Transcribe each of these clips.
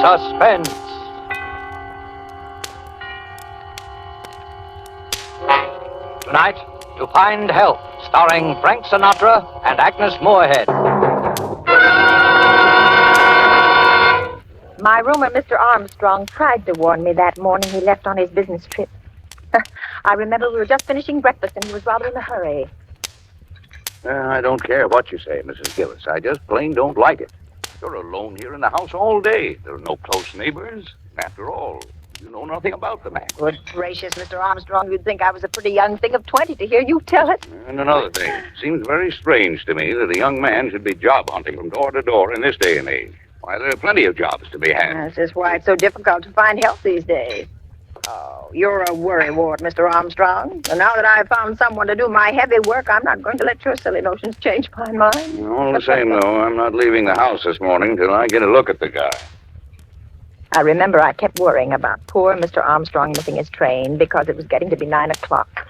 Suspense. Tonight, To Find Help, starring Frank Sinatra and Agnes Moorehead. My roomer, Mr. Armstrong, tried to warn me that morning he left on his business trip. I remember we were just finishing breakfast and he was rather in a hurry. I don't care what you say, Mrs. Gillis. I just plain don't like it. You're alone here in the house all day. There are no close neighbors. After all, you know nothing about the man. Good gracious, Mr. Armstrong, you'd think I was a pretty young thing of 20 to hear you tell it. And another thing, it seems very strange to me that a young man should be job hunting from door to door in this day and age. Why, there are plenty of jobs to be had. That's just why it's so difficult to find help these days. Oh, you're a worrywart, Mr. Armstrong. And now that I've found someone to do my heavy work, I'm not going to let your silly notions change my mind. All the same, though, I'm not leaving the house this morning till I get a look at the guy. I remember I kept worrying about poor Mr. Armstrong missing his train because it was getting to be 9 o'clock.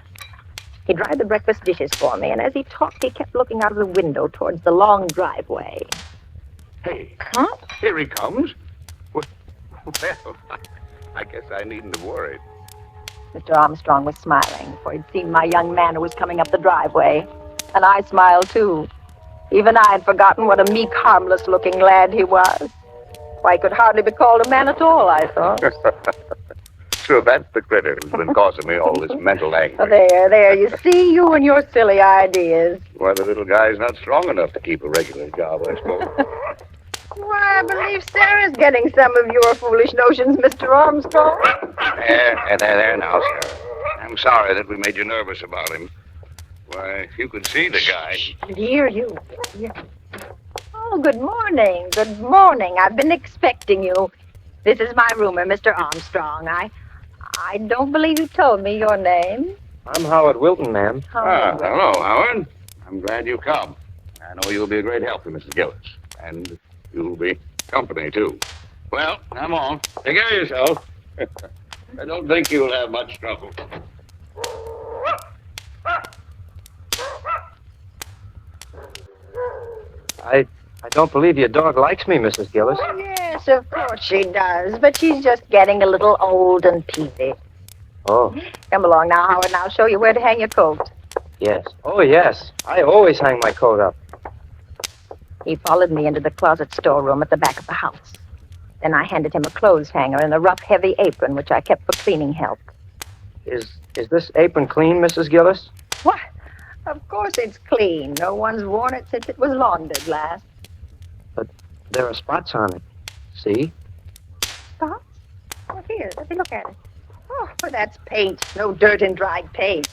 He dried the breakfast dishes for me, and as he talked, he kept looking out of the window towards the long driveway. Hey, Huh? here he comes. Well, I guess I needn't have worried. Mr. Armstrong was smiling, for he'd seen my young man who was coming up the driveway. And I smiled, too. Even I had forgotten what a meek, harmless-looking lad he was. Why, he could hardly be called a man at all, I thought. So that's the critter who's been causing me all this mental anguish. Oh, there, you see, you and your silly ideas. Why, the little guy's not strong enough to keep a regular job, I suppose. Why, I believe Sarah's getting some of your foolish notions, Mr. Armstrong. There now, Sarah. I'm sorry that we made you nervous about him. Why, if you could see the guy. Dear you. Oh, good morning. Good morning. I've been expecting you. This is my roomer, Mr. Armstrong. I don't believe you told me your name. I'm Howard Wilton, ma'am. Hello, Howard. I'm glad you come. I know you'll be a great help to Mrs. Gillis. And you'll be company, too. Well, come on. Take care of yourself. I don't think you'll have much trouble. I don't believe your dog likes me, Mrs. Gillis. Oh, yes, of course she does. But she's just getting a little old and peevy. Oh, Come along now, Howard, and I'll show you where to hang your coat. yes. Oh, yes. I always hang my coat up. He followed me into the closet storeroom at the back of the house. Then I handed him a clothes hanger and a rough, heavy apron, which I kept for cleaning help. Is this apron clean, Mrs. Gillis? What? Of course it's clean. No one's worn it since it was laundered last. But there are spots on it. See? Spots? Oh, here, let me look at it. Oh, well, that's paint. No dirt and dried paint.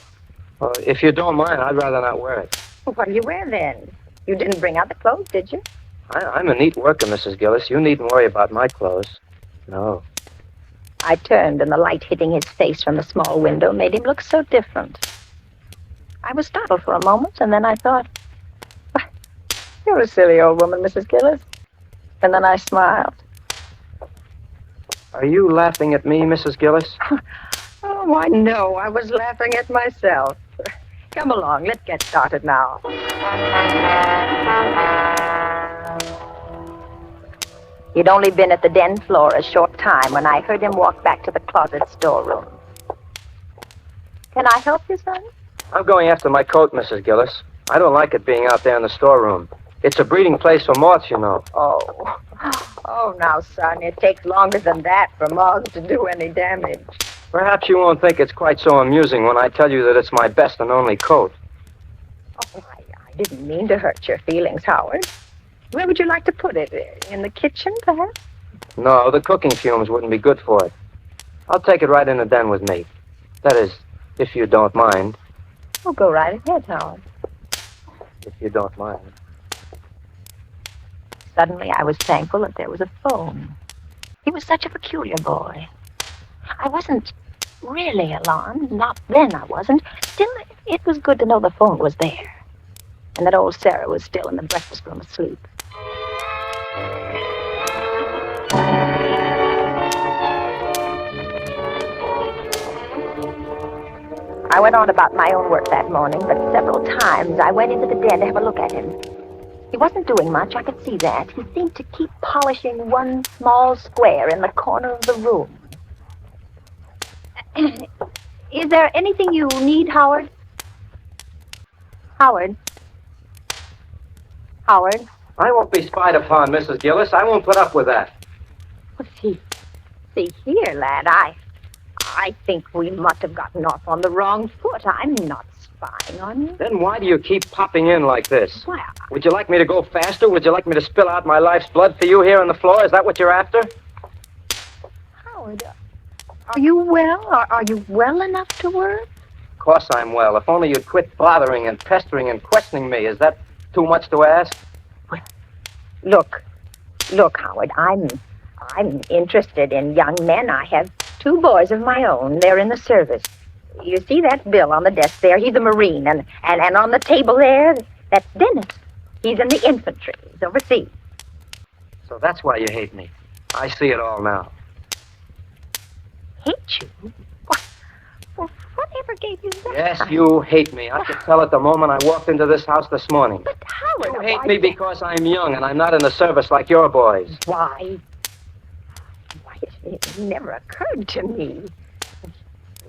Well, if you don't mind, I'd rather not wear it. Well, what do you wear then? You didn't bring out the clothes, did you? I'm a neat worker, Mrs. Gillis. You needn't worry about my clothes. No. I turned, and the light hitting his face from the small window made him look so different. I was startled for a moment, and then I thought, "Why, you're a silly old woman, Mrs. Gillis." And then I smiled. Are you laughing at me, Mrs. Gillis? Oh, I know. I was laughing at myself. Come along, let's get started now. He'd only been at the den floor a short time when I heard him walk back to the closet storeroom. Can I help you, son? I'm going after my coat, Mrs. Gillis. I don't like it being out there in the storeroom. It's a breeding place for moths, you know. Oh, now, son, it takes longer than that for moths to do any damage. Perhaps you won't think it's quite so amusing when I tell you that it's my best and only coat. Oh, I didn't mean to hurt your feelings, Howard. Where would you like to put it? In the kitchen, perhaps? No, the cooking fumes wouldn't be good for it. I'll take it right in the den with me. That is, if you don't mind. Oh, go right ahead, Howard. If you don't mind. Suddenly, I was thankful that there was a phone. He was such a peculiar boy. I wasn't really alarmed. Not then, I wasn't. Still, it was good to know the phone was there. And that old Sarah was still in the breakfast room asleep. I went on about my own work that morning, but several times I went into the den to have a look at him. He wasn't doing much, I could see that. He seemed to keep polishing one small square in the corner of the room. Is there anything you need, Howard? Howard? Howard? I won't be spied upon, Mrs. Gillis. I won't put up with that. Well, see here, lad, I think we must have gotten off on the wrong foot. I'm not spying on you. Then why do you keep popping in like this? Well, Would you like me to go faster? Would you like me to spill out my life's blood for you here on the floor? Is that what you're after? Howard, are you well? Are you well enough to work? Of course I'm well. If only you'd quit bothering and pestering and questioning me. Is that too much to ask? Well, look, Howard, I'm interested in young men. I have 2 boys of my own. They're in the service. You see that bill on the desk there? He's a Marine. And on the table there, that's Dennis. He's in the infantry. He's overseas. So that's why you hate me. I see it all now. Hate you? Well, whatever gave you that? Yes, you hate me. I could tell it the moment I walked into this house this morning. But Howard, You hate me because I'm young and I'm not in the service like your boys. Why, it never occurred to me.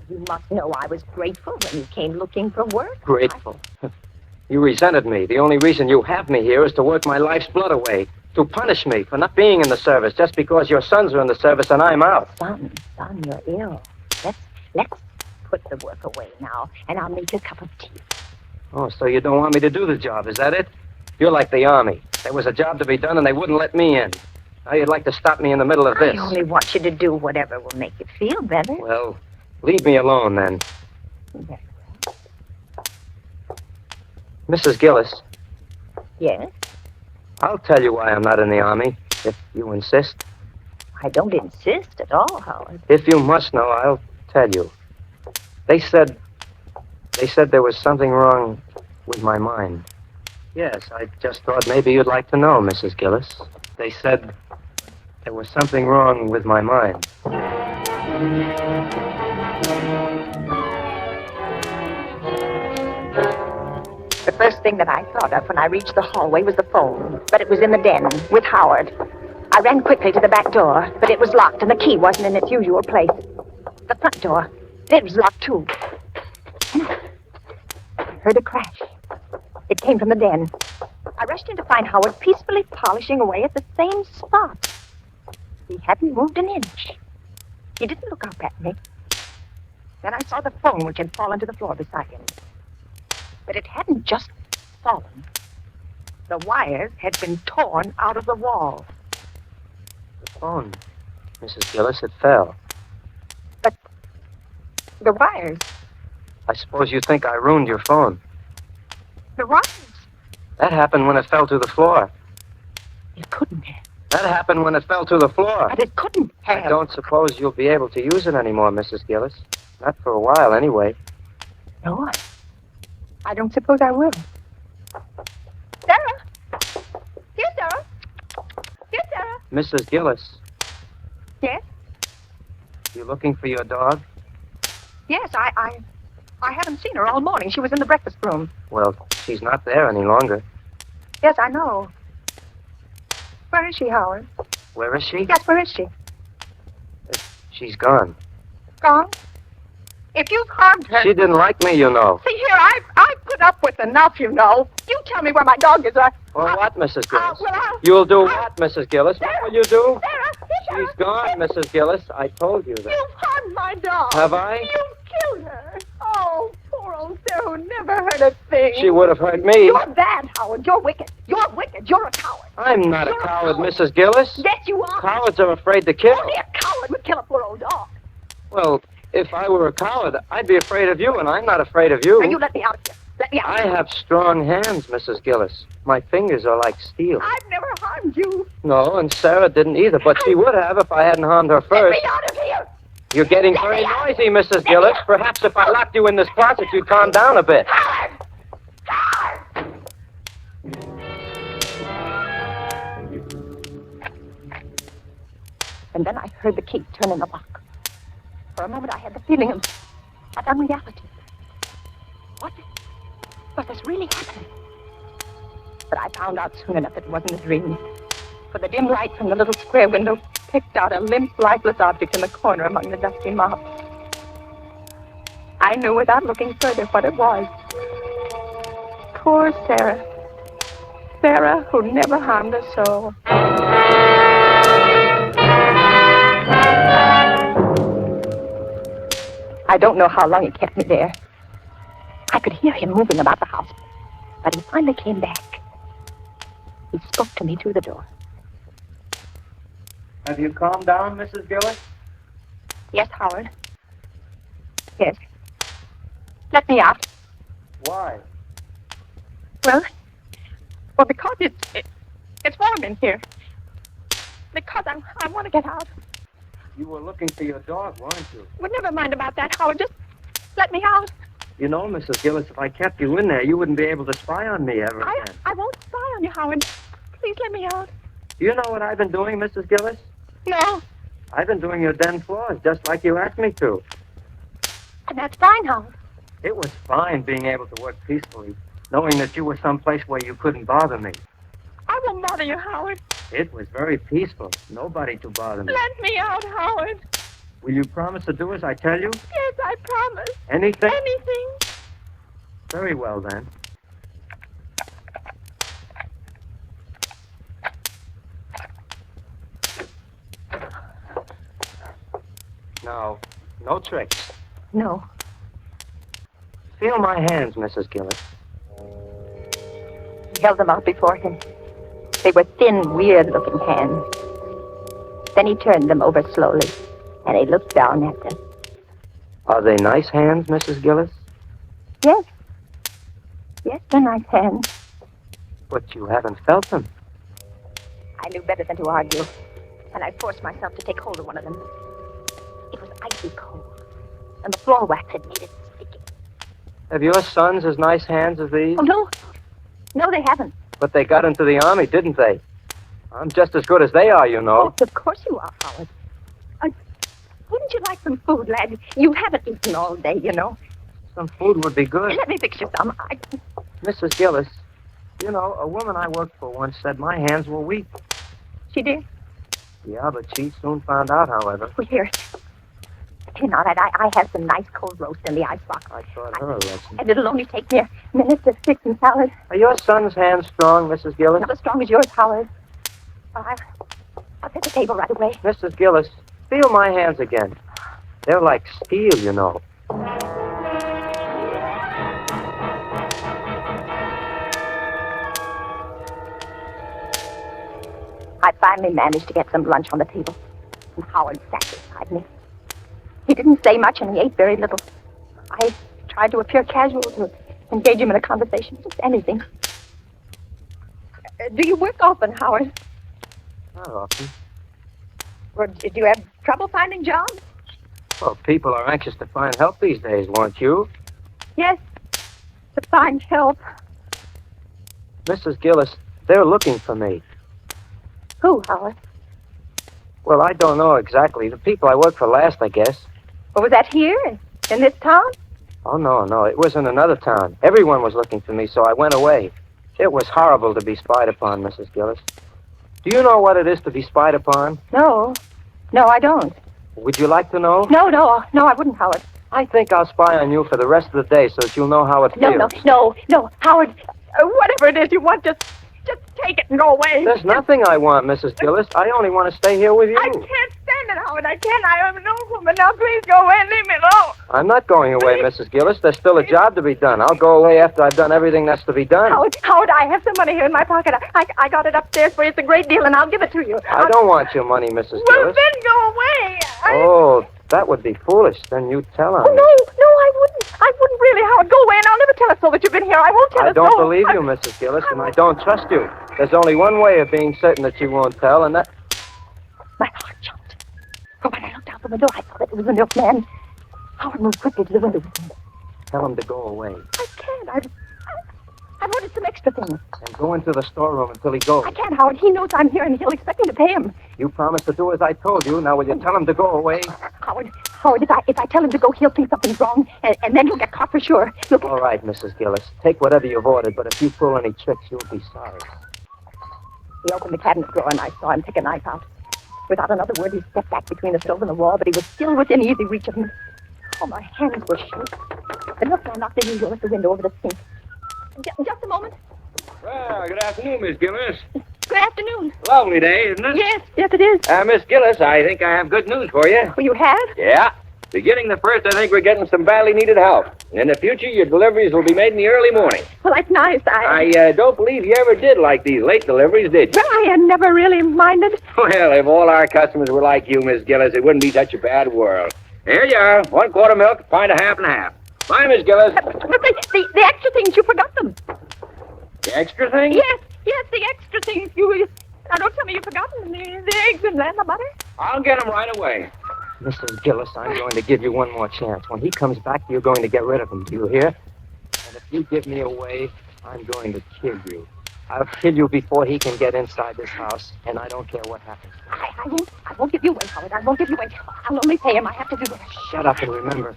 You must know I was grateful when you came looking for work. Grateful. You resented me. The only reason you have me here is to work my life's blood away, to punish me for not being in the service just because your sons are in the service and I'm out. Son, you're ill. Let's put the work away now, and I'll make you a cup of tea. Oh, so you don't want me to do the job, is that it? You're like the Army. There was a job to be done and they wouldn't let me in. Now you'd like to stop me in the middle of this. I only want you to do whatever will make you feel better. Well, leave me alone then. Very well. Mrs. Gillis, Yes? I'll tell you why I'm not in the Army, if you insist. I don't insist at all, Howard. If you must know, I'll tell you. They said there was something wrong with my mind. Yes, I just thought maybe you'd like to know, Mrs. Gillis. They said there was something wrong with my mind. The first thing that I thought of when I reached the hallway was the phone, but it was in the den with Howard. I ran quickly to the back door, but it was locked and the key wasn't in its usual place. The front door, it was locked too. I heard a crash. It came from the den. I rushed in to find Howard peacefully polishing away at the same spot. He hadn't moved an inch. He didn't look up at me. Then I saw the phone which had fallen to the floor beside him. But it hadn't just fallen. The wires had been torn out of the wall. The phone, Mrs. Gillis, it fell. But the wires, I suppose you think I ruined your phone. the wires, That happened when it fell to the floor. it couldn't have. That happened when it fell to the floor. But it couldn't have. I don't suppose you'll be able to use it anymore, Mrs. Gillis. Not for a while, anyway. No, I don't suppose I will. Sarah! Here, Sarah! Here, Sarah! Mrs. Gillis, Yes? you looking for your dog? Yes, I haven't seen her all morning. She was in the breakfast room. Well, she's not there any longer. Yes, I know. Where is she, Howard? Where is she? Yes, where is she? She's gone. Gone? If you've harmed her... She didn't like me, you know. See here, I've put up with enough, you know. You tell me where my dog is. Well, what, Mrs. Gillis? Well, You'll do what, Mrs. Gillis? What will you do? Sarah, Sarah, She's gone, Mrs. Gillis. I told you that. You've harmed my dog. Have I? You've killed her. Oh, poor old Sarah who never heard a thing. She would have hurt me. You're bad, Howard. You're wicked. You're wicked. You're a coward. I'm not You're a a coward, coward. Mrs. Gillis. Yes, you are. Cowards are afraid to kill. Only a coward would kill a poor old dog. Well, if I were a coward, I'd be afraid of you, and I'm not afraid of you. Now, you let me out of here. Let me out. I have strong hands, Mrs. Gillis. My fingers are like steel. I've never harmed you. No, and Sarah didn't either, but she would have if I hadn't harmed her Let first. me out of here. You're getting very noisy, Mrs. Gillis. Perhaps if I locked you in this closet, you'd calm down a bit. Howard! Howard! And then I heard the key turn in the lock. For a moment, I had the feeling of unreality. What was this really happening? But I found out soon enough it wasn't a dream. For the dim light from the little square window picked out a limp, lifeless object in the corner among the dusty mops. I knew without looking further what it was. Poor Sarah. Sarah, who never harmed a soul. I don't know how long he kept me there. I could hear him moving about the house, but he finally came back. He spoke to me through the door. Have you calmed down, Mrs. Gillis? Yes, Howard. Yes. Let me out. Why? Well, because it's warm in here. Because I want to get out. You were looking for your dog, weren't you? Well, never mind about that, Howard. Just let me out. You know, Mrs. Gillis, if I kept you in there, you wouldn't be able to spy on me ever again. I won't spy on you, Howard. Please let me out. Do you know what I've been doing, Mrs. Gillis? No. I've been doing your den floors, just like you asked me to. And that's fine, Howard. It was fine being able to work peacefully, knowing that you were someplace where you couldn't bother me. I won't bother you, Howard. It was very peaceful. Nobody to bother me. Let me out, Howard. Will you promise to do as I tell you? Yes, I promise. Anything? Anything. Very well, then. No. No tricks. No. Feel my hands, Mrs. Gillis. He held them out before him. They were thin, weird-looking hands. Then he turned them over slowly, and he looked down at them. Are they nice hands, Mrs. Gillis? Yes. Yes, they're nice hands. But you haven't felt them. I knew better than to argue, and I forced myself to take hold of one of them. It was icy cold, and the floor wax had made it sticky. Have your sons as nice hands as these? Oh, no. No, they haven't. But they got into the army, didn't they? I'm just as good as they are, you know. Oh, of course you are, Howard. Wouldn't you like some food, lad? You haven't eaten all day, you know. Some food would be good. Let me fix you some. Mrs. Gillis, you know, a woman I worked for once said my hands were weak. She did? Yeah, but she soon found out, however. Well, here. You know that I have some nice cold roast in the icebox. I taught her a lesson. And it'll only take me a minute to fix some salad. Are your son's hands strong, Mrs. Gillis? Not as strong as yours, Howard. I'll set the table right away. Mrs. Gillis, feel my hands again. They're like steel, you know. I finally managed to get some lunch on the table, and Howard sat beside me. He didn't say much, and he ate very little. I tried to appear casual, to engage him in a conversation, just anything. Do you work often, Howard? Not often. Or do you have trouble finding jobs? Well, people are anxious to find help these days, weren't you? Yes, to find help. Mrs. Gillis, they're looking for me. Who, Howard? Well, I don't know exactly. The people I worked for last, I guess. Or was that here, in this town? Oh, no. It was in another town. Everyone was looking for me, so I went away. It was horrible to be spied upon, Mrs. Gillis. Do you know what it is to be spied upon? No, I don't. Would you like to know? No, I wouldn't, Howard. I think I'll spy on you for the rest of the day so that you'll know how it feels. No, Howard, whatever it is you want, just take it and go away. There's nothing I want, Mrs. Gillis. I only want to stay here with you. I can't stand it, Howard. I can't. I am an old woman. Now, please go away and leave me alone. I'm not going away, Mrs. Gillis. There's still a job to be done. I'll go away after I've done everything that's to be done. Howard, I have some money here in my pocket. I got it upstairs for you. It's a great deal, and I'll give it to you. I don't want your money, Mrs. Well, Gillis. then go away. Oh, that would be foolish. Then you tell on Oh, me. no, I wouldn't. I wouldn't really, Howard. Go away, and I'll never tell us so that you've been here. I won't tell I us don't so. believe you, Mrs. Gillis, and I don't trust you. There's only one way of being certain that you won't tell, and that... My heart jumped. For when I looked out the window, I saw that it was a milkman. Howard moved quickly to the window with me. Tell him to go away. I can't. I've ordered some extra things. And go into the storeroom until he goes. I can't, Howard. He knows I'm here, and he'll expect me to pay him. You promised to do as I told you. Now, will you tell him to go away? Howard, if I tell him to go, he'll think something's wrong, and then he'll get caught for sure. All right, Mrs. Gillis. Take whatever you've ordered, but if you pull any tricks, you'll be sorry. He opened the cabinet drawer, and I saw him take a knife out. Without another word, he stepped back between the stove and the wall, but he was still within easy reach of me. Oh, my hands were shaking. The milkman knocked as usual at the window over the sink. Just a moment. Well, good afternoon, Miss Gillis. Good afternoon. Lovely day, isn't it? Yes, it is. Miss Gillis, I think I have good news for you. Well, you have? Yeah. Beginning the 1st, I think we're getting some badly needed help. In the future, your deliveries will be made in the early morning. Well, that's nice. I don't believe you ever did like these late deliveries, did you? Well, I had never really minded. Well, if all our customers were like you, Miss Gillis, it wouldn't be such a bad world. Here you are, 1 quart milk, a pint of half and half. Bye, Miss Gillis. But the extra things, you forgot them. The extra thing? Yes, the extra things. Now, don't tell me you've forgotten the eggs and the butter. I'll get them right away. Mrs. Gillis, I'm going to give you one more chance. When he comes back, you're going to get rid of him. Do you hear? And if you give me away, I'm going to kill you. I'll kill you before he can get inside this house, and I don't care what happens. I won't give you away, Howard. I won't give you away. I'll only pay him. I have to do it. Shut up and remember.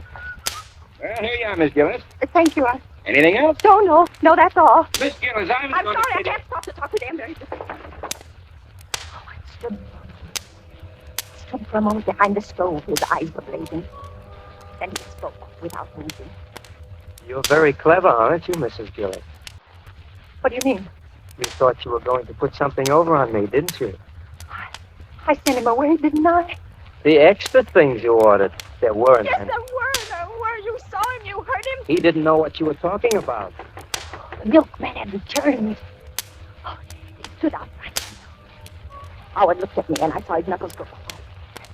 Well, here you are, Miss Gillis. Thank you. Anything else? No, that's all. Miss Gillis, I'm sorry, I can't stop to talk to them. I stood for a moment behind the stove. His eyes were blazing. Then he spoke without moving. You're very clever, aren't you, Mrs. Gillis? What do you mean? You thought you were going to put something over on me, didn't you? I sent him away, didn't I? The extra things you ordered, there weren't Yes, any. there were. You saw him. You heard him. He didn't know what you were talking about. The milkman had returned. He stood outside. Howard looked at me, and I saw his knuckles go.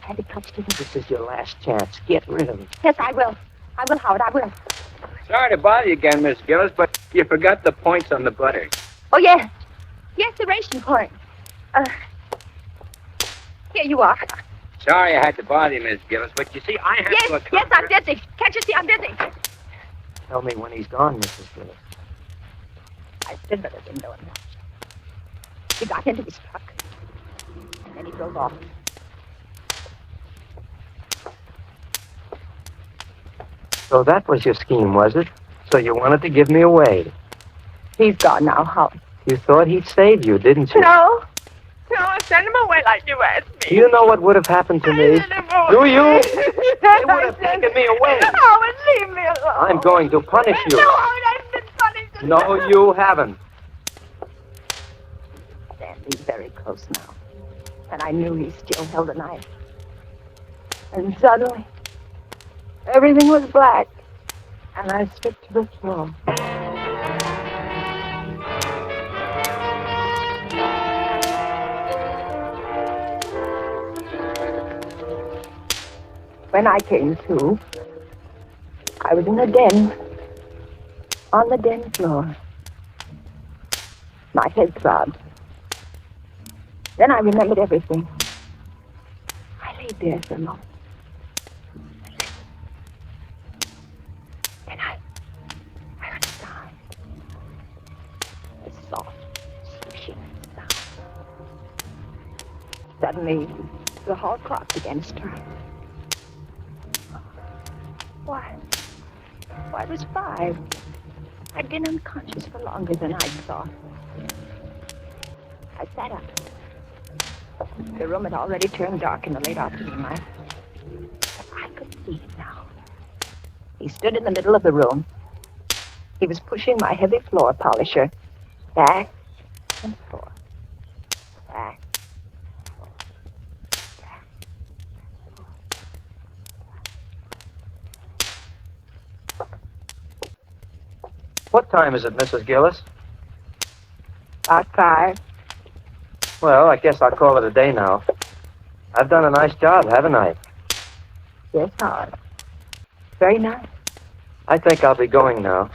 And he touched his. This is your last chance. Get rid of him. Yes, I will. Howard, I will. Sorry to bother you again, Miss Gillis, but you forgot the points on the butter. Oh, yes. Yes, the ration point. Here you are. Sorry I had to bother you, Miss Gillis, but you see, I have to account Yes, I'm for- busy. Can't you see I'm busy? Tell me when he's gone, Mrs. Gillis. I stood by the window and watched. He got into his truck, and then he drove off. So that was your scheme, was it? So you wanted to give me away. He's gone now, Howard. You thought he'd save you, didn't you? No, send him away like you asked me. Do you know what would have happened to me? Send him away. Do you? They would have taken me away. Howard, leave me alone. I'm going to punish you. No, Howard, I've been punished. No, you haven't. Standing very close now, and I knew he still held a knife. And suddenly, everything was black, and I slipped to the floor. When I came to, I was in the den, on the den floor. My head throbbed. Then I remembered everything. I lay there for a moment. Then I heard a sound. A soft, swishing sound. Suddenly, the hall clock began to strike. Why, it was 5. I'd been unconscious for longer than I'd thought. I sat up. The room had already turned dark in the late afternoon light. But I could see him now. He stood in the middle of the room. He was pushing my heavy floor polisher back and forth. Back. What time is it, Mrs. Gillis? About 5. Well, I guess I'll call it a day now. I've done a nice job, haven't I? Yes, Howard. Very nice. I think I'll be going now.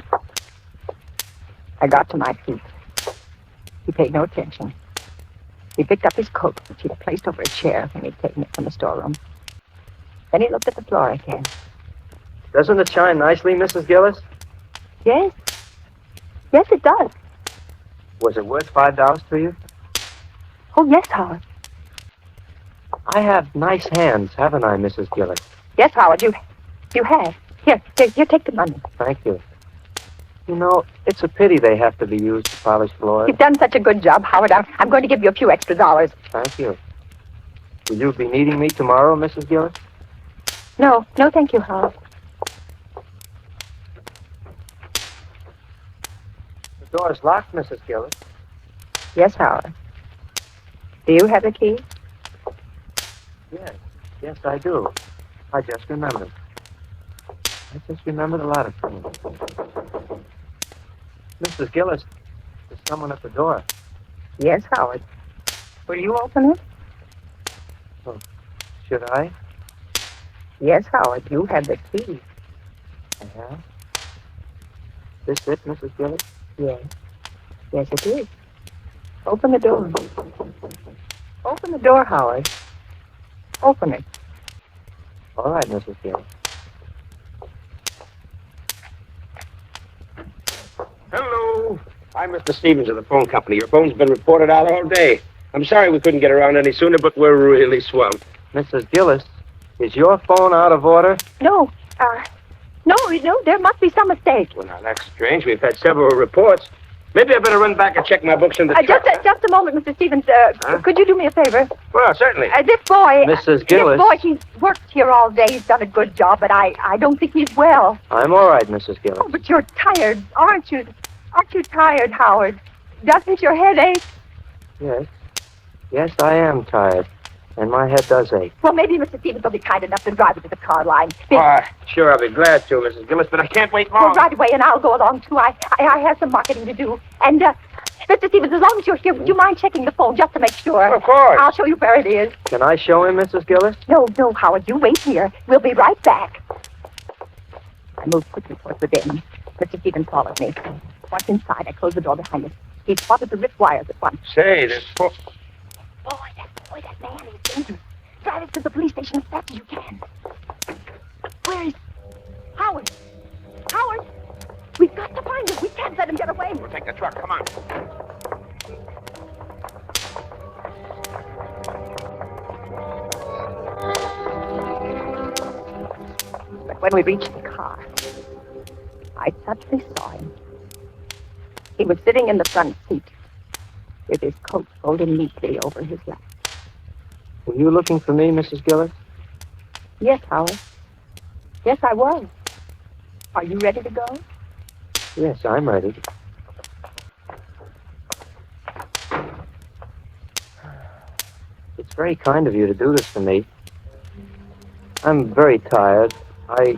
I got to my feet. He paid no attention. He picked up his coat, which he'd placed over a chair when he'd taken it from the storeroom. Then he looked at the floor again. Doesn't it shine nicely, Mrs. Gillis? Yes. Yes, it does. Was it worth $5 to you? Oh, yes, Howard. I have nice hands, haven't I, Mrs. Gillis? Yes, Howard, you have. Here, take the money. Thank you. You know, it's a pity they have to be used to polish floors. You've done such a good job, Howard. I'm going to give you a few extra dollars. Thank you. Will you be needing me tomorrow, Mrs. Gillis? No, thank you, Howard. The door's locked, Mrs. Gillis. Yes, Howard. Do you have the key? Yes, I do. I just remembered. A lot of things. Mrs. Gillis, there's someone at the door. Yes, Howard. Will you open it? Should I? Yes, Howard, you have the key. I have. This it, Mrs. Gillis? Yes. Yes, it is. Open the door. Open the door, Howard. Open it. All right, Mrs. Gillis. Hello. I'm Mr. Stevens of the phone company. Your phone's been reported out all day. I'm sorry we couldn't get around any sooner, but we're really swamped. Mrs. Gillis, is your phone out of order? No, there must be some mistake. Well, now, that's strange. We've had several reports. Maybe I better run back and check my books in the truck. Just a moment, Mr. Stevens. Could you do me a favor? Well, certainly. This boy... Mrs. Gillis. This boy, he's worked here all day. He's done a good job, but I don't think he's well. I'm all right, Mrs. Gillis. Oh, but you're tired, aren't you? Aren't you tired, Howard? Doesn't your head ache? Yes. Yes, I am tired. And my head does ache. Well, maybe Mr. Stevens will be kind enough to drive you to the car line. Sure, I'll be glad to, Mrs. Gillis, but I can't wait long. Well, right away, and I'll go along, too. I have some marketing to do. And, Mr. Stevens, as long as you're here, would you mind checking the phone just to make sure? Of course. I'll show you where it is. Can I show him, Mrs. Gillis? No, Howard, you wait here. We'll be right back. I moved quickly towards the den. Mr. Stevens followed me. Once inside, I closed the door behind us. He spotted the wrist wires at once. Say, this... Boy, that man is dangerous. Drive us to the police station as fast as you can. Where is... Howard! Howard! We've got to find him. We can't let him get away. We'll take the truck. Come on. But when we reached the car, I suddenly saw him. He was sitting in the front seat with his coat folded neatly over his lap. Were you looking for me, Mrs. Gillis? Yes, Howard. Yes, I was. Are you ready to go? Yes, I'm ready. It's very kind of you to do this for me. I'm very tired. I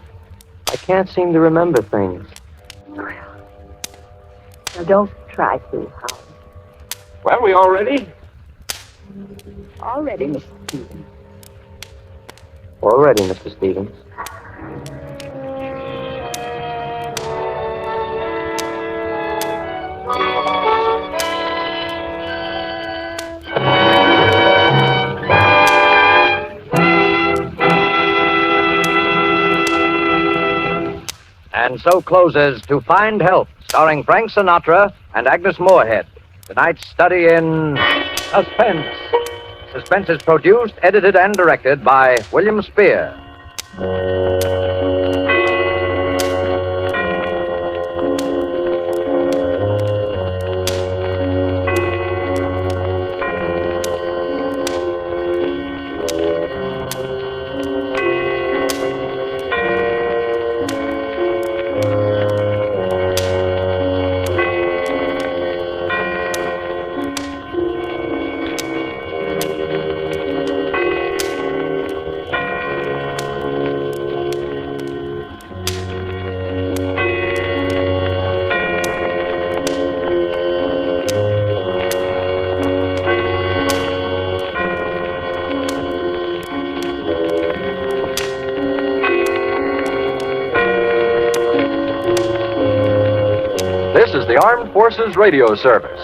can't seem to remember things. Now, don't try to, Howard. Well, we all ready? All ready, Mr. Stevens. All ready, Mr. Stevens. And so closes To Find Help, starring Frank Sinatra and Agnes Moorehead. Tonight's study in suspense. Suspense is produced, edited, and directed by William Spear. This is the Armed Forces Radio Service.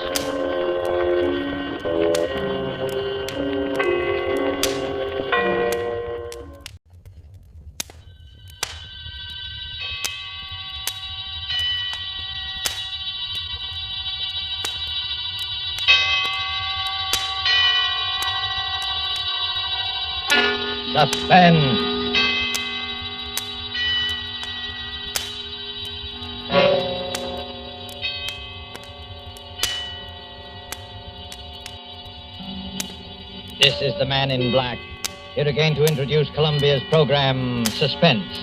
Suspense. This is the Man in Black, here again to introduce Columbia's program, Suspense.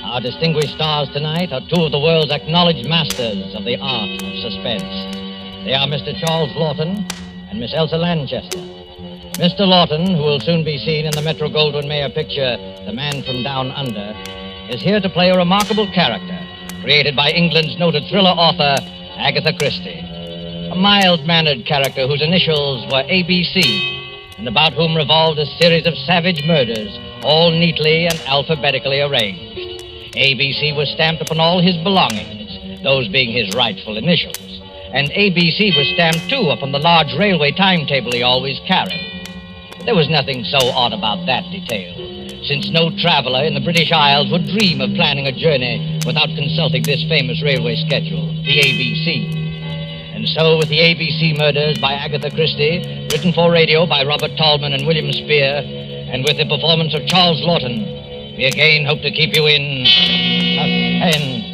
Our distinguished stars tonight are two of the world's acknowledged masters of the art of suspense. They are Mr. Charles Lawton and Miss Elsa Lanchester. Mr. Lawton, who will soon be seen in the Metro-Goldwyn-Mayer picture, The Man from Down Under, is here to play a remarkable character created by England's noted thriller author, Agatha Christie. A mild-mannered character whose initials were ABC, and about whom revolved a series of savage murders, all neatly and alphabetically arranged. ABC was stamped upon all his belongings, those being his rightful initials. And ABC was stamped, too, upon the large railway timetable he always carried. But there was nothing so odd about that detail, since no traveler in the British Isles would dream of planning a journey without consulting this famous railway schedule, the ABC. And so, with the ABC Murders by Agatha Christie, written for radio by Robert Tallman and William Spear, and with the performance of Charles Lawton, we again hope to keep you in suspense.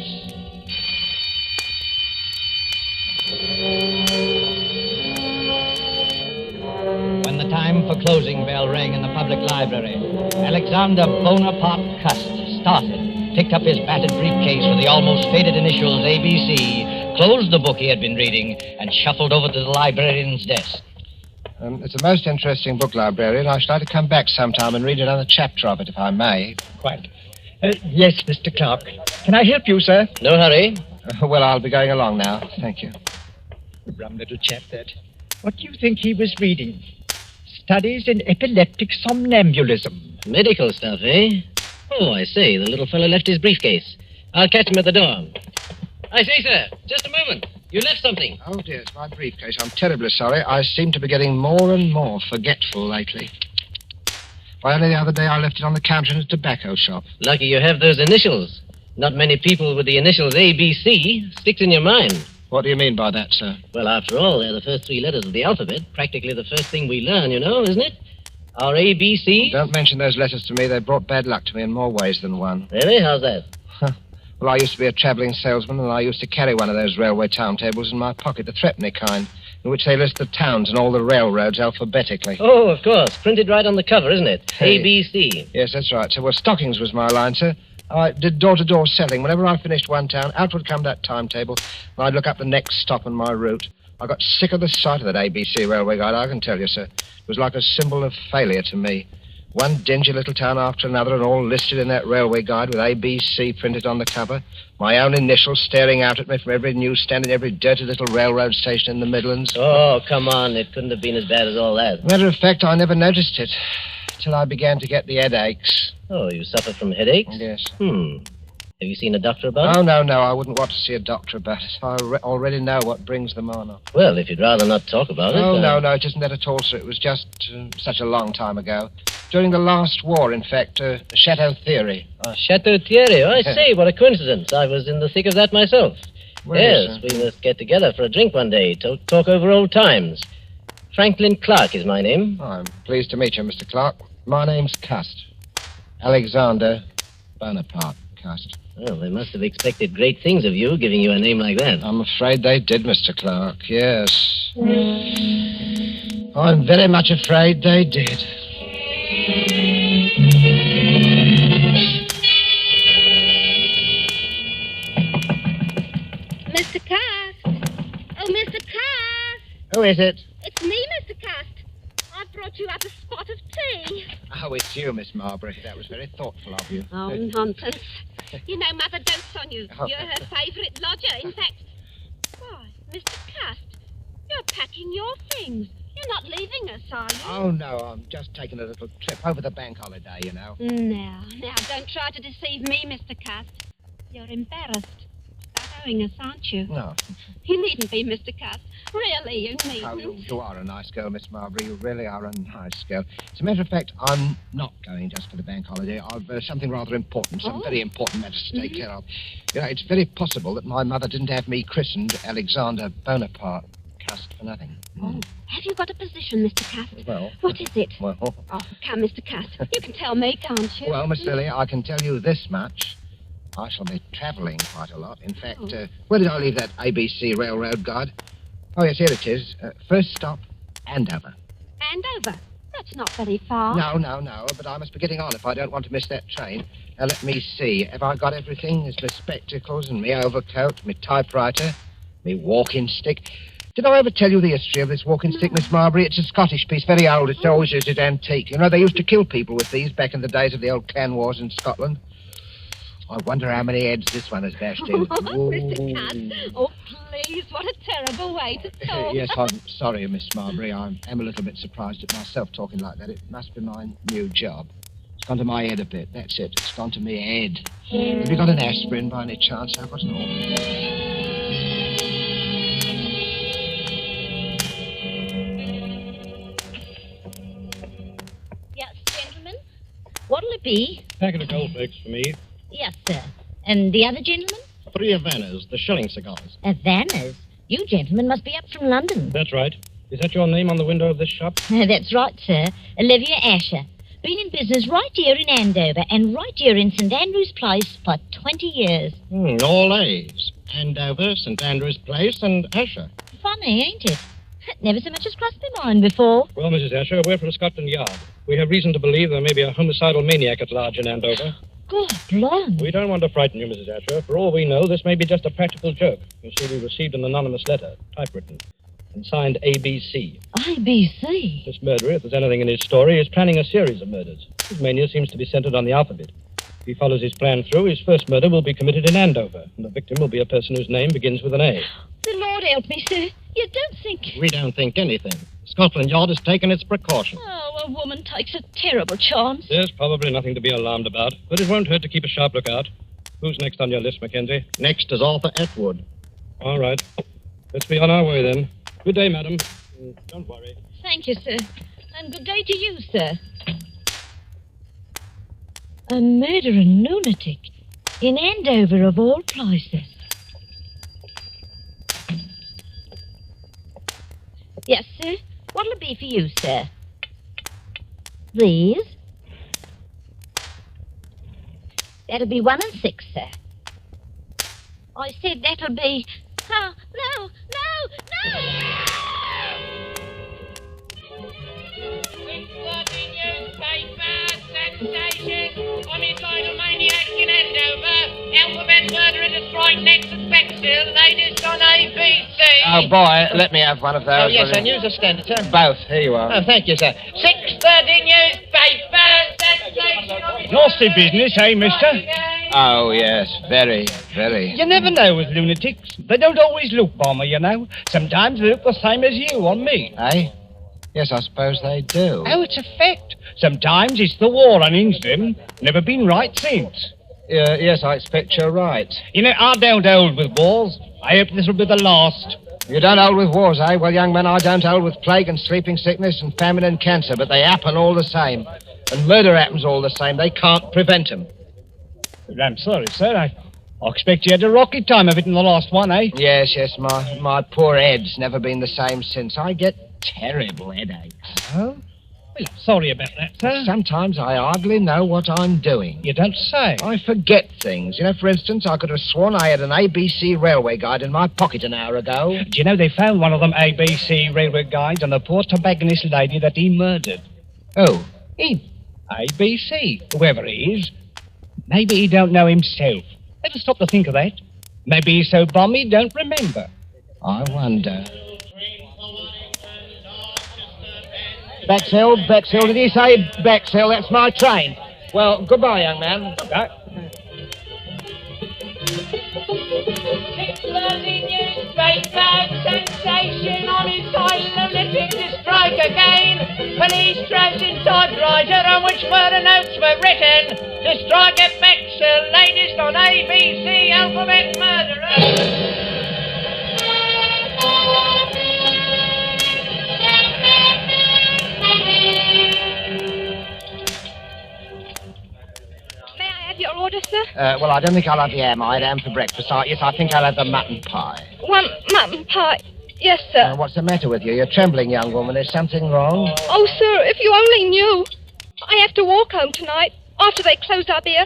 When the time for closing bell rang in the public library, Alexander Bonaparte Cust started, picked up his battered briefcase with the almost faded initials ABC, closed the book he had been reading, and shuffled over to the librarian's desk. It's a most interesting book, librarian. I should like to come back sometime and read another chapter of it, if I may. Quite. Yes, Mr. Clark. Can I help you, sir? No hurry. Well, I'll be going along now. Thank you. Rum little chap, that. What do you think he was reading? Studies in epileptic somnambulism. Medical stuff, eh? Oh, I see. The little fellow left his briefcase. I'll catch him at the door. I say, sir, just a moment. You left something. Oh, dear, it's my briefcase. I'm terribly sorry. I seem to be getting more and more forgetful lately. Why, only the other day I left it on the counter in a tobacco shop. Lucky you have those initials. Not many people with the initials ABC sticks in your mind. What do you mean by that, sir? Well, after all, they're the first three letters of the alphabet. Practically the first thing we learn, you know, isn't it? Our ABC. Don't mention those letters to me. They brought bad luck to me in more ways than one. Really? How's that? Well, I used to be a travelling salesman, and I used to carry one of those railway timetables in my pocket, the threepenny kind, in which they list the towns and all the railroads alphabetically. Oh, of course. Printed right on the cover, isn't it? Hey. ABC. Yes, that's right. So, well, stockings was my line, sir. I did door-to-door selling. Whenever I finished one town, out would come that timetable, and I'd look up the next stop on my route. I got sick of the sight of that ABC railway guide, I can tell you, sir. It was like a symbol of failure to me. One dingy little town after another, and all listed in that railway guide with ABC printed on the cover. My own initials staring out at me from every newsstand and every dirty little railroad station in the Midlands. Oh, come on. It couldn't have been as bad as all that. Matter of fact, I never noticed it till I began to get the headaches. Oh, you suffer from headaches? Yes. Have you seen a doctor about it? Oh, no, I wouldn't want to see a doctor about it. I already know what brings them on. Well, if you'd rather not talk about it... Oh, no, it isn't that at all, sir. It was just such a long time ago. During the last war, in fact, Chateau Theory. Chateau Thierry. I say, what a coincidence. I was in the thick of that myself. Yes, we must get together for a drink one day, talk over old times. Franklin Clark is my name. Oh, I'm pleased to meet you, Mr. Clark. My name's Cust. Alexander Bonaparte Cust. Well, they must have expected great things of you, giving you a name like that. I'm afraid they did, Mr. Clark, yes. I'm very much afraid they did. Mr. Cust! Oh, Mr. Cust! Who is it? It's me, Mr. Cust. I've brought you up a spot of tea. Oh, it's you, Miss Marbury. That was very thoughtful of you. Oh, nonsense. You know Mother dotes on you. Oh. You're her favourite lodger. In fact... Why, Mr. Cust, you're packing your things. You're not leaving us, are you? Oh, no, I'm just taking a little trip over the bank holiday, you know. Now, don't try to deceive me, Mr. Cust. You're embarrassed. Start owing us, aren't you? No. You needn't be, Mr. Cust. Really, you needn't. Oh, you are a nice girl, Miss Marbury. You really are a nice girl. As a matter of fact, I'm not going just for the bank holiday. I've something rather important, some very important matters to take care of. You know, it's very possible that my mother didn't have me christened Alexander Bonaparte Cust for nothing. Oh, have you got a position, Mr. Cust? Well... What is it? Well... Oh, come, Mr. Cust. You can tell me, can't you? Well, Miss Lily, I can tell you this much. I shall be travelling quite a lot. In fact, where did I leave that ABC railroad guide? Oh, yes, here it is. First stop, Andover. Andover? That's not very far. No, but I must be getting on if I don't want to miss that train. Now, let me see. Have I got everything? There's my spectacles and my overcoat, my typewriter, my walking stick. Did I ever tell you the history of this walking stick, Miss Marbury? It's a Scottish piece, very old. It's always used as antique. You know, they used to kill people with these back in the days of the old clan wars in Scotland. I wonder how many heads this one has bashed in. Mr. Cust. Oh, please, what a terrible way to talk. Yes, I'm sorry, Miss Marbury. I am a little bit surprised at myself talking like that. It must be my new job. It's gone to my head a bit. That's it. It's gone to me head. Have you got an aspirin by any chance? I've got an all. Yes, gentlemen? What'll it be? Packet of goldflakes for me. Yes, sir. And the other gentleman? 3 Havanas, the shilling cigars. Havanas? You gentlemen must be up from London. That's right. Is that your name on the window of this shop? That's right, sir. Olivia Asher. Been in business right here in Andover and right here in St. Andrew's Place for 20 years. All A's. Andover, St. Andrew's Place, and Asher. Funny, ain't it? Never so much as crossed my mind before. Well, Mrs. Asher, we're from Scotland Yard. We have reason to believe there may be a homicidal maniac at large in Andover. God, blimey. We don't want to frighten you, Mrs. Asher. For all we know, this may be just a practical joke. You see, we received an anonymous letter, typewritten, and signed ABC. ABC? This murderer, if there's anything in his story, is planning a series of murders. His mania seems to be centered on the alphabet. If he follows his plan through, his first murder will be committed in Andover, and the victim will be a person whose name begins with an A. The Lord help me, sir. You don't think... We don't think anything. Scotland Yard has taken its precautions. Oh, a woman takes a terrible chance. There's probably nothing to be alarmed about, but it won't hurt to keep a sharp lookout. Who's next on your list, Mackenzie? Next is Arthur Atwood. All right. Let's be on our way, then. Good day, madam. Don't worry. Thank you, sir. And good day to you, sir. A murdering lunatic in Andover, of all places. Yes, sir. What'll it be for you, sir? These? That'll be 1 and 6, sir. I said that'll be... Oh, no! Sensation! Homicidal maniac in Andover. Alphabet murderer to strike next suspected. Latest on ABC. Oh, boy, let me have one of those. Oh, yes, and use a standard, sir. Both. Here you are. Oh, thank you, sir. 6:30 newspaper. Sensation. Nasty business, eh, mister? Oh, yes, very, very. You never know with lunatics. They don't always look bomber, you know. Sometimes they look the same as you on me. Eh? Yes, I suppose they do. Oh, it's a fact. Sometimes it's the war runnings them. Never been right since. Yes, I expect you're right. You know, I don't hold with wars. I hope this will be the last. You don't hold with wars, eh? Well, young man, I don't hold with plague and sleeping sickness and famine and cancer, but they happen all the same. And murder happens all the same. They can't prevent them. I'm sorry, sir. I expect you had a rocky time of it in the last one, eh? Yes, my poor head's never been the same since. I get terrible headaches. Oh? Well, I'm sorry about that, sir. Sometimes I hardly know what I'm doing. You don't say. I forget things. You know, for instance, I could have sworn I had an ABC railway guide in my pocket an hour ago. Do you know they found one of them ABC railway guides on a poor tobacconist lady that he murdered? Oh, Him. ABC, whoever he is. Maybe he don't know himself. Ever stop to think of that? Maybe he's so bum he don't remember. I wonder. Bexhill, did he say Bexhill? That's my train. Well, goodbye, young man. Okay. 6:30 newspaper. Sensation on his side. Lunatic to strike again. Police trapped in typewriter on which murder notes were written. To strike at Bexhill. Latest on ABC. Alphabet murderer. Your order, sir? Well, I don't think I'll have the ham. I had ham for breakfast. Yes, I think I'll have the mutton pie. 1 mutton pie. Yes, sir. What's the matter with you? You're trembling, young woman. Is something wrong? Oh, sir, if you only knew. I have to walk home tonight, after they close up here.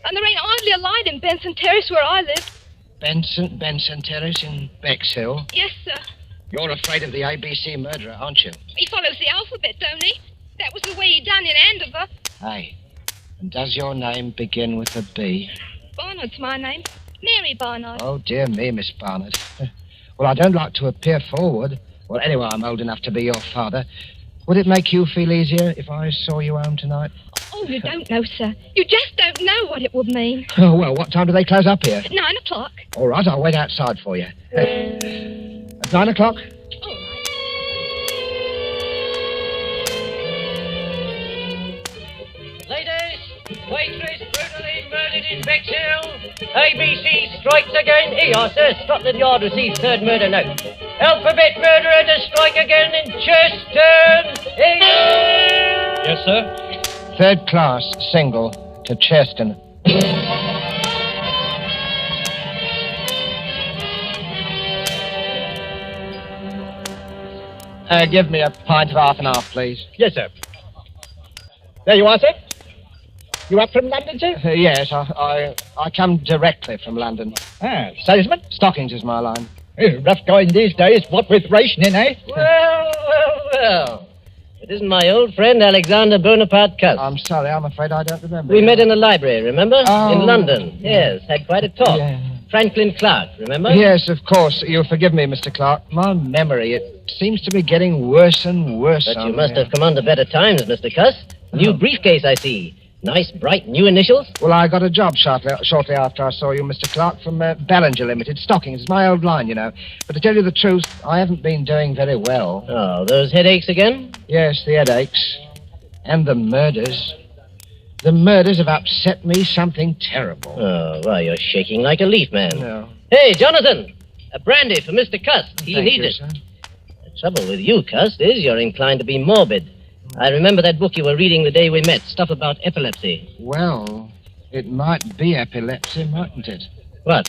And there ain't hardly a light in Benson Terrace where I live. Benson Terrace in Bexhill? Yes, sir. You're afraid of the ABC murderer, aren't you? He follows the alphabet, don't he? That was the way he done in Andover. Aye. And does your name begin with a B? Barnard's my name. Mary Barnard. Oh, dear me, Miss Barnard. Well, I don't like to appear forward. Well, anyway, I'm old enough to be your father. Would it make you feel easier if I saw you home tonight? Oh, you don't know, sir. You just don't know what it would mean. Oh, well, what time do they close up here? At 9 o'clock. All right, I'll wait outside for you. At 9 o'clock? All right. Ladies, waitress brutally murdered in Bexhill. ABC strikes again. Here you are, sir. Scotland Yard receives third murder note. Alphabet murderer to strike again in Cheston. Yes, sir? Third class, single, to Cheston. Give me a pint of half and half, please. Yes, sir. There you are, sir. You up from London, sir? Yes, I come directly from London. Ah, salesman? Stockings is my line. Rough going these days, what with rationing, eh? Well. It isn't my old friend Alexander Bonaparte Cuss. I'm sorry, I'm afraid I don't remember. We met in the library, remember? Oh. In London. Yes, had quite a talk. Yeah. Franklin Clark, remember? Yes, of course. You'll forgive me, Mr. Clark. My memory, it seems to be getting worse and worse. But you must have come under better times, Mr. Cuss. New briefcase, I see. Nice, bright, new initials. Well, I got a job shortly after I saw you, Mr. Clark, from Ballinger Limited. Stockings. It's my old line, you know. But to tell you the truth, I haven't been doing very well. Oh, those headaches again? Yes, the headaches. And the murders. The murders have upset me something terrible. Oh, well, you're shaking like a leaf, man. No. Hey, Jonathan! A brandy for Mr. Cuss. He Thank needs you, it. sir. The trouble with you, Cuss, is you're inclined to be morbid. I remember that book you were reading the day we met, stuff about epilepsy. Well, it might be epilepsy, mightn't it? What?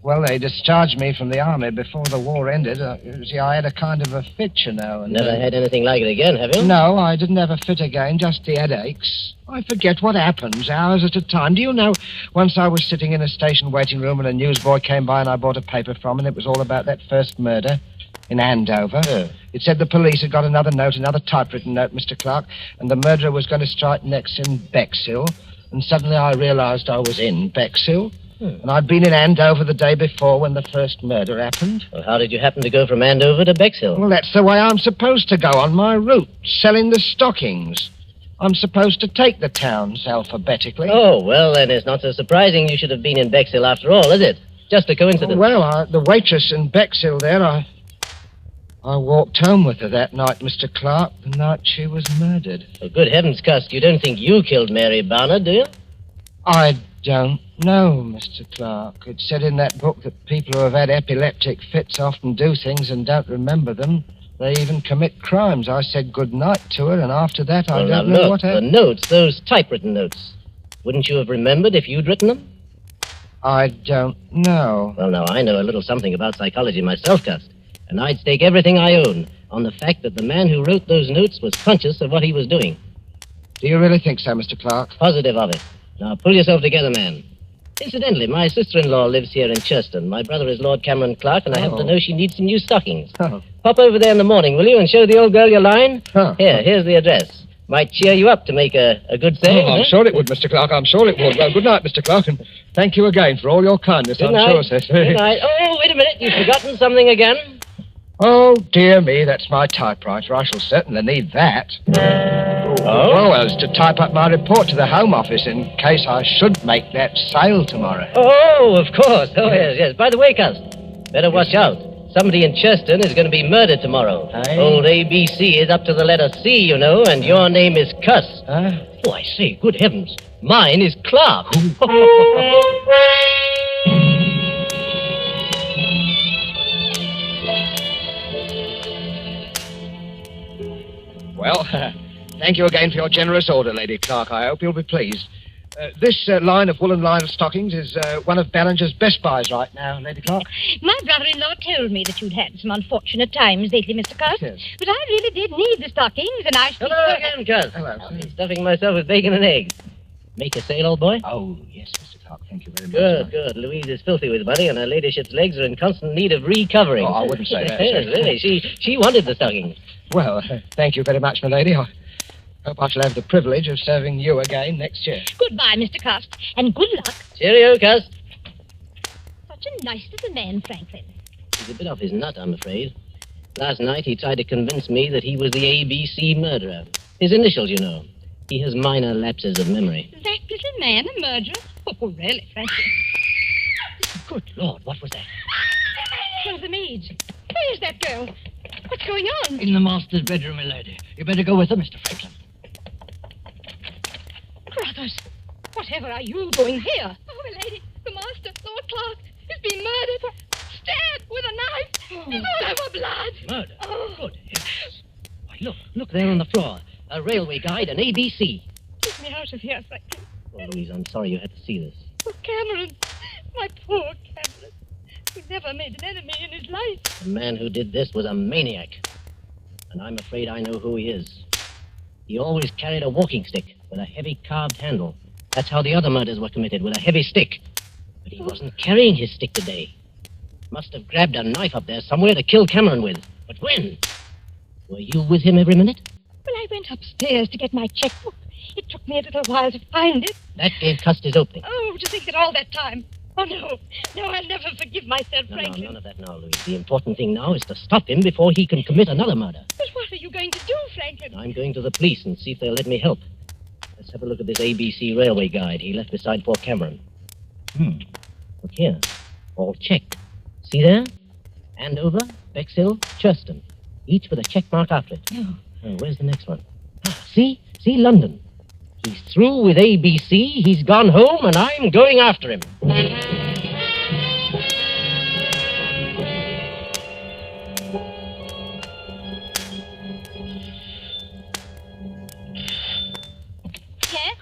Well, they discharged me from the army before the war ended. You see, I had a kind of a fit, you know. And, Never had anything like it again, have you? No, I didn't have a fit again, just the headaches. I forget what happens, hours at a time. Do you know, once I was sitting in a station waiting room and a newsboy came by and I bought a paper from and it was all about that first murder in Andover. Oh. It said the police had got another typewritten note, Mr. Clark, and the murderer was going to strike next in Bexhill. And suddenly I realized I was in Bexhill. And I'd been in Andover the day before when the first murder happened. Well, how did you happen to go from Andover to Bexhill? Well, that's the way I'm supposed to go on my route, selling the stockings. I'm supposed to take the towns alphabetically. Oh, well, then it's not so surprising you should have been in Bexhill after all, is it? Just a coincidence. Well, the waitress in Bexhill there, I walked home with her that night, Mr. Clark, the night she was murdered. Oh, good heavens, Cuss, you don't think you killed Mary Barnard, do you? I don't know, Mr. Clark. It said in that book that people who have had epileptic fits often do things and don't remember them. They even commit crimes. I said good night to her, and after that, I don't know what happened. The notes, those typewritten notes. Wouldn't you have remembered if you'd written them? I don't know. Well, now, I know a little something about psychology myself, Cuss. And I'd stake everything I own on the fact that the man who wrote those notes was conscious of what he was doing. Do you really think so, Mr. Clark? Positive of it. Now, pull yourself together, man. Incidentally, my sister-in-law lives here in Cheston. My brother is Lord Cameron Clark, and I happen to know she needs some new stockings. Oh. Pop over there in the morning, will you, and show the old girl your line? Huh. Here's the address. Might cheer you up to make a good sale. I'm sure it would, Mr. Clark. I'm sure it would. Well, good night, Mr. Clark, and thank you again for all your kindness. Good I'm night. sure, sir. Good night. Oh, wait a minute. You've forgotten something again? Oh, dear me, that's my typewriter. I shall certainly need that. Oh? Well, as to type up my report to the Home Office in case I should make that sale tomorrow. Oh, of course. Oh, yes. By the way, Cuss, better watch out. Somebody in Cheston is going to be murdered tomorrow. Aye. Old ABC is up to the letter C, you know, and your name is Cuss. Huh? Oh, I say, good heavens. Mine is Clark. Well, thank you again for your generous order, Lady Clark. I hope you'll be pleased. This line of woolen lined stockings is one of Ballinger's best buys right now, Lady Clark. My brother-in-law told me that you'd had some unfortunate times lately, Mr. Cust. Yes. But I really did need the stockings, and I... Hello again, Cuz. Hello, I'll be stuffing myself with bacon and eggs. Make a sale, old boy? Oh, yes, Mr. Clark. Thank you very much. Good, good. Louise is filthy with money, and her ladyship's legs are in constant need of recovering. Oh, I wouldn't say that. Yes, really. She wanted the stockings. Well, thank you very much, my lady. I hope I shall have the privilege of serving you again next year. Goodbye, Mr. Cust, and good luck. Cheerio, Cuz. Such a nice little man, Franklin. He's a bit off his nut, I'm afraid. Last night he tried to convince me that he was the ABC murderer. His initials, you know. He has minor lapses of memory. That little man a murderer? Oh, really, Franklin? Good Lord, what was that? One of the maids. Where's that girl? What's going on? In the master's bedroom, my lady. You better go with her, Mr. Franklin. Brothers, whatever are you doing here? Oh, my lady, the master, Lord Clark, is being murdered. Stabbed with a knife. You know there were blood. Murder? Oh. Good heavens. Why, look there on the floor. A railway guide and ABC. Get me out of here, Franklin. Oh, Louise, I'm sorry you had to see this. Oh, Cameron. My poor Cameron. He never made an enemy in his life. The man who did this was a maniac. And I'm afraid I know who he is. He always carried a walking stick with a heavy carved handle. That's how the other murders were committed, with a heavy stick. But he wasn't carrying his stick today. Must have grabbed a knife up there somewhere to kill Cameron with. But when? Were you with him every minute? Well, I went upstairs to get my checkbook. It took me a little while to find it. That gave Cust his opening. Oh, to think that all that time. Oh, no. No, I'll never forgive myself, No, Franklin. none of that now, Louise. The important thing now is to stop him before he can commit another murder. But what are you going to do, Franklin? I'm going to the police and see if they'll let me help. Let's have a look at this ABC railway guide he left beside poor Cameron. Look here. All checked. See there? Andover, Bexhill, Churston. Each with a check mark after it. Oh, where's the next one? Ah, see? See, London. He's through with ABC, he's gone home, and I'm going after him. Yes?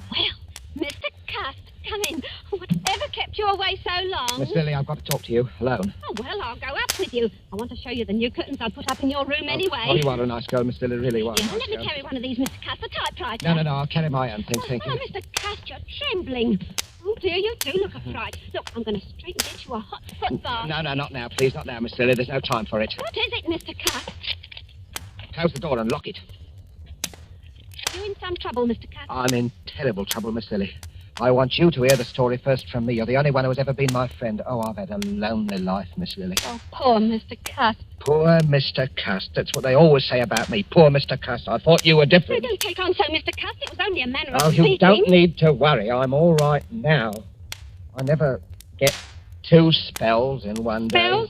Well, Mr. Cust, come in. Whatever kept you away so long? Miss Lily, I've got to talk to you alone. Oh, well, I'll go up with you. I want to show you the new curtains I put up in your room anyway. Oh, you are a nice girl, Miss Lily, really are a Yeah, nice let me girl. carry one of these, Mr. Cust, the typewriter. No, I'll carry my own things, thank you. Oh, Mr. Cust, you're trembling. Oh, dear, you do look a fright. Look, I'm going to straight and get you a hot foot bath. No, not now, please, not now, Miss Lily. There's no time for it. What is it, Mr. Cust? Close the door and lock it. Are you in some trouble, Mr. Cust? I'm in terrible trouble, Miss Lily. I want you to hear the story first from me. You're the only one who has ever been my friend. Oh, I've had a lonely life, Miss Lily. Oh, poor Mr. Cust. Poor Mr. Cust. That's what they always say about me. Poor Mr. Cust. I thought you were No, different. don't take on so, Mr. Cust. It was only a manner of Oh, speaking. you don't need to worry. I'm all right now. I never get 2 spells in one day. Spells?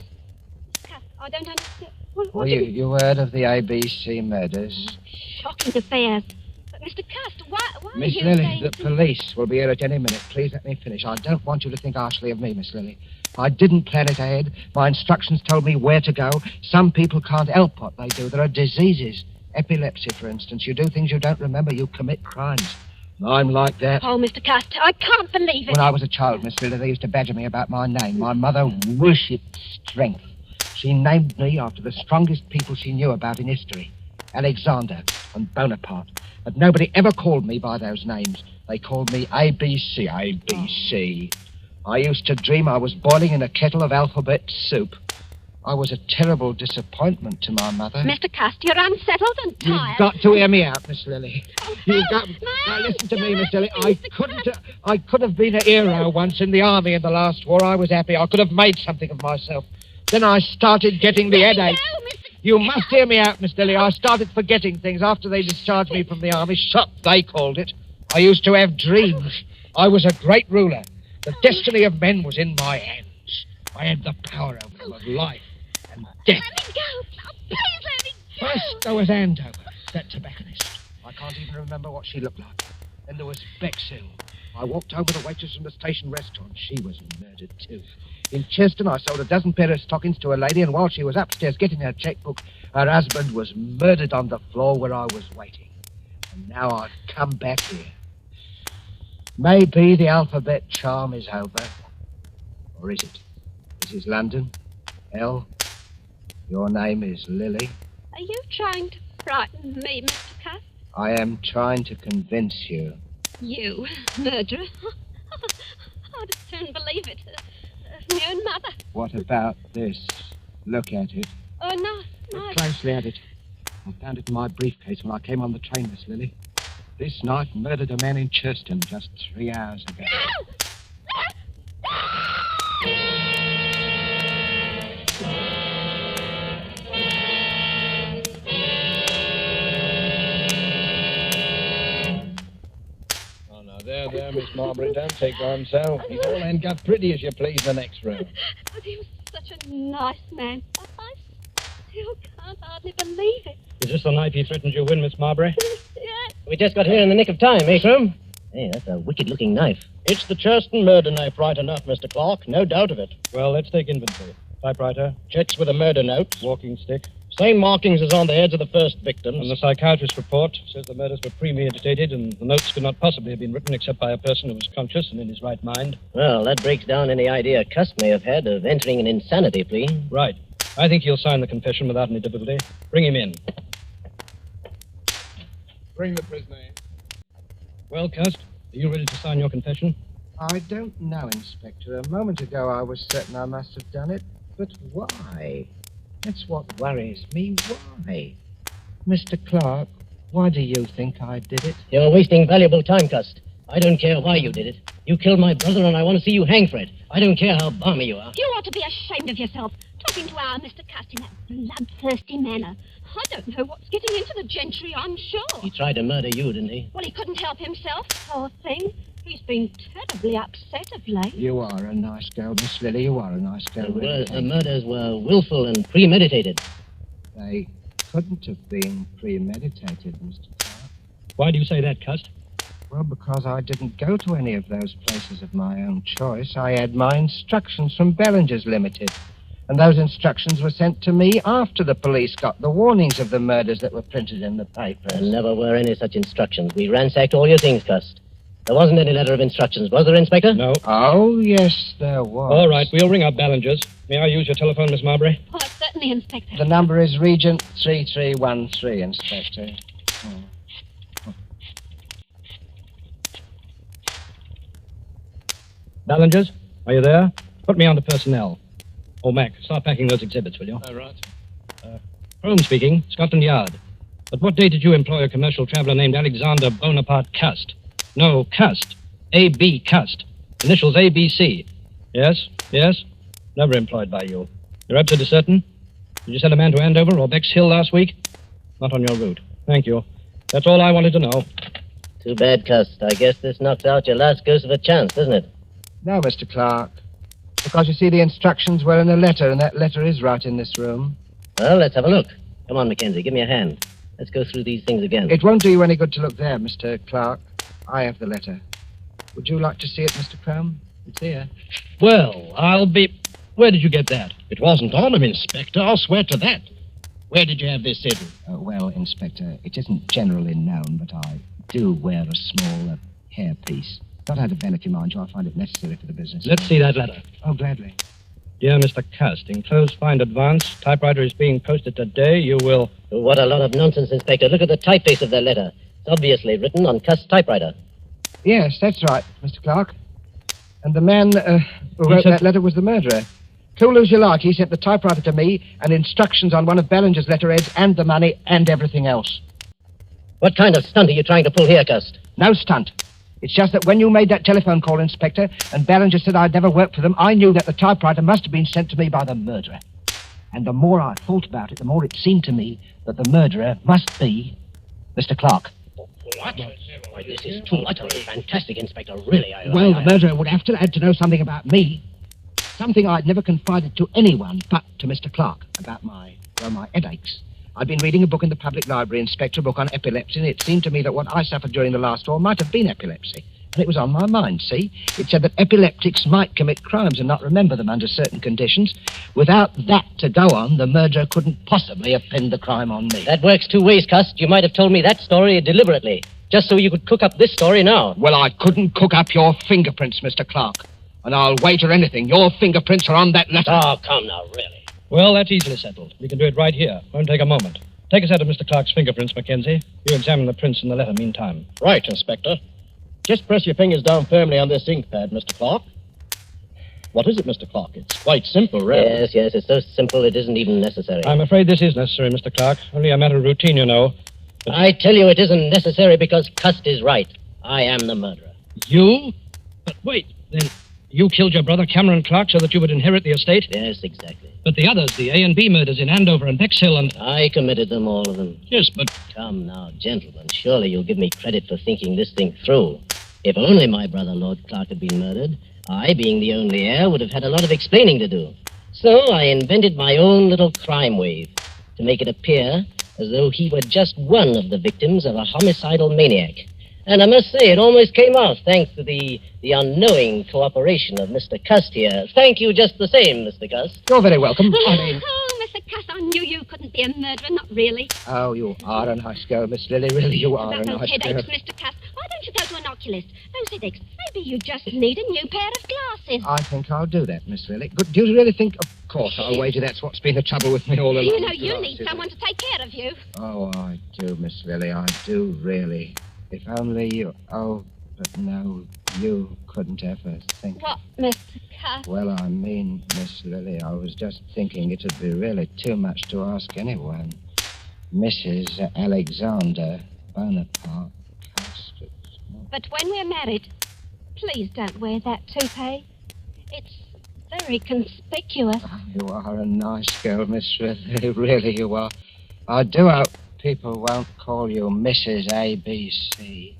Cust, I don't understand. What Well, do you heard of the ABC murders? Shocking affairs. But, Mr. Cust, why Miss are you Lily, saying... the police will be here at any minute. Please let me finish. I don't want you to think harshly of me, Miss Lily. I didn't plan it ahead. My instructions told me where to go. Some people can't help what they do. There are diseases. Epilepsy, for instance. You do things you don't remember. You commit crimes. I'm like that. Oh, Mr. Cust, I can't believe it. When I was a child, Miss Lily, they used to badger me about my name. My mother worshipped strength. She named me after the strongest people she knew about in history. Alexander and Bonaparte. But nobody ever called me by those names. They called me ABC. ABC. I used to dream I was boiling in a kettle of alphabet soup. I was a terrible disappointment to my mother. Mr. Cust, you're unsettled and You've tired. got to hear me out, Miss Lily. Oh, You've no, got... no, Now, listen to you're me, Miss Lily. hurting me, I could have been a hero once in the army in the last war. I was happy. I could have made something of myself. Then I started getting the headache. No, Mr. You must hear me out, Miss Lily. I started forgetting things after they discharged me from the army. Shot, they called it. I used to have dreams. I was a great ruler. The destiny of men was in my hands. I had the power over them of life and death. Let me go. Oh, please let me go. First, there was Andover, that tobacconist. I can't even remember what she looked like. Then there was Bexhill. I walked over the waitress from the station restaurant. She was murdered, too. In Cheston, I sold a dozen pair of stockings to a lady, and while she was upstairs getting her checkbook, her husband was murdered on the floor where I was waiting. And now I've come back here. Maybe the alphabet charm is over. Or is it? This is London. L. Your name is Lily. Are you trying to frighten me, Mr. Cust? I am trying to convince you. You, murderer? I'd as soon believe it as my own mother. What about this? Look at it. Oh, no, no. Look closely at it. I found it in my briefcase when I came on the train, Miss Lily. This night murdered a man in Churston just 3 hours ago. Oh, now, there, Miss Marbury, don't take on so. He's all end up pretty as you please in the next room. But he was such a nice man. I still can't hardly believe it. Is this the knife he threatened you with, Miss Marbury? Yes. We just got here in the nick of time, eh, Crum? Hey, that's a wicked-looking knife. It's the Churston murder knife, right enough, Mr. Clark. No doubt of it. Well, let's take inventory. Typewriter. Checks with a murder note. Walking stick. Same markings as on the heads of the first victims. And the psychiatrist's report says the murders were premeditated and the notes could not possibly have been written except by a person who was conscious and in his right mind. Well, that breaks down any idea Cust may have had of entering an insanity plea. Right. I think he'll sign the confession without any difficulty. Bring him in. Bring the prisoner in. Well, Cust, are you ready to sign your confession? I don't know, Inspector. A moment ago I was certain I must have done it. But why? That's what worries me. Why? Mr. Clark, why do you think I did it? You're wasting valuable time, Cust. I don't care why you did it. You killed my brother, and I want to see you hang for it. I don't care how balmy you are. You ought to be ashamed of yourself, talking to our Mr. Cust in that bloodthirsty manner. I don't know what's getting into the gentry, I'm sure. He tried to murder you, didn't he? Well, he couldn't help himself, poor thing. He's been terribly upset of late. You are a nice girl, Miss Lily. You are a nice girl. The murders were willful and premeditated. They couldn't have been premeditated, Mr. Clark. Why do you say that, Cust? Well, because I didn't go to any of those places of my own choice. I had my instructions from Bellinger's Limited. And those instructions were sent to me after the police got the warnings of the murders that were printed in the papers. There never were any such instructions. We ransacked all your things, Cust. There wasn't any letter of instructions, was there, Inspector? No. Oh, yes, there was. All right, we'll ring up Ballinger's. May I use your telephone, Miss Marbury? Oh, certainly, Inspector. The number is Regent 3313, Inspector. Ballinger's, are you there? Put me on to personnel. Oh, Mac, start packing those exhibits, will you? All right. Crone speaking, Scotland Yard. But what day did you employ a commercial traveler named Alexander Bonaparte Cust? No, Cust. A.B. Cust. Initials ABC. Yes, yes. Never employed by you. You're absolutely certain? Did you send a man to Andover or Bexhill last week? Not on your route. Thank you. That's all I wanted to know. Too bad, Cust. I guess this knocks out your last ghost of a chance, doesn't it? No, Mr. Clark. Because you see, the instructions were in a letter, and that letter is right in this room. Well, let's have a look. Come on, Mackenzie, give me a hand. Let's go through these things again. It won't do you any good to look there, Mr. Clark. I have the letter. Would you like to see it, Mr. Crome? It's here. Well, I'll be... Where did you get that? It wasn't on him, Inspector. I'll swear to that. Where did you have this hidden? Well, Inspector, it isn't generally known, but I do wear a small hairpiece. Not out of vanity, mind you. I find it necessary for the business. Let's see that letter. Oh, gladly. Dear Mr. Cust, enclosed find advance. Typewriter is being posted today. You will... What a lot of nonsense, Inspector. Look at the typeface of that letter. It's obviously written on Cust's typewriter. Yes, that's right, Mr. Clark. And the man who wrote that letter was the murderer. Cool as you like, he sent the typewriter to me and instructions on one of Ballinger's letterheads and the money and everything else. What kind of stunt are you trying to pull here, Cust? No stunt. It's just that when you made that telephone call, Inspector, and Ballinger said I'd never worked for them, I knew that the typewriter must have been sent to me by the murderer. And the more I thought about it, the more it seemed to me that the murderer must be Mr. Clark. What? Why, this is too utterly fantastic, Inspector. Really, Well, the murderer would have to had to know something about me. Something I'd never confided to anyone but to Mr. Clark about my headaches. I'd been reading a book in the public library, Inspector, a book on epilepsy, and it seemed to me that what I suffered during the last war might have been epilepsy. And it was on my mind, see? It said that epileptics might commit crimes and not remember them under certain conditions. Without that to go on, the murderer couldn't possibly have pinned the crime on me. That works two ways, Cust. You might have told me that story deliberately, just so you could cook up this story now. Well, I couldn't cook up your fingerprints, Mr. Clark. And I'll wager anything. Your fingerprints are on that letter. Oh, come now, really. Well, that's easily settled. We can do it right here. Won't take a moment. Take a set of Mr. Clark's fingerprints, Mackenzie. You examine the prints in the letter meantime. Right, Inspector. Just press your fingers down firmly on this ink pad, Mr. Clark. What is it, Mr. Clark? It's quite simple, really. Yes, it's so simple it isn't even necessary. I'm afraid this is necessary, Mr. Clark. Only a matter of routine, you know. But I tell you it isn't necessary because Cust is right. I am the murderer. you? But wait, then you killed your brother Cameron Clark so that you would inherit the estate? Yes, exactly. But the others, the A and B murders in Andover and Bexhill and... I committed them, all of them. Yes, but... Come now, gentlemen, surely you'll give me credit for thinking this thing through. If only my brother Lord Clark had been murdered, I, being the only heir, would have had a lot of explaining to do. So I invented my own little crime wave to make it appear as though he were just one of the victims of a homicidal maniac. And I must say, it almost came off, thanks to the unknowing cooperation of Mr. Cust here. Thank you just the same, Mr. Cust. You're very welcome. Oh, Mr. Cuss, I knew you couldn't be a murderer, not really. Oh, you are a nice girl, Miss Lily. Really, you are About a those nice girl. headaches, Mr. Cuss, why don't you go to an oculist? Those headaches, maybe you just need a new pair of glasses. I think I'll do that, Miss Lily. Good. Do you really think... Of course, I'll wager that's what's been the trouble with me all along. You know, you need someone to take care of you. Oh, I do, Miss Lily. I do, really. If only you... Oh, but no, you couldn't ever think... What, Mr. Cuss? Well, I mean, Miss Lily, I was just thinking it'd be really too much to ask anyone. Mrs. Alexander Bonaparte Custard. But when we're married, please don't wear that toupee. It's very conspicuous. Oh, you are a nice girl, Miss Lily. Really, you are. I do hope people won't call you Mrs. ABC.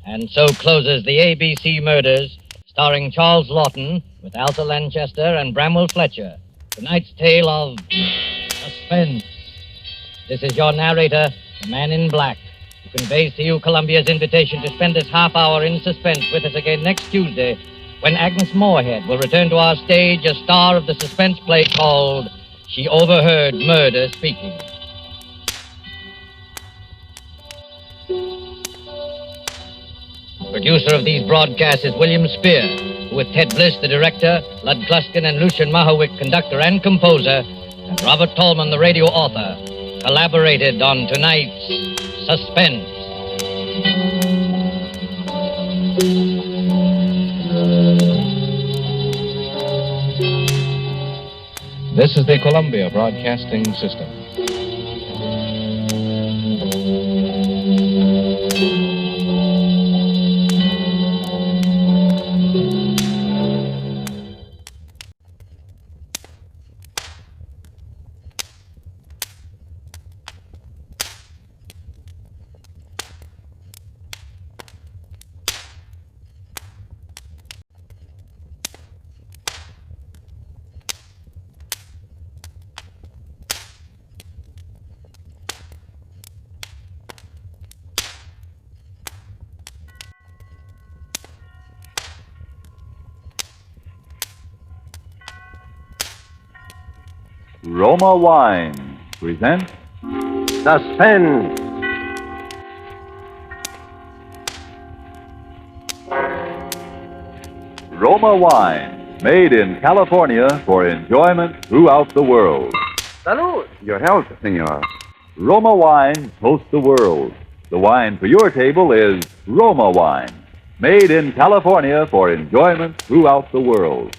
And so closes the ABC Murders, starring Charles Lawton with Alta Lanchester and Bramwell Fletcher. Tonight's tale of suspense. This is your narrator, the Man in Black, who conveys to you Columbia's invitation to spend this half hour in suspense with us again next Tuesday, when Agnes Moorehead will return to our stage as star of the suspense play called She Overheard Murder Speaking. Producer of these broadcasts is William Spear, who with Ted Bliss, the director, Lud Gluskin and Lucian Mahowick, conductor and composer, and Robert Tolman, the radio author, collaborated on tonight's Suspense. This is the Columbia Broadcasting System. Roma Wine presents Suspense. Roma Wine, made in California for enjoyment throughout the world. Salud. Your health, senor. Roma Wine toasts the world. The wine for your table is Roma Wine, made in California for enjoyment throughout the world.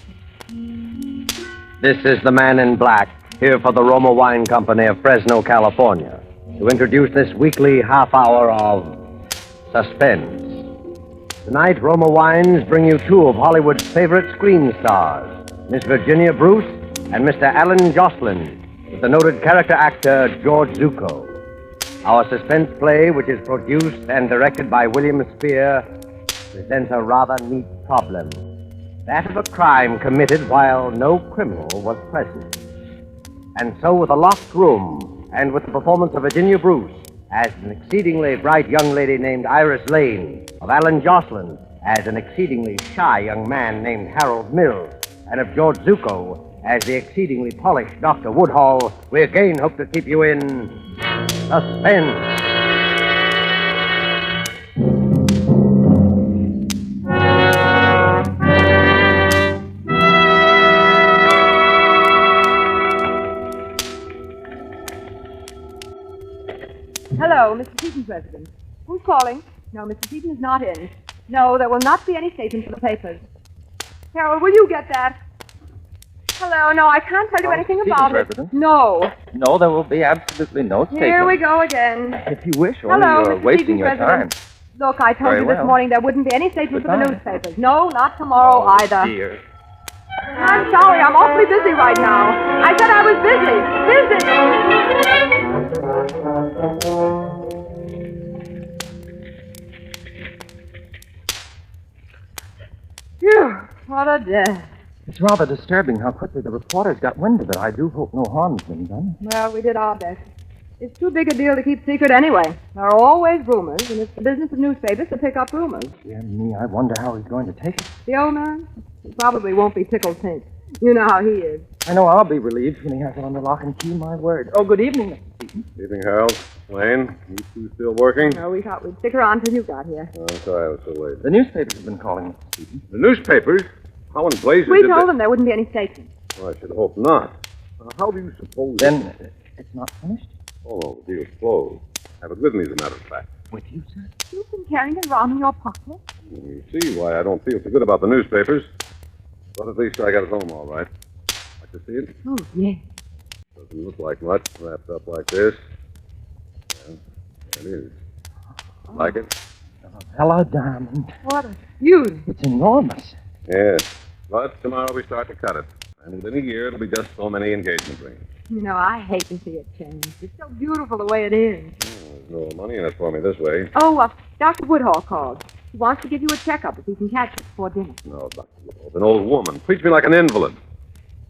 This is the Man in Black, here for the Roma Wine Company of Fresno, California, to introduce this weekly half hour of suspense. Tonight, Roma Wines bring you two of Hollywood's favorite screen stars, Miss Virginia Bruce and Mr. Alan Jocelyn, with the noted character actor George Zucco. Our suspense play, which is produced and directed by William Spear, presents a rather neat problem. That of a crime committed while no criminal was present. And so, with a locked room, and with the performance of Virginia Bruce as an exceedingly bright young lady named Iris Lane, of Alan Jocelyn as an exceedingly shy young man named Harold Mills, and of George Zuko as the exceedingly polished Dr. Woodhall, we again hope to keep you in suspense. Hello, Mr. Seaton's residence. Who's calling? No, Mr. Seaton is not in. No, there will not be any statement for the papers. Harold, will you get that? Hello, no, I can't tell you anything about it. Residence? No. No, there will be absolutely no statement. Here we go again. If you wish, only Hello, you're Mr. wasting Seaton's your residence. time. Look, I told Very you this well. morning there wouldn't be any statement for the Goodbye. newspapers. No, not tomorrow either. Dear. I'm sorry, I'm awfully busy right now. I said I was busy. Phew, what a day. It's rather disturbing how quickly the reporters got wind of it. I do hope no harm's been done. Well, we did our best. It's too big a deal to keep secret anyway. There are always rumors, and it's the business of newspapers to pick up rumors. Dear me, I wonder how he's going to take it. The old man? He probably won't be tickled pink. You know how he is. I know I'll be relieved when he has it on the lock and key, my word. Oh, good evening, Mr. Seaton. Evening, Harold. Lane, you two still working? No, we thought we'd stick around till you got here. Oh, I'm sorry I was so late. The newspapers have been calling, Mr. Seaton. The newspapers? How in blazes We did told they... them there wouldn't be any statement. Well, I should hope not. How do you suppose... Then it's not finished? Oh, no, the deal's closed. Have it with me, as a matter of fact. With you, sir? You've been carrying it around in your pocket? You see why I don't feel so good about the newspapers. But at least I got it home all right. Like to see it? Oh, yes. Doesn't look like much, wrapped up like this. Yeah, there it is. Like it? Hello, Diamond. What a beauty. It's enormous. Yes. But tomorrow we start to cut it. And within a year, it'll be just so many engagement rings. You know, I hate to see it change. It's so beautiful the way it is. There's no money in it for me this way. Oh, Dr. Woodhall called. He wants to give you a checkup if he can catch it before dinner. No, Dr. Woodall, an old woman. Treats me like an invalid.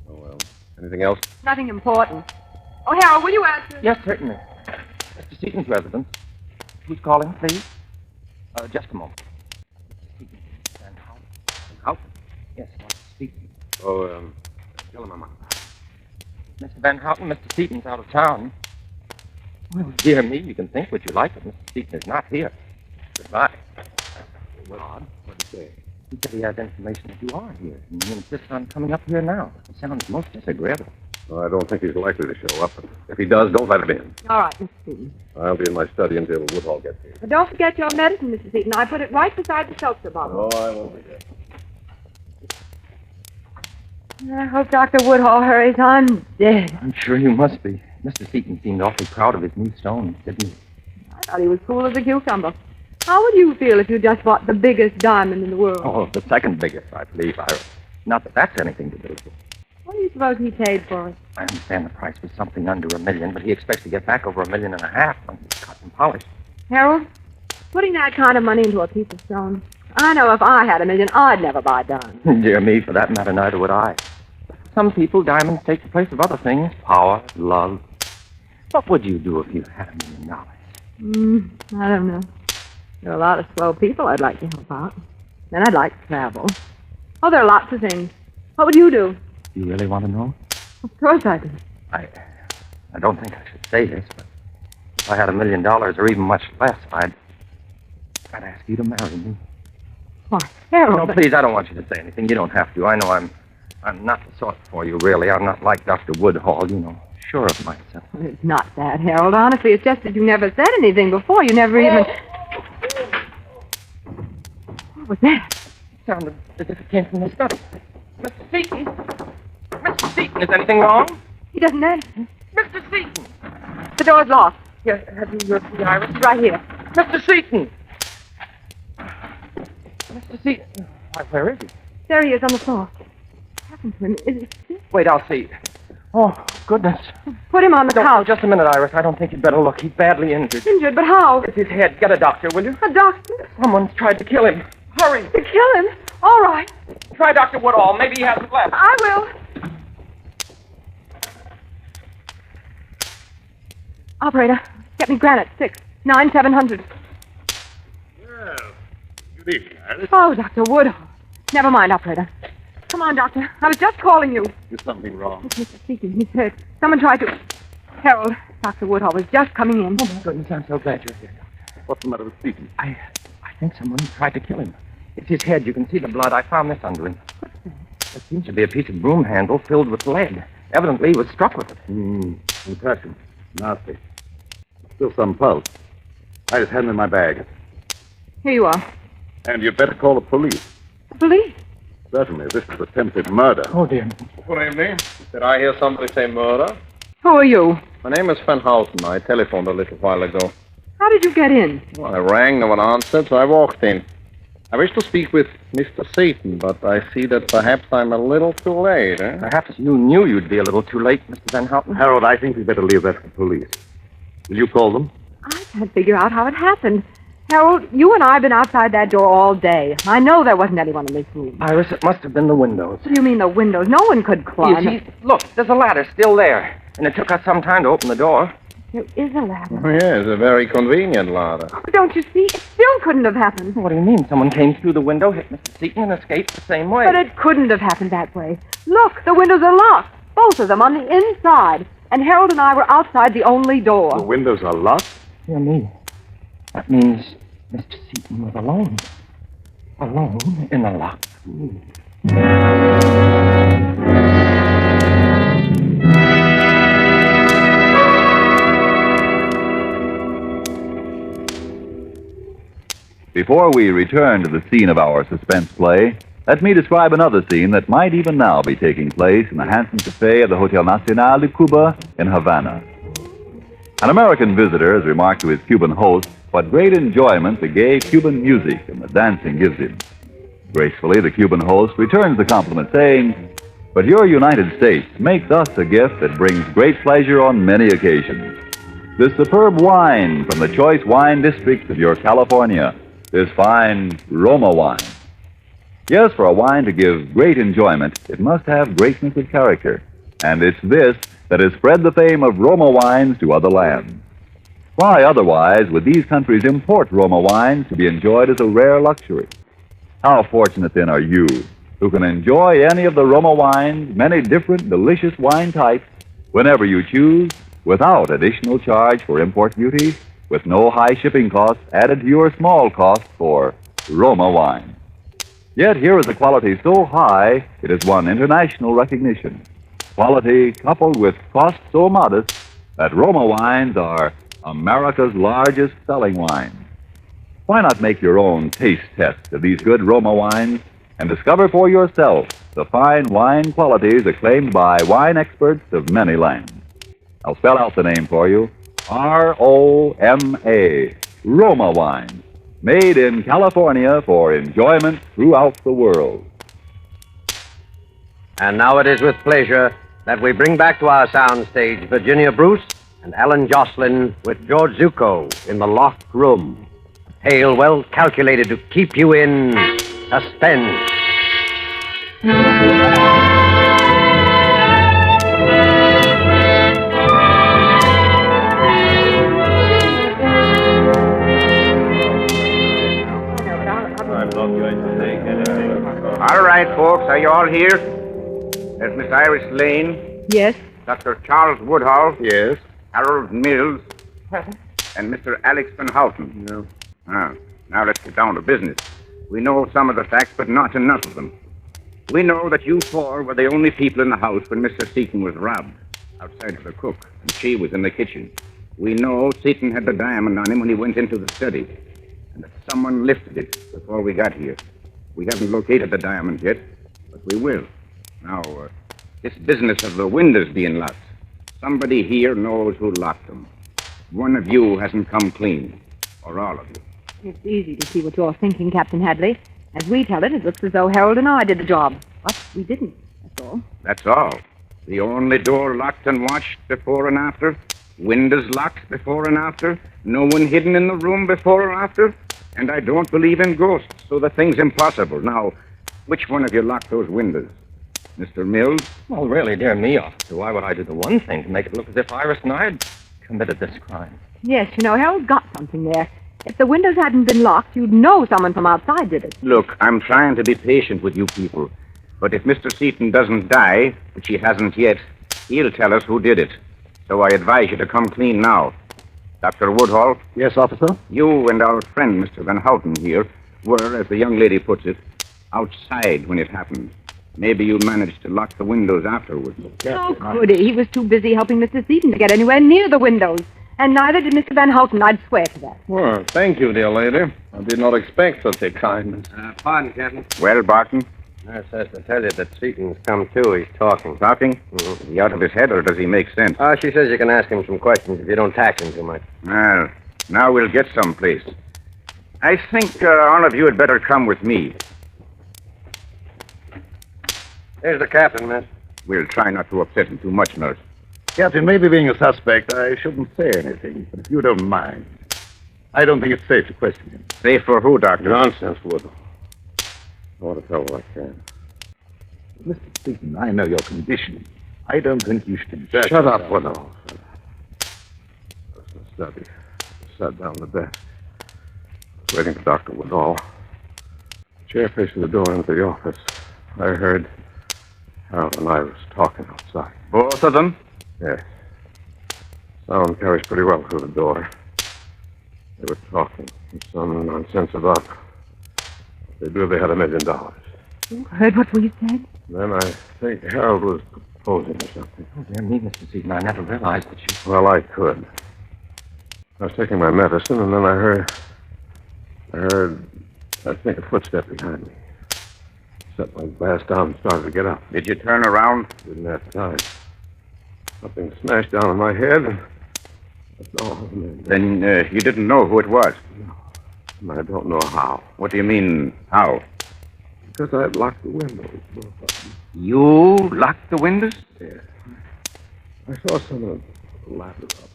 Oh, well. Anything else? Nothing important. Oh, Harold, will you answer? Yes, certainly. Mr. Seaton's residence. Who's calling, please? Just a moment. Van Houten. Van Houten? Yes, I want to speak to you. Oh, tell him I'm on. Mr. Van Houten, Mr. Seaton's out of town. Well, dear me, you can think what you like, but Mr. Seaton is not here. Goodbye. Well, odd. What'd he say? He said he has information that you are here, and he insists on coming up here now. It sounds most disagreeable. Well, I don't think he's likely to show up. If he does, don't let him in. All right, Mr. Seaton. I'll be in my study until Woodhall gets here. But don't forget your medicine, Mr. Seaton. I put it right beside the seltzer bottle. Oh, I won't forget. I hope Dr. Woodhall hurries. I'm dead. I'm sure you must be. Mr. Seaton seemed awfully proud of his new stone, didn't he? I thought he was cool as a cucumber. How would you feel if you just bought the biggest diamond in the world? Oh, the second biggest, I believe, Iris. Not that that's anything to do with it. What do you suppose he paid for it? I understand the price was something under $1 million, but he expects to get back over $1.5 million when it's cut and polished. Harold, putting that kind of money into a piece of stone. I know if I had $1 million, I'd never buy diamonds. Dear me, for that matter, neither would I. Some people, diamonds take the place of other things. Power, love. What would you do if you had $1 million? I don't know. There are a lot of swell people I'd like to help out. Then I'd like to travel. Oh, there are lots of things. What would you do? You really want to know? Of course I do. I don't think I should say this, but if I had $1 million or even much less, I'd ask you to marry me. Why, Harold? No, please, I don't want you to say anything. You don't have to. I know I'm not the sort for you, really. I'm not like Dr. Woodhall, you know, sure of myself. It's not that, Harold. Honestly, it's just that you never said anything before. You never even... What was that? It sounded as if it came from the study. Mr. Seaton? Mr. Seaton, is anything wrong? He doesn't answer. Mr. Seaton! The door's locked. Here, have you your key, Iris? It's right here. Mr. Seaton! Mr. Seaton. Why, where is he? There he is on the floor. What happened to him? Is he sick? Wait, I'll see. Oh, goodness. Put him on the couch. Just a minute, Iris. I don't think you'd better look. He's badly injured. Injured? But how? It's his head. Get a doctor, will you? A doctor? Someone's tried to kill him. Hurry. To kill him? All right. Try Dr. Woodall. Maybe he hasn't left. I will. Operator, get me granite, 6. 9700. Well, good evening, Iris. Oh, Dr. Woodhull. Never mind, operator. Come on, Doctor. I was just calling you. Is something wrong? It's Mr. Seaton. He's hurt. Someone tried to... Harold, Dr. Woodhull was just coming in. Oh, my goodness, I'm so glad you're here, Doctor. What's the matter with Stephen? I think someone tried to kill him. It's his head. You can see the blood. I found this under him. There seems to be a piece of broom handle filled with lead. Evidently, he was struck with it. Impression. Nasty. Still some pulse. I just had him in my bag. Here you are. And you'd better call the police. Police? Certainly, this is attempted murder. Oh, dear. Good evening. Did I hear somebody say murder? Who are you? My name is Van Houten. I telephoned a little while ago. How did you get in? Well, I rang, no one answered, so I walked in. I wish to speak with Mr. Seaton, but I see that perhaps I'm a little too late, eh? Perhaps you knew you'd be a little too late, Mr. Van Houten. Harold, I think we'd better leave that to the police. Will you call them? I can't figure out how it happened. Harold, you and I have been outside that door all day. I know there wasn't anyone in this room. Iris, it must have been the windows. What do you mean the windows? No one could climb. You see, look, there's a ladder still there. And it took us some time to open the door. There is a ladder. Oh, yes, a very convenient ladder. But don't you see? It still couldn't have happened. What do you mean? Someone came through the window, hit Mr. Seaton, and escaped the same way. But it couldn't have happened that way. Look, the windows are locked. Both of them on the inside. And Harold and I were outside the only door. The windows are locked? Dear me. That means Mr. Seaton was alone. Alone in a locked room. Before we return to the scene of our suspense play, let me describe another scene that might even now be taking place in the handsome cafe of the Hotel Nacional de Cuba in Havana. An American visitor has remarked to his Cuban host what great enjoyment the gay Cuban music and the dancing gives him. Gracefully, the Cuban host returns the compliment, saying, "But your United States makes us a gift that brings great pleasure on many occasions. This superb wine from the choice wine districts of your California, this fine Roma wine. Yes, for a wine to give great enjoyment, it must have greatness of character. And it's this that has spread the fame of Roma wines to other lands. Why otherwise would these countries import Roma wines to be enjoyed as a rare luxury? How fortunate then are you who can enjoy any of the Roma wines, many different delicious wine types, whenever you choose, without additional charge for import duty, with no high shipping costs added to your small cost for Roma wine. Yet here is a quality so high it has won international recognition. Quality coupled with cost so modest that Roma wines are America's largest selling wines. Why not make your own taste test of these good Roma wines and discover for yourself the fine wine qualities acclaimed by wine experts of many lands? I'll spell out the name for you. R-O-M-A, Roma wine, made in California for enjoyment throughout the world. And now it is with pleasure that we bring back to our soundstage Virginia Bruce and Alan Jocelyn with George Zucco in The Locked Room. A tale well calculated to keep you in suspense. All right, folks, are you all here? There's Miss Iris Lane. Yes? Dr. Charles Woodhull. Yes. Harold Mills. Present. And Mr. Alex Van Houten. No. Now let's get down to business. We know some of the facts, but not enough of them. We know that you four were the only people in the house when Mr. Seaton was robbed, outside of the cook, and she was in the kitchen. We know Seaton had the diamond on him when he went into the study, and that someone lifted it before we got here. We haven't located the diamond yet, but we will. Now, this business of the windows being locked, somebody here knows who locked them. One of you hasn't come clean, or all of you. It's easy to see what you're thinking, Captain Hadley. As we tell it, it looks as though Harold and I did the job. But we didn't, that's all. That's all. The only door locked and watched before and after, windows locked before and after, no one hidden in the room before or after, and I don't believe in ghosts, so the thing's impossible. Now, which one of you locked those windows? Mr. Mills? Well, really, dear me, officer, why would I do the one thing to make it look as if Iris and I had committed this crime. Yes, you know, Harold got something there. If the windows hadn't been locked, you'd know someone from outside did it. Look, I'm trying to be patient with you people. But if Mr. Seaton doesn't die, which he hasn't yet, he'll tell us who did it. So I advise you to come clean now. Dr. Woodhall? Yes, officer? You and our friend, Mr. Van Houten here, were, as the young lady puts it, outside when it happened. Maybe you managed to lock the windows afterwards. How could he? He was too busy helping Mr. Seaton to get anywhere near the windows. And neither did Mr. Van Houten, I'd swear to that. Well, thank you, dear lady. I did not expect such a kindness. Pardon, Captain. Well, Barton? Nurse has to tell you that Seaton's come to. He's talking. Talking? Is he out of his head, or does he make sense? She says you can ask him some questions if you don't tax him too much. Well, now we'll get someplace. I think all of you had better come with me. There's the captain, miss. We'll try not to upset him too much, nurse. Captain, maybe being a suspect, I shouldn't say anything. But if you don't mind, I don't think it's safe to question him. Safe for who, Doctor? Nonsense, Woodall. I want to tell what I can. Mr. Seaton, I know your condition. I don't think you should inject Shut up, yourself. Woodall. That's the study. Sat down the desk. Waiting for Dr. Woodall. Chair facing the door into the office. I heard Harold and I was talking outside. Both of them? Yes. Sound carries pretty well through the door. They were talking some nonsense about they believed they had $1 million. You heard what we said? Then I think Harold was proposing or something. Oh, dear me, Mr. Seaton, I never realized that you... Well, I could. I was taking my medicine, and then I think, a footstep behind me. Set my glass down and started to get up. Did you turn around? Didn't have time. Something smashed down on my head, and that's all. Then you didn't know who it was? And I don't know how. What do you mean, how? Because I locked the windows. You locked the windows? Yeah. I saw someone ladder up.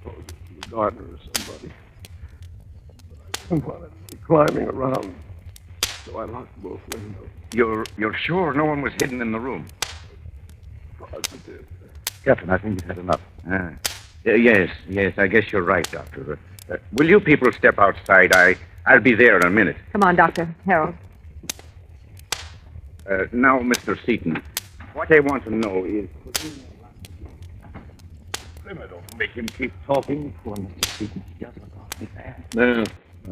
Suppose it was the gardener or somebody. I didn't want to be climbing around, so I locked both windows. You're sure no one was hidden in the room? Positive. Captain, I think you've had enough. Yes, I guess you're right, Doctor. Will you people step outside? I'll be there in a minute. Come on, Doctor. Harold. Now, Mr. Seaton, what I want to know is... Don't make him keep talking. Poor Mr. Seaton, he does look awfully bad. No,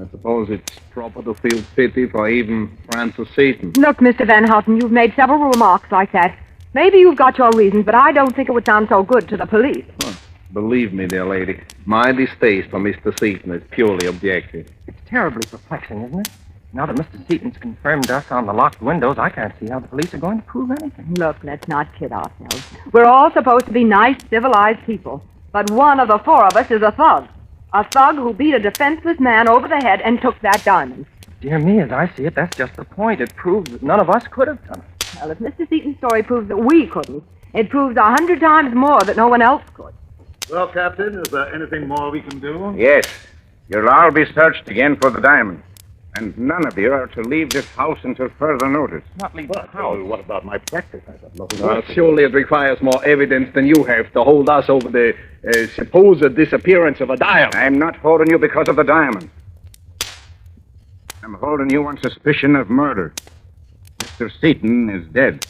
I suppose it's proper to feel pity for even Francis Seaton. Look, Mr. Van Houten, you've made several remarks like that. Maybe you've got your reasons, but I don't think it would sound so good to the police. Believe me, dear lady, my distaste for Mr. Seaton is purely objective. It's terribly perplexing, isn't it? Now that Mr. Seaton's confirmed us on the locked windows, I can't see how the police are going to prove anything. Look, let's not kid ourselves. We're all supposed to be nice, civilized people. But one of the four of us is a thug. A thug who beat a defenseless man over the head and took that diamond. Dear me, as I see it, that's just the point. It proves that none of us could have done it. Well, if Mr. Seaton's story proves that we couldn't, it proves 100 times more that no one else could. Well, Captain, is there anything more we can do? Yes. You'll all be searched again for the diamond. And none of you are to leave this house until further notice. Not leave the house. What about my practice? I got nothing Well, else to surely it requires more evidence than you have to hold us over the supposed disappearance of a diamond. I'm not holding you because of the diamond. I'm holding you on suspicion of murder. Mr. Seaton is dead.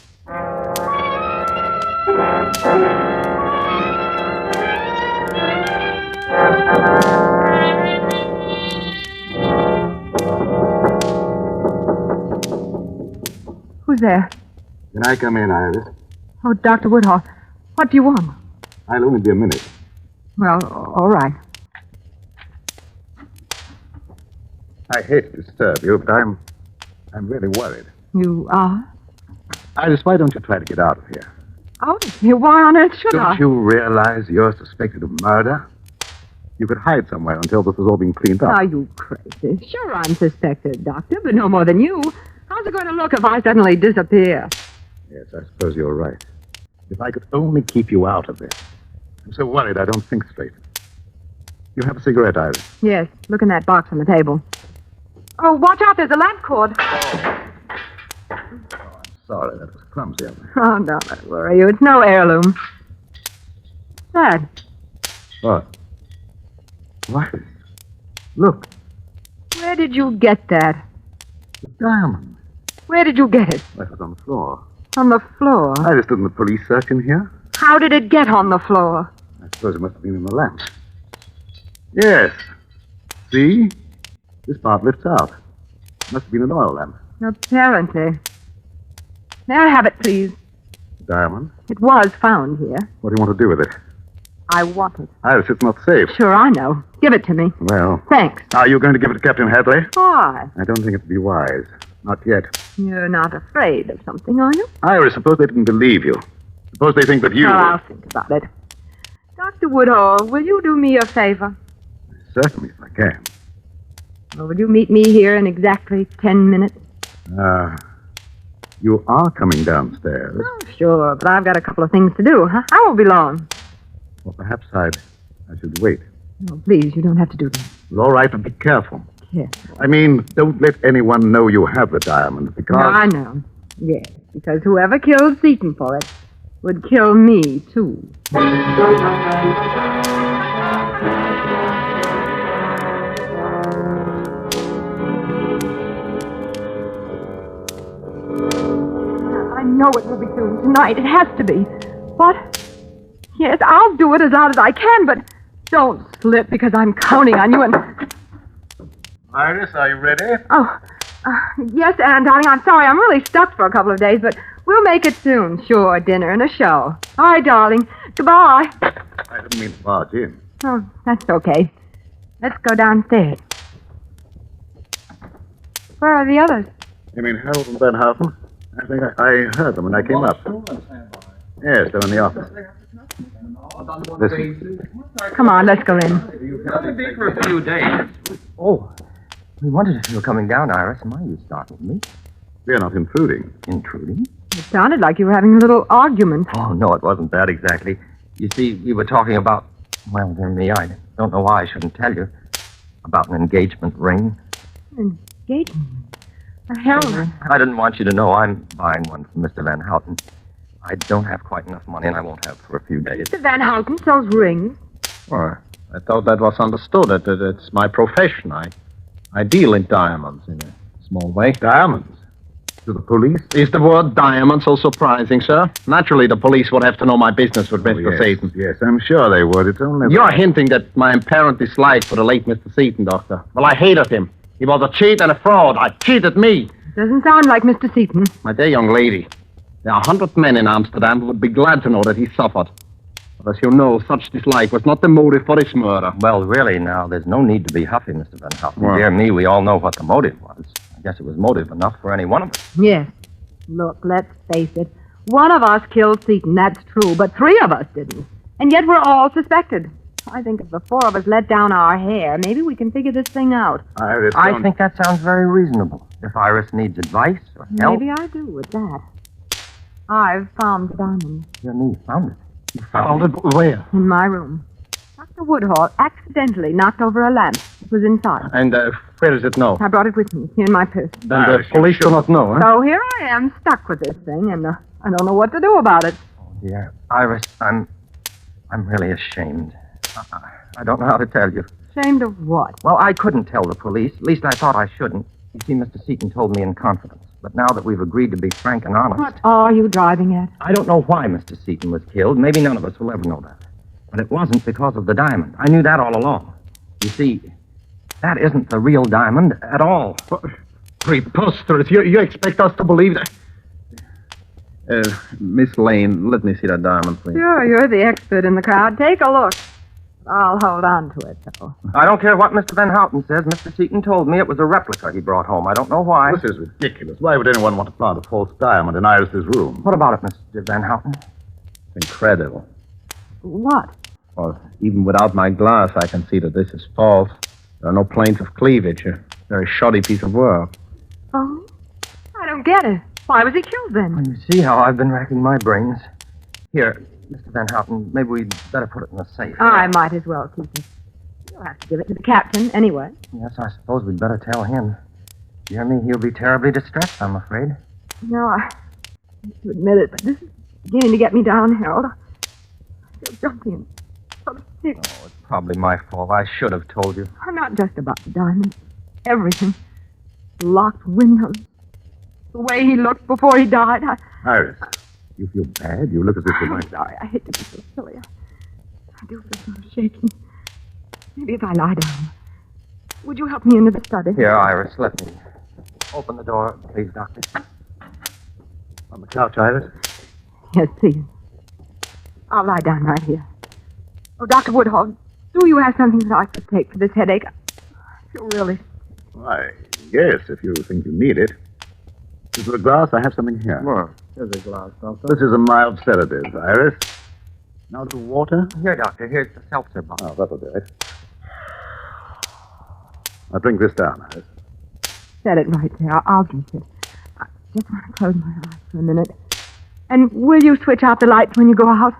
Who's there? Can I come in, Iris? Oh, Dr. Woodhall. What do you want? I'll only be a minute. Well, all right. I hate to disturb you, but I'm really worried. You are? Iris, why don't you try to get out of here? Out of here? Why on earth should I? Don't you realize you're suspected of murder? You could hide somewhere until this is all being cleaned up. Are you crazy? Sure, I'm suspected, Doctor, but no more than you. How's it going to look if I suddenly disappear? Yes, I suppose you're right. If I could only keep you out of this. I'm so worried I don't think straight. You have a cigarette, Iris? Yes, look in that box on the table. Oh, watch out, there's a lamp cord. Sorry, that was clumsy of me. Oh, don't worry you. It's no heirloom. Sad. What? What? Look, Where did you get that? the diamond. Where did you get it? Left it on the floor. On the floor. I just did the police search in here. How did it get on the floor? I suppose it must have been in the lamp. Yes. See? This part lifts out. Must have been an oil lamp. Apparently. May I have it, please? Diamond. It was found here. What do you want to do with it? I want it. Iris, it's not safe. Sure, I know. Give it to me. Well, Thanks. are you going to give it to Captain Hadley? Why? I don't think it'd be wise. Not yet. You're not afraid of something, are you? Iris, suppose they didn't believe you. Suppose they think that you... Oh, I'll think about it. Dr. Woodhall, will you do me a favor? Certainly, if I can. Or will you meet me here in exactly 10 minutes? You are coming downstairs. Oh, sure, but I've got a couple of things to do. Huh? I won't be long. Well, perhaps I should wait. No, please, you don't have to do that. Well, all right, but be careful. Yes. I mean, don't let anyone know you have the diamond, because... No, I know. Yes, because whoever killed Seaton for it would kill me, too. I know it will be soon. Tonight. It has to be. What? Yes, I'll do it as loud as I can, but don't slip because I'm counting on you and... Iris, are you ready? Oh, yes, Anne, darling, I'm sorry. I'm really stuck for a couple of days, but we'll make it soon. Sure, dinner and a show. All right, darling. Goodbye. I didn't mean to barge in. Oh, that's okay. Let's go downstairs. Where are the others? You mean Harold and Van Houten? I think I heard them when I came up. Yes, they're in the office. Listen. Come on, let's go in. Only be for a few days. Oh, we wondered if you were coming down, Iris. My, you startled me. We're not intruding. Intruding? It sounded like you were having a little argument. Oh, no, it wasn't that exactly. You see, we were talking about, well, dear me, I don't know why I shouldn't tell you, about an engagement ring. Engagement? Harold. I didn't want you to know I'm buying one for Mr. Van Houten. I don't have quite enough money, and I won't have for a few days. Mr. Van Houten sells rings. Oh, I thought that was understood. It's my profession. I deal in diamonds in a small way. Diamonds? To the police? Is the word diamond so surprising, sir? Naturally, the police would have to know my business with Mr. Yes, Seaton. yes, I'm sure they would. It's only... You're hinting that my apparent dislike for the late Mr. Seaton, Doctor. Well, I hated him. He was a cheat and a fraud. I cheated me. Doesn't sound like Mr. Seaton. My dear young lady, there are 100 men in Amsterdam who would be glad to know that he suffered. But as you know, such dislike was not the motive for this murder. Well, really, now, there's no need to be huffy, Mr. Van Houten. Well- Dear me, we all know what the motive was. I guess it was motive enough for any one of us. Yes. Look, let's face it. One of us killed Seaton, that's true, but 3 of us didn't. And yet we're all suspected. I think if the 4 of us let down our hair, maybe we can figure this thing out. Iris, I think that sounds very reasonable. If Iris needs advice or help... Maybe I do with that. I've found the diamond Dear me, found it. You found it where? in my room. Dr. Woodhall accidentally knocked over a lamp. It was inside. And where is it now? I brought it with me in my purse. Then the police do not know, huh? So here I am, stuck with this thing, and I don't know what to do about it. Dear Iris, I'm really ashamed. I don't know how to tell you. Ashamed of what? Well, I couldn't tell the police. At least I thought I shouldn't. You see, Mr. Seaton told me in confidence. But now that we've agreed to be frank and honest... What are you driving at? I don't know why Mr. Seaton was killed. Maybe none of us will ever know that. But it wasn't because of the diamond. I knew that all along. You see, that isn't the real diamond at all. Preposterous. You expect us to believe that? Miss Lane, let me see that diamond, please. Sure, you're the expert in the crowd. Take a look. I'll hold on to it, though. I don't care what Mr. Van Houten says. Mr. Seaton told me it was a replica he brought home. I don't know why. This is ridiculous. Why would anyone want to plant a false diamond in Iris's room? What about it, Mr. Van Houten? It's incredible. What? Well, even without my glass, I can see that this is false. There are no planes of cleavage. A very shoddy piece of work. Oh? I don't get it. Why was he killed then? You see how I've been racking my brains. Here, Mr. Van Houten, maybe we'd better put it in the safe. I might as well keep it. You'll have to give it to the captain anyway. Yes, I suppose we'd better tell him. Dear me, he'll be terribly distressed, I'm afraid. No, I hate to admit it, but this is beginning to get me down, Harold. I feel jumpy and sort of It's probably my fault. I should have told you. Not just about the diamonds. Everything. The locked windows. The way he looked before he died. Iris, you feel bad? You look as if you I'm might... sorry. I hate to be so silly. I do feel so shaky. Maybe if I lie down. Would you help me into the study? Here, Iris, let me open the door, please, Doctor. On the couch, Iris. Yes, please. I'll lie down right here. Oh, Dr. Woodhall, do you have something that I could take for this headache? I feel really... Why, yes, if you think you need it. Is there a glass? I have something here. Well, here's a glass, Doctor. This is a mild sedative, Iris. Now to water? Here, Doctor. Here's the seltzer bottle. Oh, that'll do it. Now drink this down, Iris. Set it right there. I'll drink it. I just want to close my eyes for a minute. And will you switch out the lights when you go out?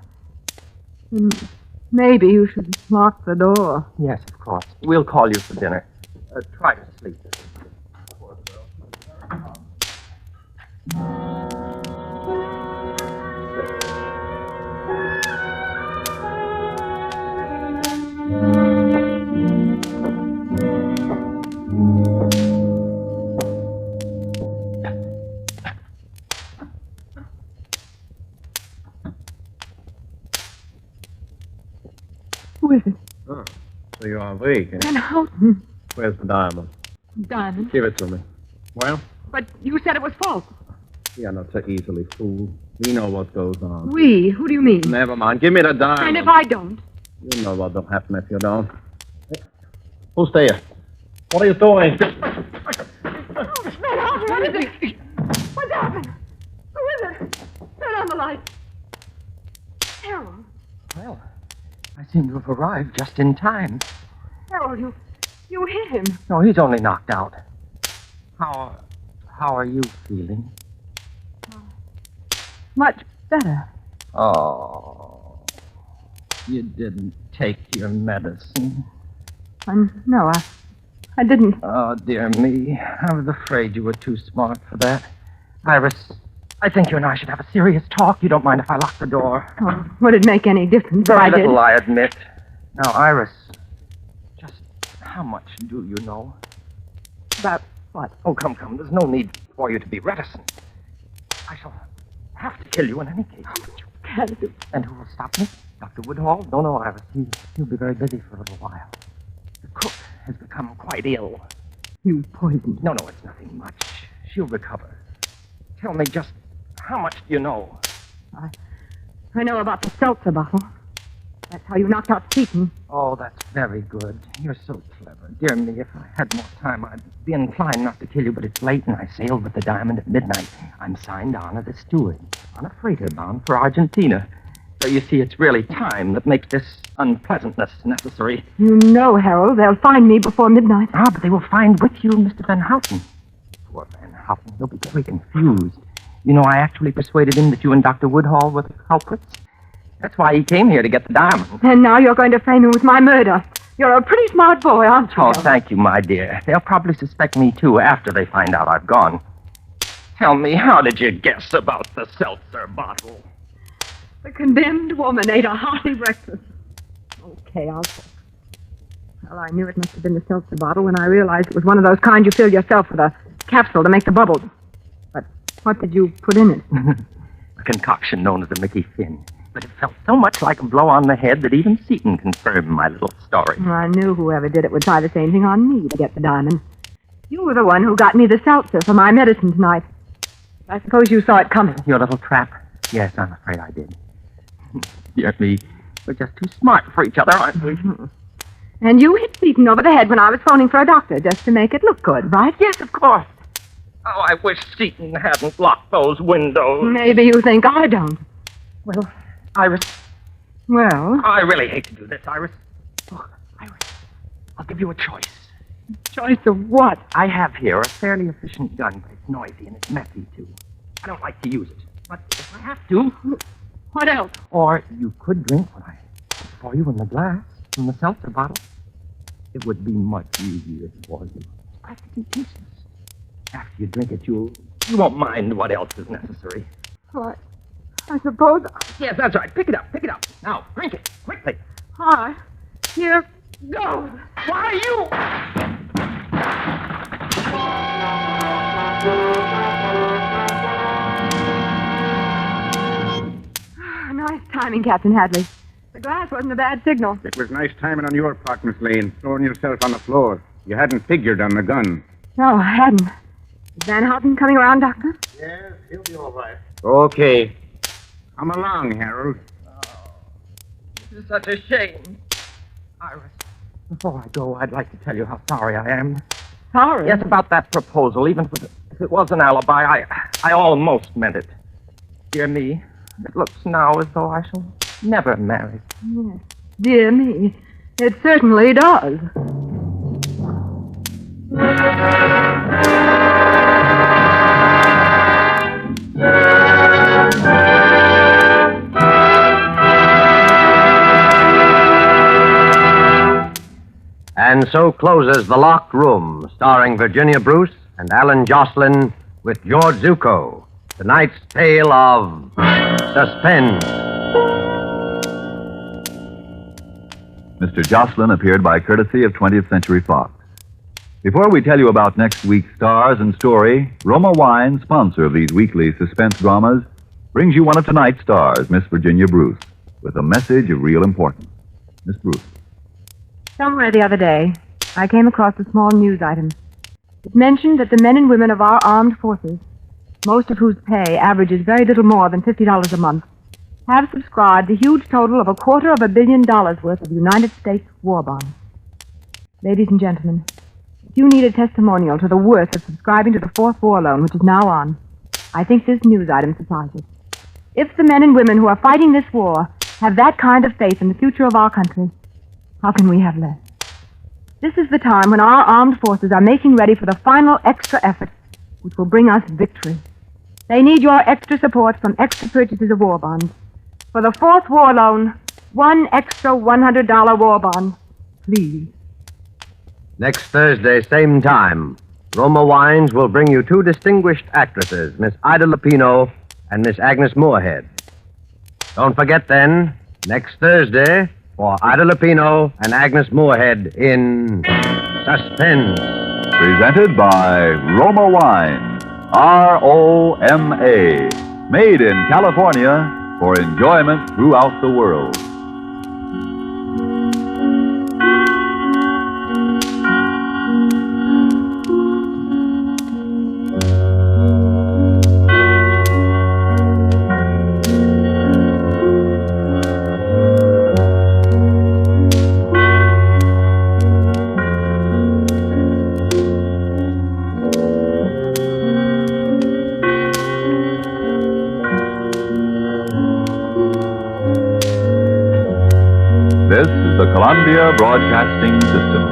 Maybe you should lock the door. Yes, of course. We'll call you for dinner. Try to sleep. Who is it? Oh, so you are awake, eh? Van Houten. Where's the diamond? Diamond. Give it to me. Well, But you said it was false. we are not so easily fooled. We know what goes on. We? Who do you mean? Never mind. Give me the diamond. And if I don't? You know what'll happen if you don't. Who's there? What are you doing? Van Houten, what is it? What's happened? Who is it? Turn on the light. Harold. Well, I seem to have arrived just in time. Harold, you hit him. No, he's only knocked out. How are you feeling? Much better. Oh, you didn't take your medicine. No, I didn't. Oh, dear me. I was afraid you were too smart for that. Iris, I think you and I should have a serious talk. You don't mind if I lock the door? Oh, would it make any difference if Very I did? little, I admit. Now, Iris, just how much do you know? About what? Oh, come. There's no need for you to be reticent. I shall have to kill you in any case. Can't do. And who will stop me? Dr. Woodhall? No, Iris. He'll be very busy for a little while. The cook has become quite ill. You poisoned. No, it's nothing much. She'll recover. Tell me just how much do you know? I know about the seltzer bottle. That's how you knocked out Seaton. Oh, that's very good. You're so clever. Dear me, if I had more time, I'd be inclined not to kill you, but it's late and I sailed with the Diamond at midnight. I'm signed on as a steward on a freighter bound for Argentina. So you see, it's really time that makes this unpleasantness necessary. You know, Harold, they'll find me before midnight. Ah, but they will find with you Mr. Van Houten. Poor Van Houten, he'll be very confused. You know, I actually persuaded him that you and Dr. Woodhall were the culprits. That's why he came here to get the diamond. And now you're going to frame him with my murder. You're a pretty smart boy, aren't you? Oh, thank you, my dear. They'll probably suspect me, too, after they find out I've gone. Tell me, how did you guess about the seltzer bottle? The condemned woman ate a hearty breakfast. Okay, I'll talk. Well, I knew it must have been the seltzer bottle when I realized it was one of those kinds you fill yourself with a capsule to make the bubbles. But what did you put in it? A concoction known as the Mickey Finn. But it felt so much like a blow on the head that even Seaton confirmed my little story. Well, I knew whoever did it would try the same thing on me to get the diamond. You were the one who got me the seltzer for my medicine tonight. I suppose you saw it coming. Your little trap? Yes, I'm afraid I did. Dear me, we're just too smart for each other, aren't we? And you hit Seaton over the head when I was phoning for a doctor just to make it look good, right? Yes, of course. Oh, I wish Seaton hadn't locked those windows. Maybe you think I don't. Well, Iris. Well? I really hate to do this, Iris. Look, Iris, I'll give you a choice. Choice of what? I have here a fairly efficient gun, but it's noisy and it's messy, too. I don't like to use it, but if I have to... What else? Or you could drink what I put for you in the glass from the seltzer bottle. It would be much easier for you. It's practically tasteless. After you drink it, you won't mind what else is necessary. What? I suppose... Yes, that's right. Pick it up. Now, drink it. Quickly. I Here goes. Why, you... Nice timing, Captain Hadley. The glass wasn't a bad signal. It was nice timing on your part, Miss Lane, throwing yourself on the floor. You hadn't figured on the gun. No, I hadn't. Is Van Houten coming around, Doctor? Yes, he'll be all right. Okay. Come along, Harold. This is such a shame. Iris, before I go, I'd like to tell you how sorry I am. Sorry? Yes, about that proposal. Even if it was an alibi, I almost meant it. Dear me, it looks now as though I shall never marry. Yes. Dear me, it certainly does. And so closes The Locked Room, starring Virginia Bruce and Alan Jocelyn with George Zuko, tonight's tale of suspense. Mr. Jocelyn appeared by courtesy of 20th Century Fox. Before we tell you about next week's stars and story, Roma Wine, sponsor of these weekly suspense dramas, brings you one of tonight's stars, Miss Virginia Bruce, with a message of real importance. Miss Bruce. Somewhere the other day, I came across a small news item. It mentioned that the men and women of our armed forces, most of whose pay averages very little more than $50 a month, have subscribed a huge total of $250 million worth of United States war bonds. Ladies and gentlemen, if you need a testimonial to the worth of subscribing to the Fourth War Loan, which is now on, I think this news item supplies it. If the men and women who are fighting this war have that kind of faith in the future of our country, how can we have less? This is the time when our armed forces are making ready for the final extra effort, which will bring us victory. They need your extra support from extra purchases of war bonds. For the Fourth War Loan, one extra $100 war bond, please. Next Thursday, same time, Roma Wines will bring you two distinguished actresses, Miss Ida Lupino and Miss Agnes Moorehead. Don't forget then, next Thursday, for Ida Lupino and Agnes Moorehead in Suspense. Presented by Roma Wine, R-O-M-A, made in California for enjoyment throughout the world. This is the Columbia Broadcasting System.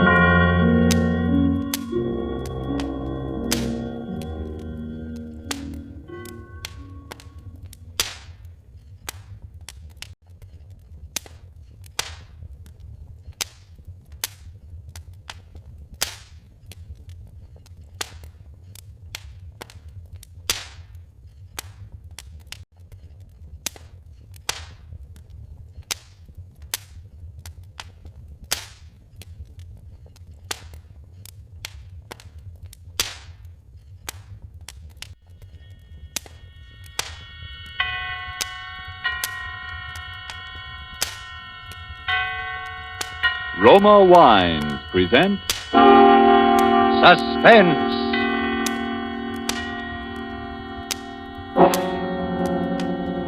Roma Wines present Suspense.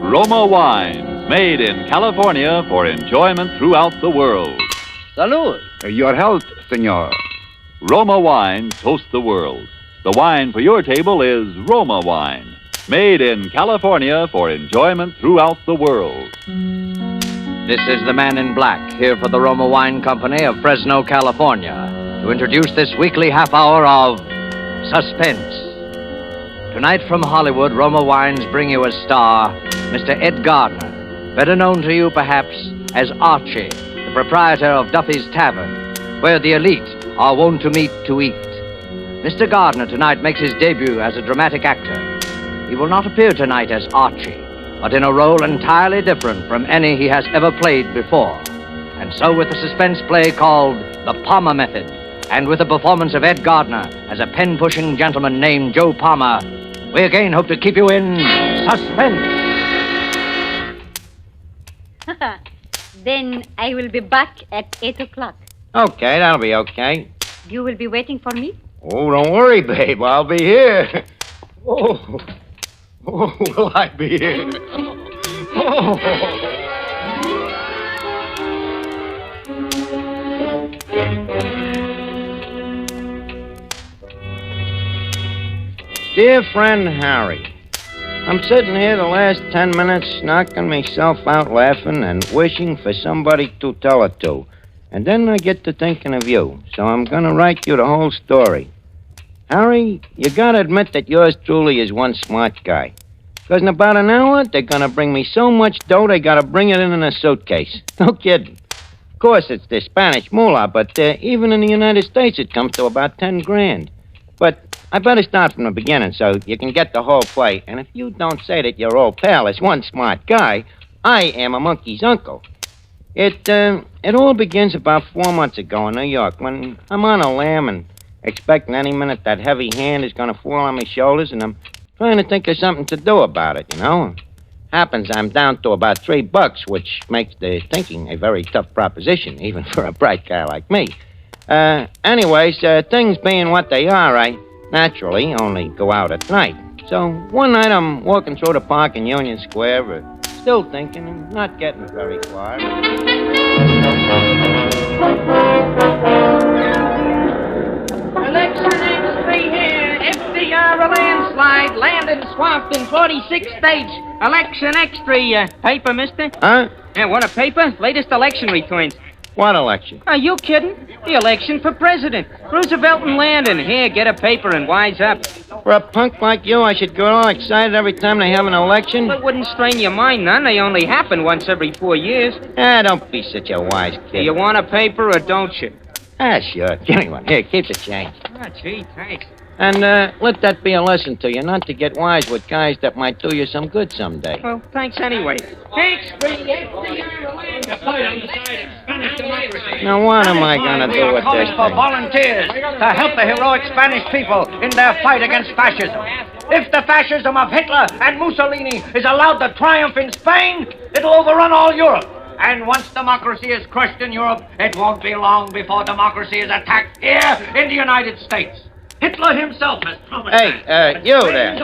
Roma Wines, made in California for enjoyment throughout the world. Salud. Your health, senor. Roma Wine toasts the world. The wine for your table is Roma Wine, made in California for enjoyment throughout the world. This is the Man in Black, here for the Roma Wine Company of Fresno, California, to introduce this weekly half hour of Suspense. Tonight from Hollywood, Roma Wines bring you as star Mr. Ed Gardner, better known to you perhaps as Archie, the proprietor of Duffy's Tavern, where the elite are wont to meet to eat. Mr. Gardner tonight makes his debut as a dramatic actor. He will not appear tonight as Archie, but in a role entirely different from any he has ever played before. And so with the suspense play called The Palmer Method, and with the performance of Ed Gardner as a pen-pushing gentleman named Joe Palmer, we again hope to keep you in suspense. Then I will be back at 8 o'clock. Okay, that'll be okay. You will be waiting for me? Oh, don't worry, babe. I'll be here. Oh, will I be here? Oh. Dear friend Harry, I'm sitting here the last 10 minutes knocking myself out laughing and wishing for somebody to tell it to. And then I get to thinking of you, so I'm going to write you the whole story. Harry, you got to admit that yours truly is one smart guy. Because in about an hour, they're going to bring me so much dough they got to bring it in a suitcase. No kidding. Of course, it's the Spanish moolah, but even in the United States, it comes to about 10 grand. But I better start from the beginning so you can get the whole play. And if you don't say that your old pal is one smart guy, I am a monkey's uncle. It all begins about 4 months ago in New York when I'm on a lam and expecting any minute that heavy hand is going to fall on my shoulders, and I'm trying to think of something to do about it, you know. Happens I'm down to about $3, which makes the thinking a very tough proposition, even for a bright guy like me. Anyways, things being what they are, I naturally only go out at night. So one night I'm walking through the park in Union Square, still thinking and not getting very far. Election X3 here. FDR a landslide. Landed swamped in 46 states. Election X3. Paper, mister? Huh? Yeah, want a paper? Latest election returns. What election? Are you kidding? The election for president. Roosevelt and Landon. Here, get a paper and wise up. For a punk like you, I should get all excited every time they have an election? Well, it wouldn't strain your mind none. They only happen once every 4 years. Don't be such a wise kid. Do you want a paper or don't you? Sure. Give me one. Here, keep the change. Ah, gee, thanks. And let that be a lesson to you, not to get wise with guys that might do you some good someday. Well, thanks anyway. Now, what am I going to do with this For thing? volunteers to help the heroic Spanish people in their fight against fascism. If the fascism of Hitler and Mussolini is allowed to triumph in Spain, it'll overrun all Europe. And once democracy is crushed in Europe, it won't be long before democracy is attacked here in the United States. Hitler himself has promised. Hey, you there.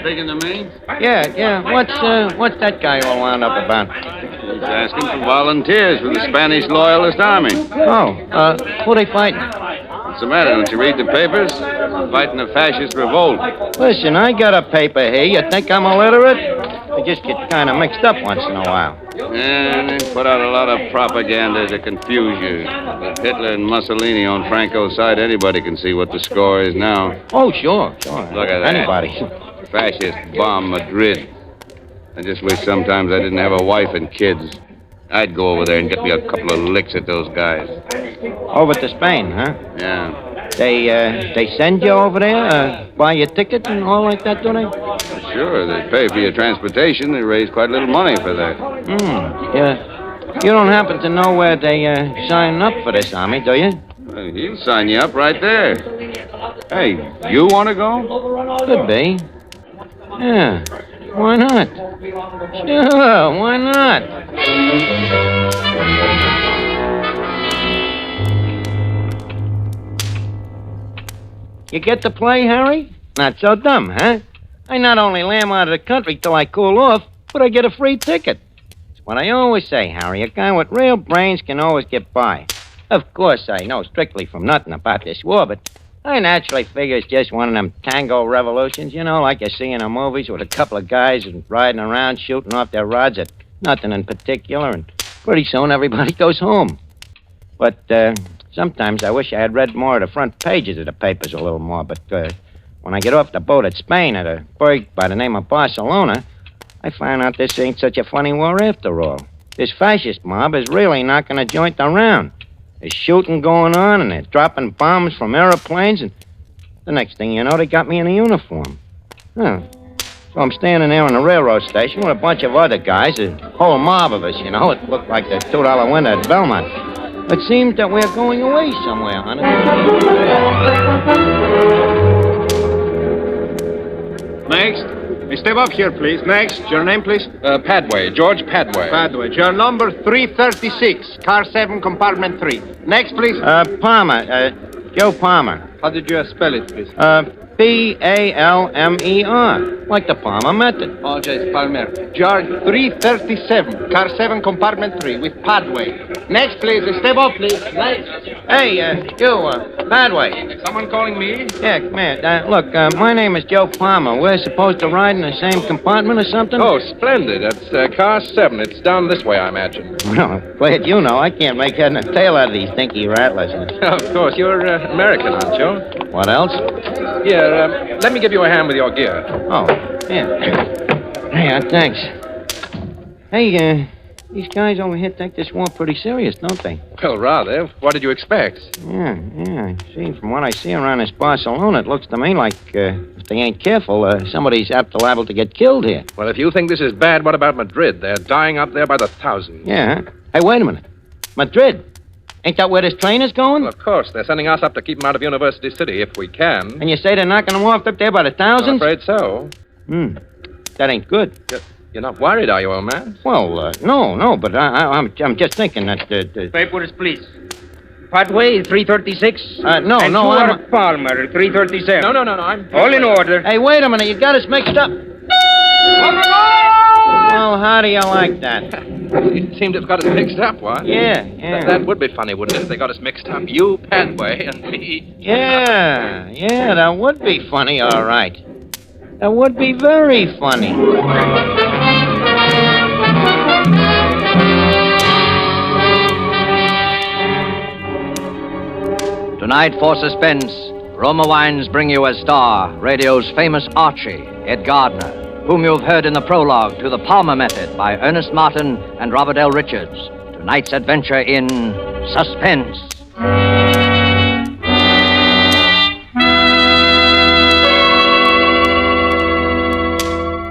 Speaking to me? Yeah. What's that guy all wound up about? He's asking for volunteers for the Spanish Loyalist Army. Oh, who they fighting? What's the matter? Don't you read the papers? Fighting a fascist revolt. Listen, I got a paper here. You think I'm illiterate? I just get kind of mixed up once in a while. And they put out a lot of propaganda to confuse you. With Hitler and Mussolini on Franco's side, anybody can see what the score is now. Oh, sure. Look at that. Anybody. Fascist bomb Madrid. I just wish sometimes I didn't have a wife and kids. I'd go over there and get me a couple of licks at those guys. Over to Spain, huh? Yeah. They send you over there, buy your ticket and all like that, do they? Sure, they pay for your transportation. They raise quite a little money for that. Yeah. You don't happen to know where they sign up for this army, do you? Well, he'll sign you up right there. Hey, you want to go? Could be. Yeah. Why not? Sure, why not? You get the play, Harry? Not so dumb, huh? I not only lamb out of the country till I cool off, but I get a free ticket. It's what I always say, Harry. A guy with real brains can always get by. Of course, I know strictly from nothing about this war, but I naturally figure it's just one of them tango revolutions, you know, like you see in the movies with a couple of guys riding around shooting off their rods at nothing in particular, and pretty soon everybody goes home. But sometimes I wish I had read more of the front pages of the papers a little more, but when I get off the boat at Spain at a burg by the name of Barcelona, I find out this ain't such a funny war after all. This fascist mob is really knocking a joint around. There's shooting going on, and they're dropping bombs from airplanes, and the next thing you know, they got me in a uniform. Huh. So I'm standing there on the railroad station with a bunch of other guys, a whole mob of us, you know. It looked like the $2 window at Belmont. It seems that we're going away somewhere, honey. Next. Hey, step up here, please. Next. Your name, please? Padway. George Padway. Padway. Your number 336. Car 7, compartment 3. Next, please. Palmer. Joe Palmer. How did you spell it, please? Palmer. Like the Palmer method. Oh, yes, Palmer. George 337. Car 7, compartment 3 with Padway. Next, please. Step up, please. Next. Hey, you, Padway. Someone calling me? Yeah, come here. Look, my name is Joe Palmer. We're supposed to ride in the same compartment or something? Oh, splendid. That's car 7. It's down this way, I imagine. Well, glad you know. I can't make head and tail out of these dinky rattlers. Of course. You're American, aren't you? What else? Here, let me give you a hand with your gear. Oh, yeah. Hey, thanks. Hey, these guys over here take this war pretty serious, don't they? Well, rather. What did you expect? Yeah. See, from what I see around this Barcelona, it looks to me like if they ain't careful, somebody's apt to liable to get killed here. Well, if you think this is bad, what about Madrid? They're dying up there by the thousands. Yeah. Hey, wait a minute. Madrid? Ain't that where this train is going? Well, of course. They're sending us up to keep them out of University City if we can. And you say they're knocking them off up there by the thousands? I'm afraid so. That ain't good. You're not worried, are you, old man? Well, no, but I'm just thinking that... Papers, please. Padway, 336? No, and no, you I'm... are Palmer, 337. No, I'm... All in order. Hey, wait a minute. You got us mixed up. Well, how do you like that? You seem to have got us mixed up, what? Yeah. That would be funny, wouldn't it, if they got us mixed up? You, Padway, and me. Yeah, that would be funny, all right. That would be very funny. Tonight for Suspense, Roma Wines bring you as star radio's famous Archie, Ed Gardner, whom you've heard in the prologue to The Palmer Method by Ernest Martin and Robert L. Richards. Tonight's adventure in Suspense.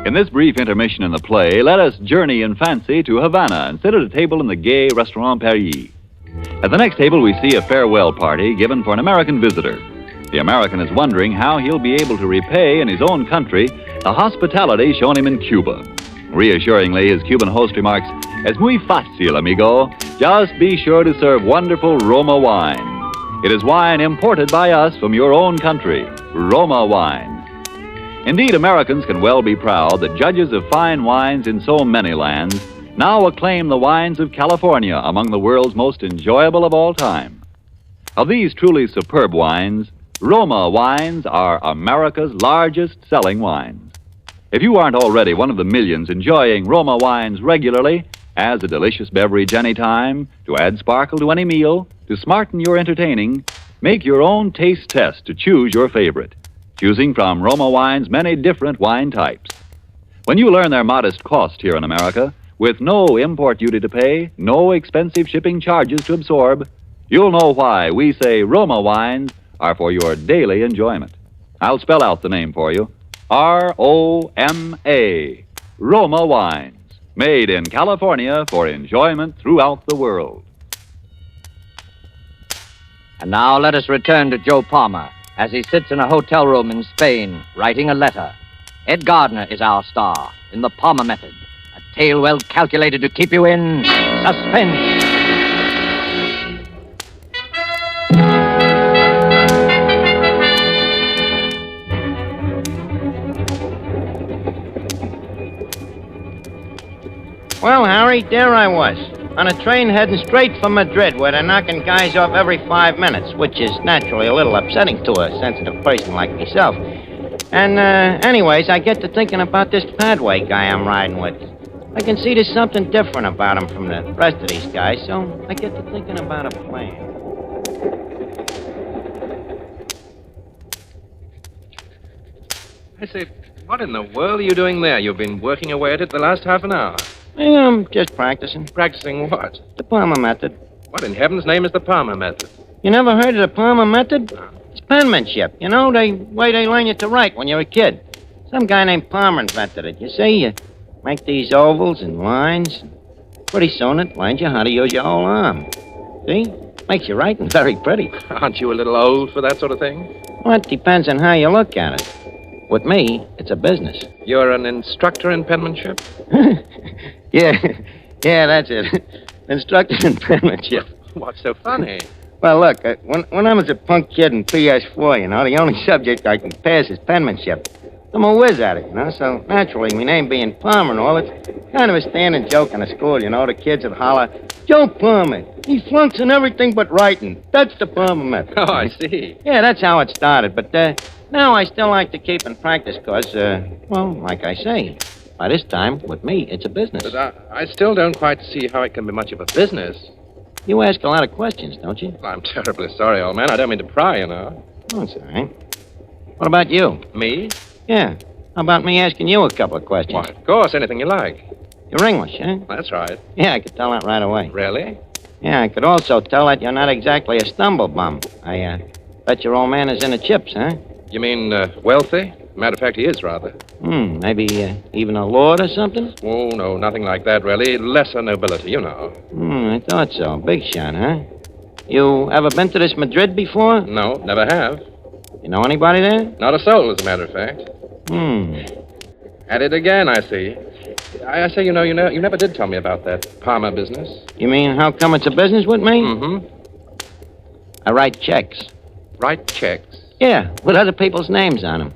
In this brief intermission in the play, let us journey in fancy to Havana and sit at a table in the gay Restaurant Paris. At the next table, we see a farewell party given for an American visitor. The American is wondering how he'll be able to repay in his own country the hospitality shown him in Cuba. Reassuringly, his Cuban host remarks, "Es muy fácil, amigo. Just be sure to serve wonderful Roma wine. It is wine imported by us from your own country, Roma wine." Indeed, Americans can well be proud that judges of fine wines in so many lands now acclaim the wines of California among the world's most enjoyable of all time. Of these truly superb wines, Roma wines are America's largest selling wines. If you aren't already one of the millions enjoying Roma wines regularly, as a delicious beverage anytime, to add sparkle to any meal, to smarten your entertaining, make your own taste test to choose your favorite, choosing from Roma Wine's many different wine types. When you learn their modest cost here in America, with no import duty to pay, no expensive shipping charges to absorb, you'll know why we say Roma Wines are for your daily enjoyment. I'll spell out the name for you. R-O-M-A. Roma Wines. Made in California for enjoyment throughout the world. And now let us return to Joe Palmer as he sits in a hotel room in Spain writing a letter. Ed Gardner is our star in The Palmer Method, a tale well calculated to keep you in suspense. Well, Harry, there I was, on a train heading straight for Madrid, where they're knocking guys off every 5 minutes, which is naturally a little upsetting to a sensitive person like myself. And, anyways, I get to thinking about this Padway guy I'm riding with. I can see there's something different about him from the rest of these guys, so I get to thinking about a plan. I say, what in the world are you doing there? You've been working away at it the last half an hour. Yeah, I'm just practicing. Practicing what? The Palmer Method. What in heaven's name is the Palmer Method? You never heard of the Palmer Method? It's penmanship. You know, the way they learn you to write when you're a kid. Some guy named Palmer invented it. You see, you make these ovals and lines. Pretty soon it learns you how to use your whole arm. See? Makes your writing very pretty. Aren't you a little old for that sort of thing? Well, it depends on how you look at it. With me, it's a business. You're an instructor in penmanship? Yeah, that's it. Instructor in penmanship. What's so funny? Well, look, when I was a punk kid in PS4, the only subject I can pass is penmanship. I'm a whiz at it, so naturally, my name being Palmer and all, it's kind of a standing joke in the school, the kids would holler, Joe Palmer, he flunks in everything but writing. That's the Palmer method. Oh, I see. Yeah, that's how it started, but now I still like to keep in practice because, like I say, by this time, with me, it's a business. But I still don't quite see how it can be much of a business. You ask a lot of questions, don't you? Well, I'm terribly sorry, old man. I don't mean to pry, Oh, that's all right. What about you? Me? Yeah. How about me asking you a couple of questions? Why, of course, anything you like. You're English, huh? That's right. Yeah, I could tell that right away. Really? Yeah, I could also tell that you're not exactly a stumblebum. I bet your old man is in the chips, huh? You mean wealthy? Matter of fact, he is rather. Maybe even a lord or something? Oh, no, nothing like that, really. Lesser nobility, I thought so. Big shot, huh? You ever been to this Madrid before? No, never have. You know anybody there? Not a soul, as a matter of fact. At it again, I see. I say, you never did tell me about that Palmer business. You mean how come it's a business with me? Mm-hmm. I write checks. Write checks? Yeah, with other people's names on them.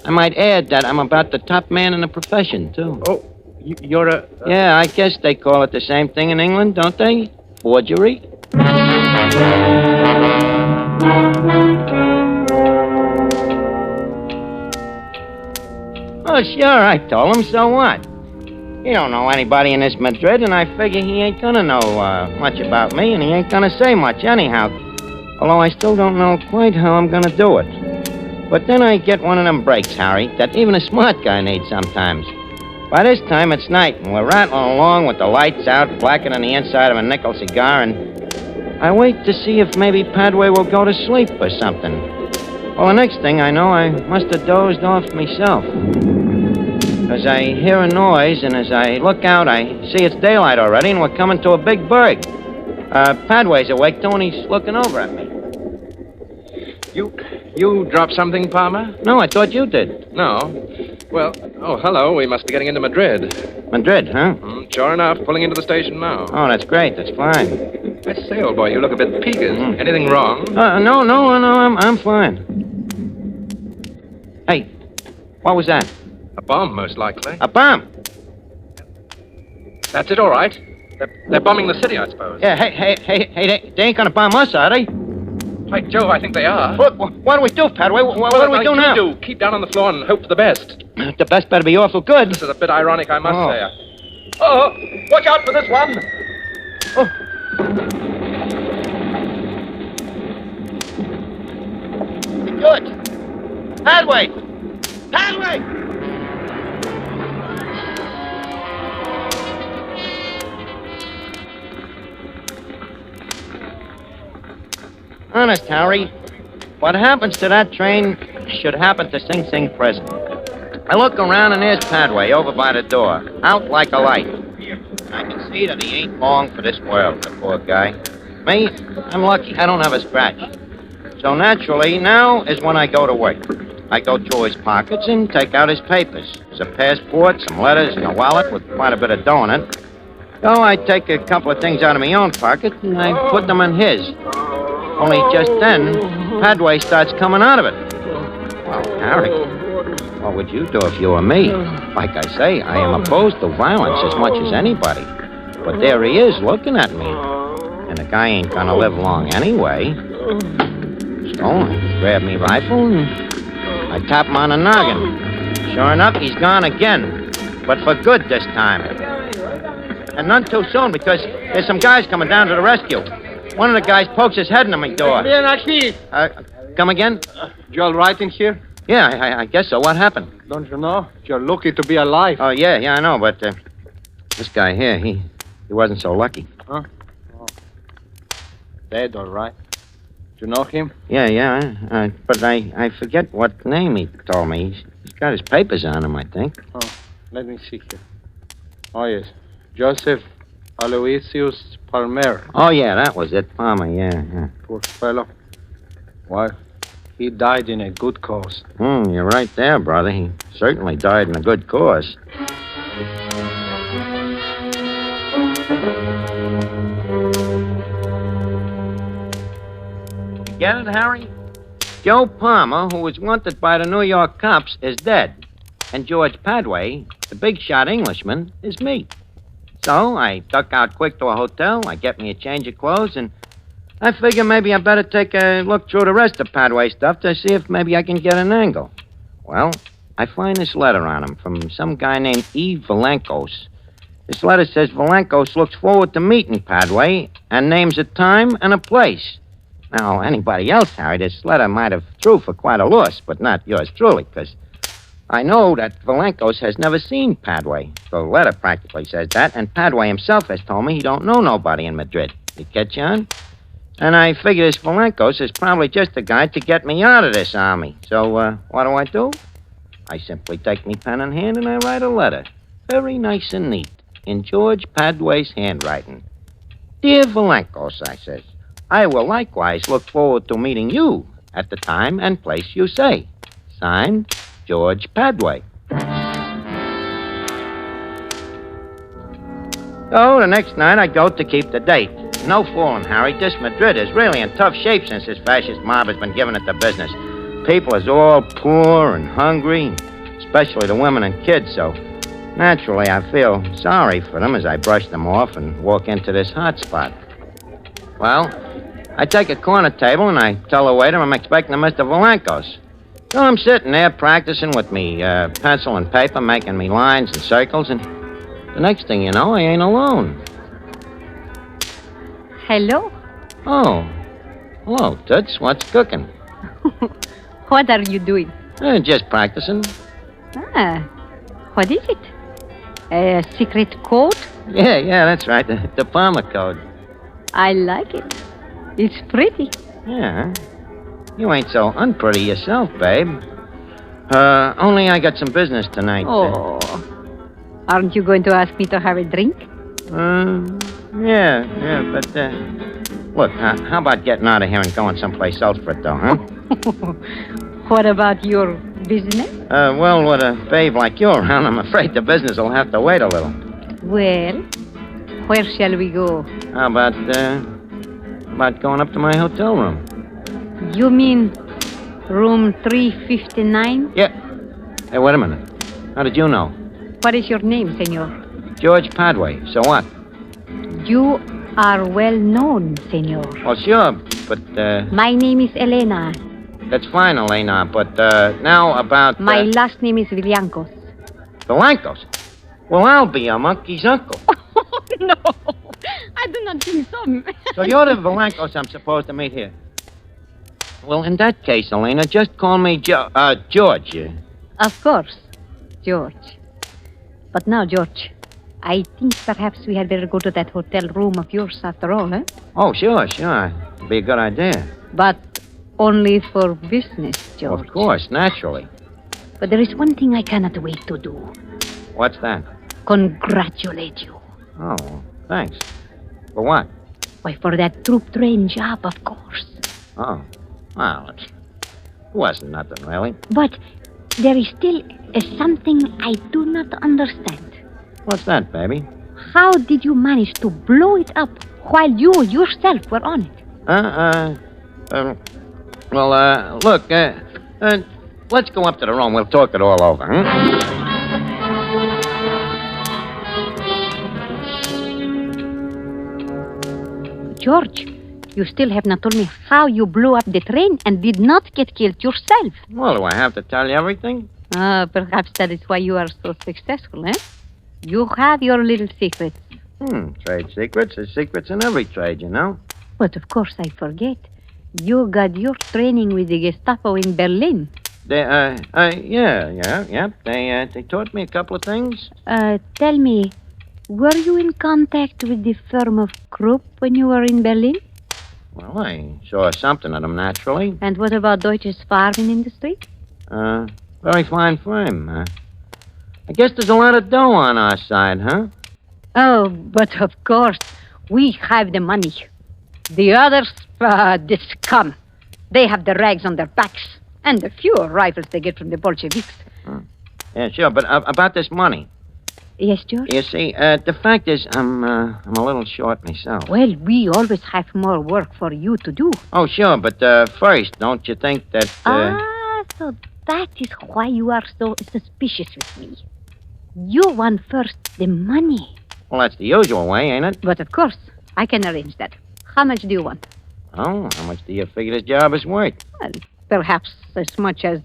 I might add that I'm about the top man in the profession, too. Oh, you're a... Yeah, I guess they call it the same thing in England, don't they? Forgery? Oh, sure, I told him. So what? He don't know anybody in this Madrid, and I figure he ain't gonna know much about me, and he ain't gonna say much anyhow. Although I still don't know quite how I'm gonna do it. But then I get one of them breaks, Harry, that even a smart guy needs sometimes. By this time, it's night, and we're rattling along with the lights out, blacker than the inside of a nickel cigar, and I wait to see if maybe Padway will go to sleep or something. Well, the next thing I know, I must have dozed off myself. As I hear a noise, and as I look out, I see it's daylight already, and we're coming to a big berg. Padway's awake, too, and he's looking over at me. You dropped something, Palmer? No, I thought you did. No. Well, hello. We must be getting into Madrid. Madrid, huh? Sure enough, pulling into the station now. Oh, that's great. That's fine. I say, old boy, you look a bit peaked. Anything wrong? No, I'm fine. Hey, what was that? A bomb, most likely. A bomb? That's it, all right. They're bombing the city, I suppose. Yeah, hey, they ain't gonna bomb us, are they? By Joe, I think they are. Look, what do we do, Padway? What do we do now? Keep down on the floor and hope for the best. The best better be awful good. This is a bit ironic, I must say. Oh, watch out for this one. Oh. Good. Padway! Padway! Honest, Harry, what happens to that train should happen to Sing Sing prison. I look around and there's Padway over by the door, out like a light. I can see that he ain't long for this world, the poor guy. Me, I'm lucky. I don't have a scratch. So naturally, now is when I go to work. I go through his pockets and take out his papers. There's a passport, some letters, and a wallet with quite a bit of dough in it. So I take a couple of things out of my own pocket and I put them in his. Only just then, Padway starts coming out of it. Well, Harry, what would you do if you were me? Like I say, I am opposed to violence as much as anybody. But there he is, looking at me. And the guy ain't gonna live long anyway. So I grab me rifle and I tap him on the noggin. Sure enough, he's gone again. But for good this time. And none too soon, because there's some guys coming down to the rescue. One of the guys pokes his head in my door. Come again? You all right in here? Yeah, I guess so. What happened? Don't you know? You're lucky to be alive. Oh, yeah, I know, but this guy here, he wasn't so lucky. Huh? Oh. Dead, all right. You know him? Yeah. But I forget what name he told me. He's got his papers on him, I think. Oh, let me see here. Oh, yes. Joseph Aloysius Palmer. Oh, yeah, that was it. Palmer, yeah. Poor fellow. Why, he died in a good cause. You're right there, brother. He certainly died in a good cause. Get it, Harry? Joe Palmer, who was wanted by the New York cops, is dead. And George Padway, the big shot Englishman, is me. So I duck out quick to a hotel, I get me a change of clothes, and I figure maybe I better take a look through the rest of Padway stuff to see if maybe I can get an angle. Well, I find this letter on him from some guy named E. Valankos. This letter says Valankos looks forward to meeting Padway and names a time and a place. Now, anybody else, Harry, this letter might have threw for quite a loss, but not yours truly, because I know that Valankos has never seen Padway. The letter practically says that, and Padway himself has told me he don't know nobody in Madrid. You catch on? And I figure this Valankos is probably just a guy to get me out of this army. So, what do? I simply take me pen in hand and I write a letter. Very nice and neat, in George Padway's handwriting. Dear Valankos, I says, I will likewise look forward to meeting you at the time and place you say. Signed, George Padway. So the next night I go to keep the date. No fooling, Harry. This Madrid is really in tough shape since this fascist mob has been giving it the business. People is all poor and hungry, especially the women and kids, so naturally I feel sorry for them as I brush them off and walk into this hot spot. Well, I take a corner table and I tell the waiter I'm expecting a Mr. Valankos. So I'm sitting there practicing with me pencil and paper, making me lines and circles, and the next thing you know, I ain't alone. Hello. Oh. Hello, Toots. What's cooking? What are you doing? Just practicing. What is it? A secret code? Yeah, that's right. The Palmer code. I like it. It's pretty. Yeah. You ain't so unpretty yourself, babe. Only I got some business tonight. Oh. Aren't you going to ask me to have a drink? Yeah, but, look, how about getting out of here and going someplace else for it, though, huh? What about your business? Well, with a babe like you around, I'm afraid the business will have to wait a little. Well, where shall we go? How about going up to my hotel room? You mean room 359? Yeah. Hey, wait a minute. How did you know? What is your name, senor? George Padway. So what? You are well known, senor. Well, sure, but, My name is Elena. That's fine, Elena, but, now about... My last name is Villancos. Valankos? Well, I'll be a monkey's uncle. No, I do not think so. So you're the Valankos I'm supposed to meet here. Well, in that case, Elena, just call me George. Of course, George. But now, George, I think perhaps we had better go to that hotel room of yours after all, huh? Oh, sure. Be a good idea. But only for business, George. Of course, naturally. But there is one thing I cannot wait to do. What's that? Congratulate you. Oh, thanks. For what? Why, for that troop train job, of course. Oh, well, it wasn't nothing, really. But there is still something I do not understand. What's that, baby? How did you manage to blow it up while you yourself were on it? Look, let's go up to the room. We'll talk it all over, huh? George, you still have not told me how you blew up the train and did not get killed yourself. Well, do I have to tell you everything? Perhaps that is why you are so successful, eh? You have your little secrets. Trade secrets. There's secrets in every trade, you know. But of course I forget. You got your training with the Gestapo in Berlin. Yeah. They taught me a couple of things. Tell me, were you in contact with the firm of Krupp when you were in Berlin? Well, I saw something of them naturally. And what about Deutsches farming industry? Very fine firm. I guess there's a lot of dough on our side, huh? Oh, but of course, we have the money. The others, the scum. They have the rags on their backs and the few rifles they get from the Bolsheviks. Yeah, sure, but about this money. Yes, George? You see, the fact is, I'm a little short myself. Well, we always have more work for you to do. Oh, sure, but first, don't you think that... So that is why you are so suspicious with me. You want first the money. Well, that's the usual way, ain't it? But of course, I can arrange that. How much do you want? Oh, how much do you figure this job is worth? Well, perhaps as much as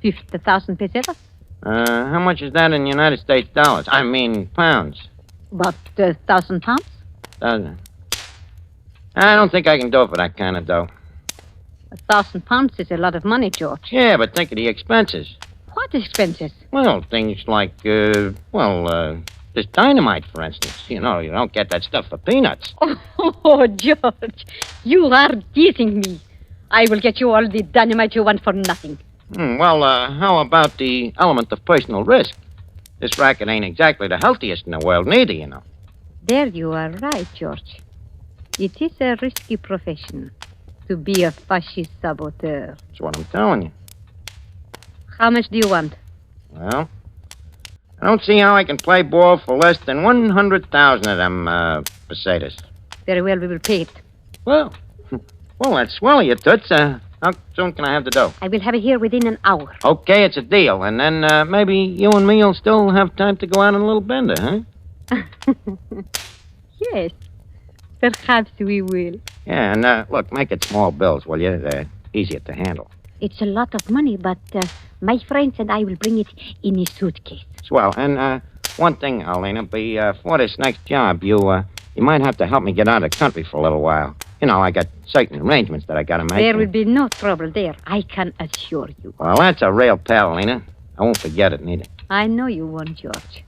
50,000 pesetas. How much is that in United States dollars? I mean, pounds. About 1,000 pounds? Doesn't. I don't think I can do it for that kind of dough. 1,000 pounds is a lot of money, George. Yeah, but think of the expenses. What expenses? Well, things like, this dynamite, for instance. You know, you don't get that stuff for peanuts. Oh, George, you are teasing me. I will get you all the dynamite you want for nothing. How about the element of personal risk? This racket ain't exactly the healthiest in the world, neither, you know. There you are right, George. It is a risky profession to be a fascist saboteur. That's what I'm telling you. How much do you want? Well, I don't see how I can play ball for less than 100,000 of them, pesetas. Very well, we will pay it. Well, that's swell of you, Toots. How soon can I have the dough? I will have it here within an hour. Okay, it's a deal. And then maybe you and me will still have time to go out on a little bender, huh? Yes, perhaps we will. Yeah, and look, make it small bills, will you? They're easier to handle. It's a lot of money, but my friends and I will bring it in a suitcase. Swell. And one thing, Alina, before this next job, you might have to help me get out of the country for a little while. You know, I got certain arrangements that I gotta make. There will be no trouble there, I can assure you. Well, that's a real pal, Alina. I won't forget it, neither. I know you won't, George.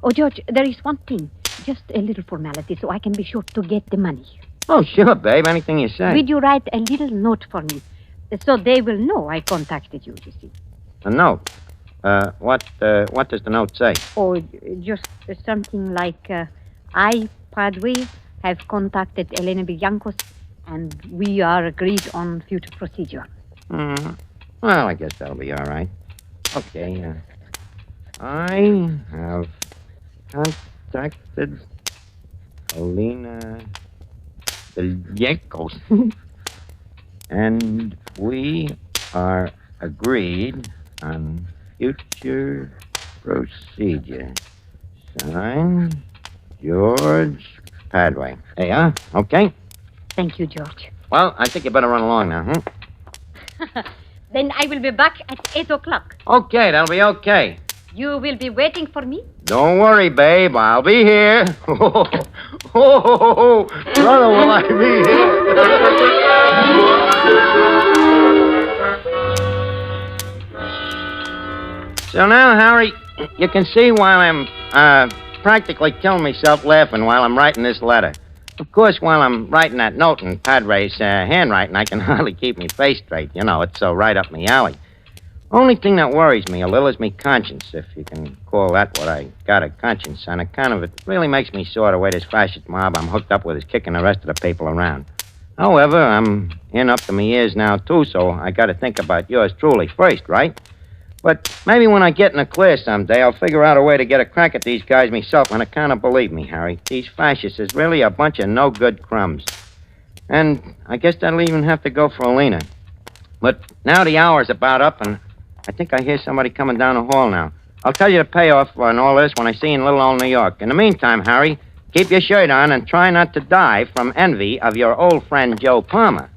Oh, George, there is one thing. Just a little formality so I can be sure to get the money. Oh, sure, babe. Anything you say. Will you write a little note for me so they will know I contacted you, you see? A note? What does the note say? Oh, just something like, I, Padre, have contacted Elena Villancos, and we are agreed on future procedure. Well, I guess that'll be all right. Okay, I have contacted Elena Villancos, and we are agreed on future procedure. Signed, George Padway. Hey, okay? Thank you, George. Well, I think you better run along now, Then I will be back at 8 o'clock. Okay, that'll be okay. You will be waiting for me? Don't worry, babe. I'll be here. Brother, will I be here? So now, Harry, you can see why I'm practically killing myself laughing while I'm writing this letter. Of course, while I'm writing that note in Padre's handwriting, I can hardly keep my face straight. You know, it's so right up my alley. Only thing that worries me a little is me conscience, if you can call that what I got, a conscience. On account of it really makes me sore the way this fascist mob I'm hooked up with is kicking the rest of the people around. However, I'm in up to my ears now, too, so I got to think about yours truly first, right? But maybe when I get in the clear someday, I'll figure out a way to get a crack at these guys myself. On account of, believe me, Harry, these fascists is really a bunch of no-good crumbs. And I guess that'll even have to go for Alina. But now the hour's about up, and I think I hear somebody coming down the hall now. I'll tell you the payoff on all this when I see you in little old New York. In the meantime, Harry, keep your shirt on and try not to die from envy of your old friend Joe Palmer.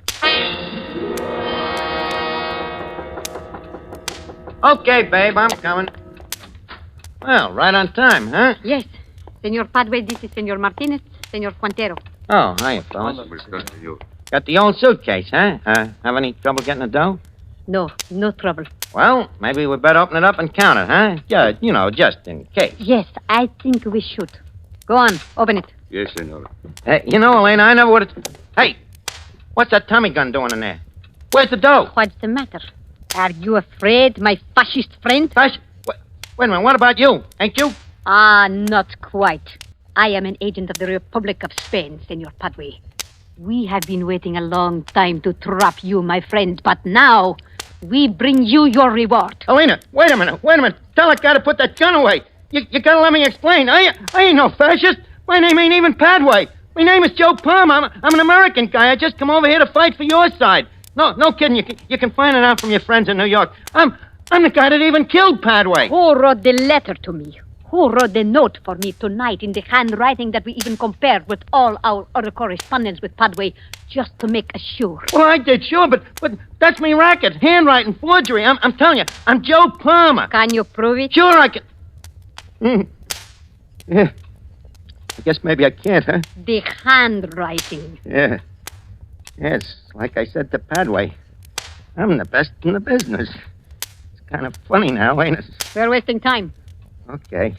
Okay, babe, I'm coming. Well, right on time, huh? Yes. Senor Padre, this is Senor Martinez, Senor Quintero. Oh, hiya, fellas. Got the old suitcase, huh? Have any trouble getting the dough? No trouble. Well, maybe we better open it up and count it, huh? Just in case. Yes, I think we should. Go on, open it. Yes, senor. You know, Elena, I never would have... Hey! What's that Tommy gun doing in there? Where's the dough? What's the matter? Are you afraid, my fascist friend? Wait a minute, what about you? Ain't you? Ah, not quite. I am an agent of the Republic of Spain, Senor Padre. We have been waiting a long time to trap you, my friend, but now we bring you your reward. Elena, wait a minute. Tell that guy to put that gun away. You gotta let me explain. I ain't no fascist. My name ain't even Padway. My name is Joe Palmer. I'm an American guy. I just come over here to fight for your side. No kidding. You can find it out from your friends in New York. I'm the guy that even killed Padway. Who wrote the letter to me? Who wrote the note for me tonight in the handwriting that we even compared with all our other correspondence with Padway just to make sure? Well, I did, sure, but that's me racket. Handwriting, forgery. I'm telling you, I'm Joe Palmer. Can you prove it? Sure I can. Yeah. I guess maybe I can't, huh? The handwriting. Yeah. Yes, like I said to Padway, I'm the best in the business. It's kind of funny now, ain't it? We're wasting time. Okay.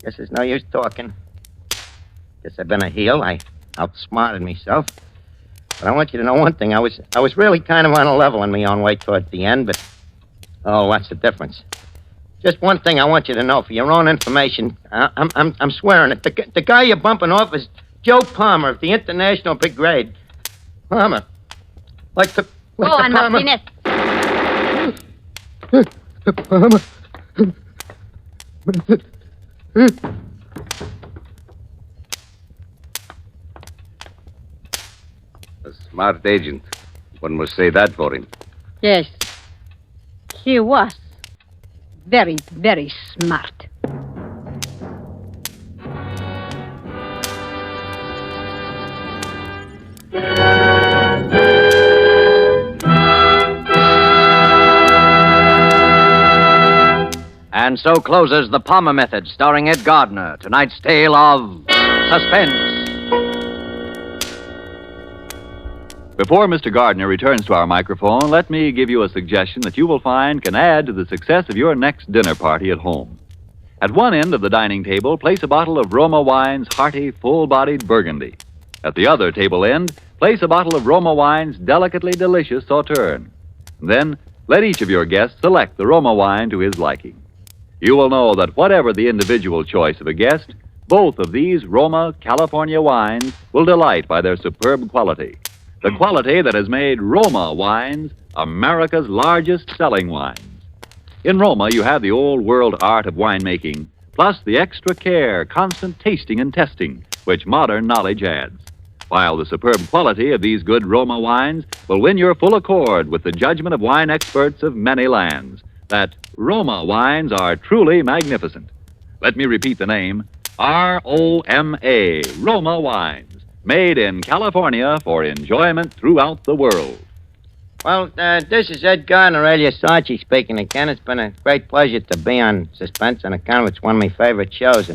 Guess there's no use talking. Guess I've been a heel. I outsmarted myself. But I want you to know one thing. I was really kind of on a level in my own way toward the end, but oh, what's the difference? Just one thing I want you to know for your own information. I'm swearing it. The guy you're bumping off is Joe Palmer of the International Brigade. Palmer. Like the on, Palmer. Martinez. Palmer. A smart agent. One must say that for him. Yes. He was very, very smart. And so closes The Palmer Method, starring Ed Gardner, tonight's tale of suspense. Before Mr. Gardner returns to our microphone, let me give you a suggestion that you will find can add to the success of your next dinner party at home. At one end of the dining table, place a bottle of Roma Wine's hearty, full-bodied Burgundy. At the other table end, place a bottle of Roma Wine's delicately delicious Sauterne. Then, let each of your guests select the Roma wine to his liking. You will know that whatever the individual choice of a guest, both of these Roma California wines will delight by their superb quality. The quality that has made Roma wines America's largest selling wines. In Roma, you have the old-world art of winemaking, plus the extra care, constant tasting and testing, which modern knowledge adds. While the superb quality of these good Roma wines will win your full accord with the judgment of wine experts of many lands, that Roma wines are truly magnificent. Let me repeat the name, R-O-M-A, Roma wines. Made in California for enjoyment throughout the world. Well, this is Ed Gardner, alias Archie, speaking again. It's been a great pleasure to be on Suspense on account of it's one of my favorite shows.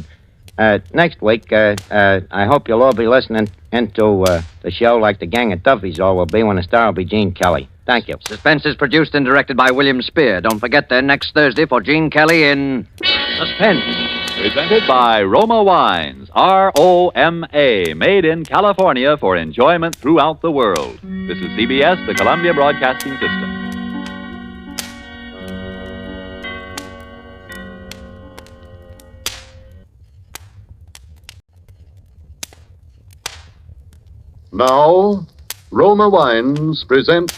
And next week, I hope you'll all be listening into the show like the gang of Duffies all will be when the star will be Gene Kelly. Thank you. Suspense is produced and directed by William Spear. Don't forget then next Thursday for Gene Kelly in Suspense. Presented by Roma Wines, R-O-M-A, made in California for enjoyment throughout the world. This is CBS, the Columbia Broadcasting System. Now, Roma Wines present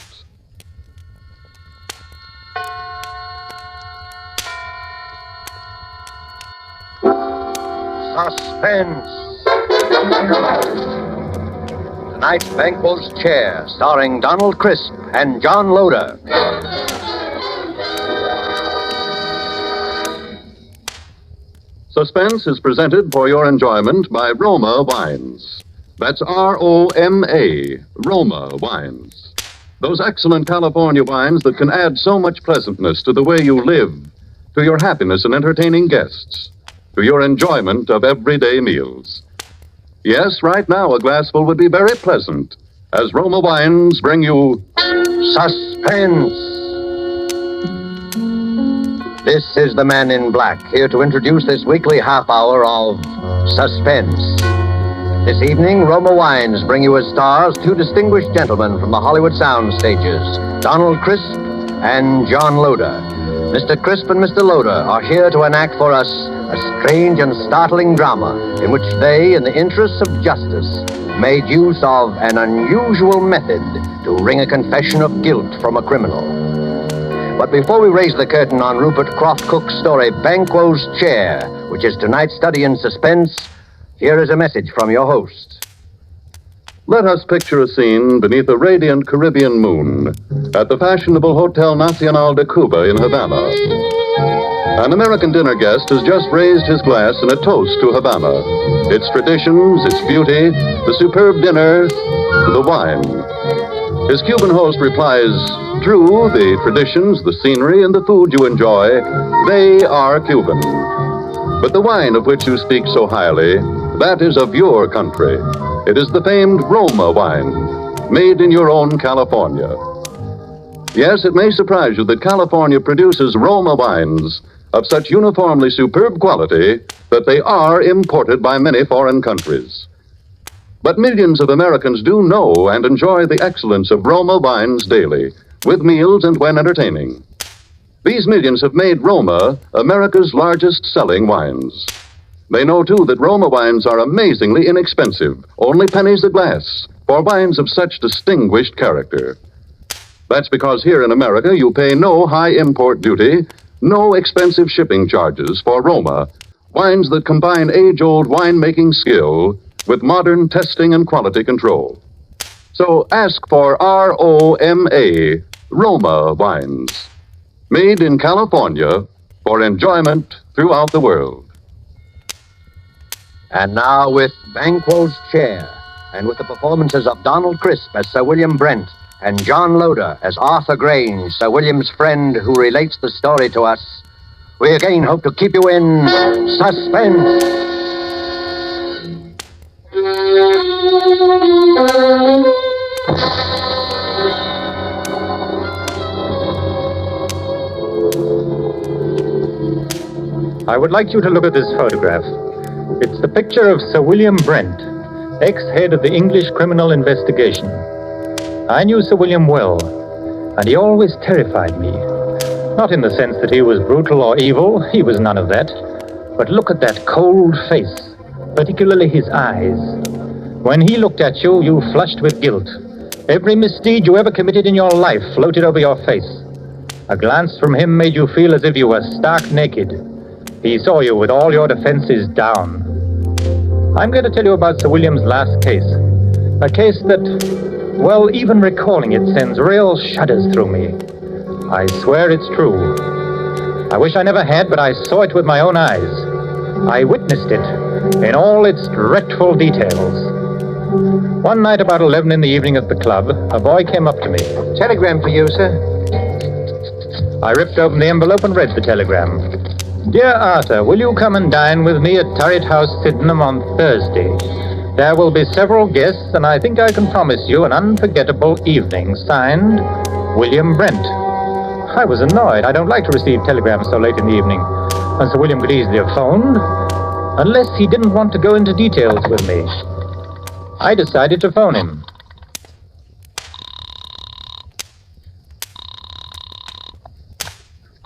Suspense. Tonight's Banquo's Chair, starring Donald Crisp and John Loder. Suspense is presented for your enjoyment by Roma Wines. That's R-O-M-A, Roma Wines. Those excellent California wines that can add so much pleasantness to the way you live, to your happiness in entertaining guests, to your enjoyment of everyday meals. Yes, right now a glassful would be very pleasant, as Roma Wines bring you Suspense. This is the Man in Black, here to introduce this weekly half hour of Suspense. This evening, Roma Wines bring you as stars two distinguished gentlemen from the Hollywood sound stages, Donald Crisp and John Loder. Mr. Crisp and Mr. Loder are here to enact for us a strange and startling drama in which they, in the interests of justice, made use of an unusual method to wring a confession of guilt from a criminal. But before we raise the curtain on Rupert Croft Cook's story, Banquo's Chair, which is tonight's study in suspense, here is a message from your host. Let us picture a scene beneath a radiant Caribbean moon at the fashionable Hotel Nacional de Cuba in Havana. An American dinner guest has just raised his glass in a toast to Havana, its traditions, its beauty, the superb dinner, the wine. His Cuban host replies, true, the traditions, the scenery, and the food you enjoy, they are Cuban. But the wine of which you speak so highly, that is of your country. It is the famed Roma wine, made in your own California. Yes, it may surprise you that California produces Roma wines of such uniformly superb quality that they are imported by many foreign countries. But millions of Americans do know and enjoy the excellence of Roma wines daily, with meals and when entertaining. These millions have made Roma America's largest selling wines. They know, too, that Roma wines are amazingly inexpensive, only pennies a glass, for wines of such distinguished character. That's because here in America you pay no high import duty, no expensive shipping charges for Roma, wines that combine age-old winemaking skill with modern testing and quality control. So ask for R-O-M-A, Roma wines, made in California for enjoyment throughout the world. And now with Banquo's Chair, and with the performances of Donald Crisp as Sir William Brent, and John Loder as Arthur Grange, Sir William's friend who relates the story to us, we again hope to keep you in suspense. I would like you to look at this photograph. It's the picture of Sir William Brent, ex-head of the English Criminal Investigation. I knew Sir William well, and he always terrified me. Not in the sense that he was brutal or evil, he was none of that. But look at that cold face, particularly his eyes. When he looked at you, you flushed with guilt. Every misdeed you ever committed in your life floated over your face. A glance from him made you feel as if you were stark naked. He saw you with all your defenses down. I'm going to tell you about Sir William's last case. A case that, well, even recalling it sends real shudders through me. I swear it's true. I wish I never had, but I saw it with my own eyes. I witnessed it in all its dreadful details. One night about 11 in the evening at the club, a boy came up to me. Telegram for you, sir. I ripped open the envelope and read the telegram. Dear Arthur, will you come and dine with me at Turret House, Sydenham on Thursday? There will be several guests, and I think I can promise you an unforgettable evening. Signed, William Brent. I was annoyed. I don't like to receive telegrams so late in the evening. And Sir William could easily have phoned, unless he didn't want to go into details with me. I decided to phone him.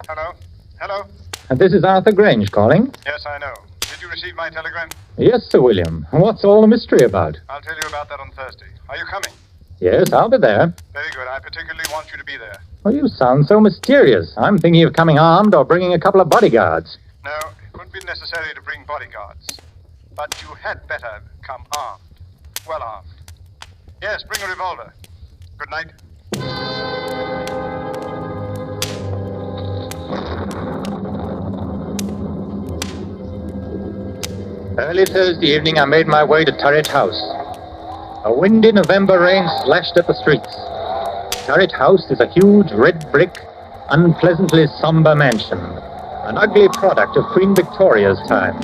Hello? Hello? And this is Arthur Grange calling. Yes, I know. Did you receive my telegram? Yes, Sir William. What's all the mystery about? I'll tell you about that on Thursday. Are you coming? Yes, I'll be there. Very good. I particularly want you to be there. Well, you sound so mysterious. I'm thinking of coming armed or bringing a couple of bodyguards. No, it wouldn't be necessary to bring bodyguards. But you had better come armed. Well armed. Yes, bring a revolver. Good night. Early Thursday evening, I made my way to Turret House. A windy November rain slashed at the streets. Turret House is a huge red brick, unpleasantly somber mansion, an ugly product of Queen Victoria's time.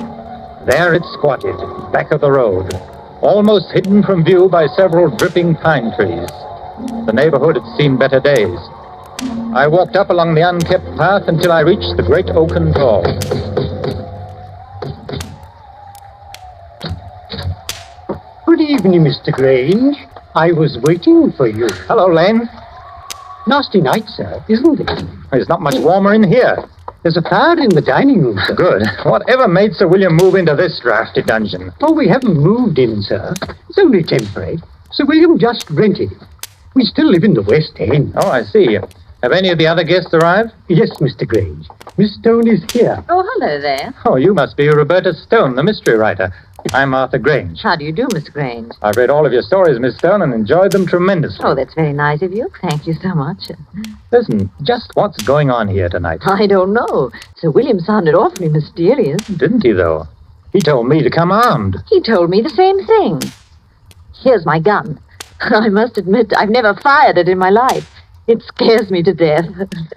There it squatted, back of the road, almost hidden from view by several dripping pine trees. The neighborhood had seen better days. I walked up along the unkept path until I reached the great oaken door. evening, Mr. Grange. I was waiting for you. Hello, Len. Nasty night, sir, isn't it? It's not much warmer in here. There's a fire in the dining room, sir. Good. Whatever made Sir William move into this drafty dungeon? Oh, we haven't moved in, sir. It's only temporary. Sir William just rented it. We still live in the West End. Oh, I see. Have any of the other guests arrived? Yes, Mr. Grange. Miss Stone is here. Oh, hello there. Oh, you must be Roberta Stone, the mystery writer. I'm Arthur Grange. How do you do, Miss Grange? I've read all of your stories, Miss Stone, and enjoyed them tremendously. Oh, that's very nice of you. Thank you so much. Listen, just what's going on here tonight? I don't know. Sir William sounded awfully mysterious. Didn't he, though? He told me to come armed. He told me the same thing. Here's my gun. I must admit, I've never fired it in my life. It scares me to death.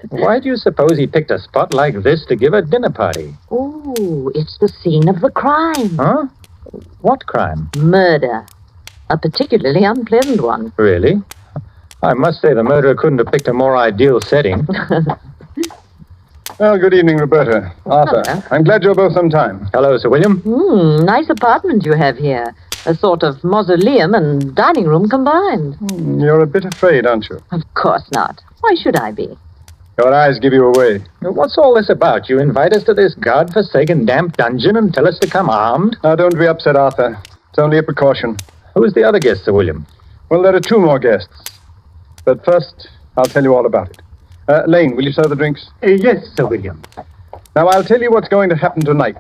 Why do you suppose he picked a spot like this to give a dinner party? Oh, it's the scene of the crime. Huh? What crime? Murder. A particularly unpleasant one. Really? I must say the murderer couldn't have picked a more ideal setting. Well, good evening, Roberta. Arthur. Hello. I'm glad you're both on time. Hello, Sir William. Nice apartment you have here. A sort of mausoleum and dining room combined. You're a bit afraid, aren't you? Of course not. Why should I be? Your eyes give you away. What's all this about? You invite us to this God-forsaken damp dungeon and tell us to come armed? Now, don't be upset, Arthur. It's only a precaution. Who's the other guest, Sir William? Well, there are two more guests. But first, I'll tell you all about it. Lane, will you serve the drinks? Yes, Sir William. Now, I'll tell you what's going to happen tonight.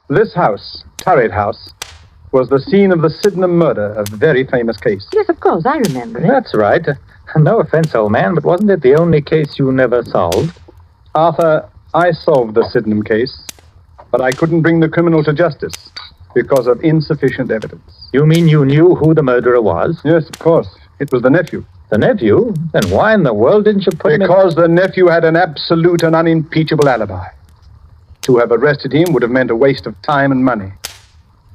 This house, Turret House, was the scene of the Sydenham murder, a very famous case. Yes, of course, I remember it. That's right. No offense, old man, but wasn't it the only case you never solved? Arthur, I solved the Sydenham case, but I couldn't bring the criminal to justice because of insufficient evidence. You mean you knew who the murderer was? Yes, of course. It was the nephew. The nephew? Then why in the world didn't you put him in... Because the nephew had an absolute and unimpeachable alibi. To have arrested him would have meant a waste of time and money,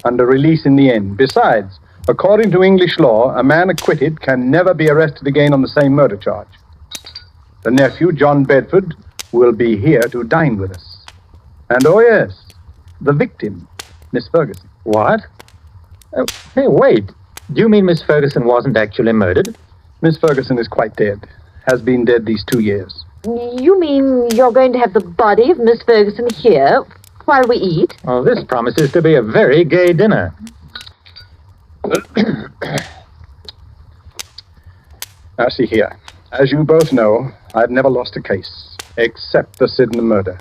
and a release in the end. Besides, according to English law, a man acquitted can never be arrested again on the same murder charge. The nephew, John Bedford, will be here to dine with us. And oh yes, the victim, Miss Ferguson. What? Hey, wait. Do you mean Miss Ferguson wasn't actually murdered? Miss Ferguson is quite dead. Has been dead these 2 years. You mean you're going to have the body of Miss Ferguson here while we eat? Oh, this promises to be a very gay dinner. Now, see here. As you both know, I've never lost a case, except the Sydenham murder,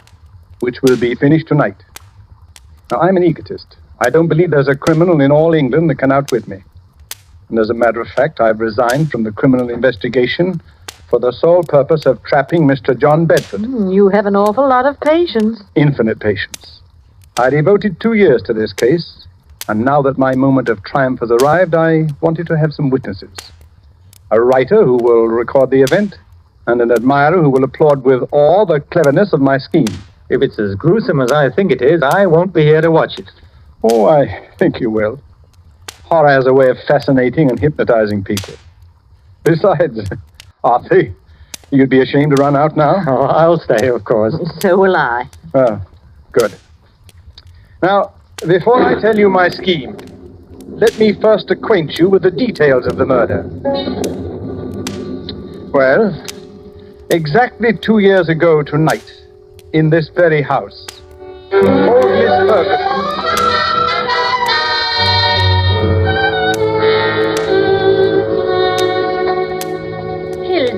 which will be finished tonight. Now, I'm an egotist. I don't believe there's a criminal in all England that can outwit me. And as a matter of fact, I've resigned from the criminal investigation for the sole purpose of trapping Mr. John Bedford. You have an awful lot of patience. Infinite patience. I devoted 2 years to this case, and now that my moment of triumph has arrived, I wanted to have some witnesses. A writer who will record the event, and an admirer who will applaud with awe the cleverness of my scheme. If it's as gruesome as I think it is, I won't be here to watch it. Oh, I think you will. Horror has a way of fascinating and hypnotizing people. Besides, Arthur, you'd be ashamed to run out now? Oh, I'll stay, of course. So will I. Oh, good. Now, before I tell you my scheme, let me first acquaint you with the details of the murder. Well, exactly 2 years ago tonight, in this very house, old Miss Ferguson...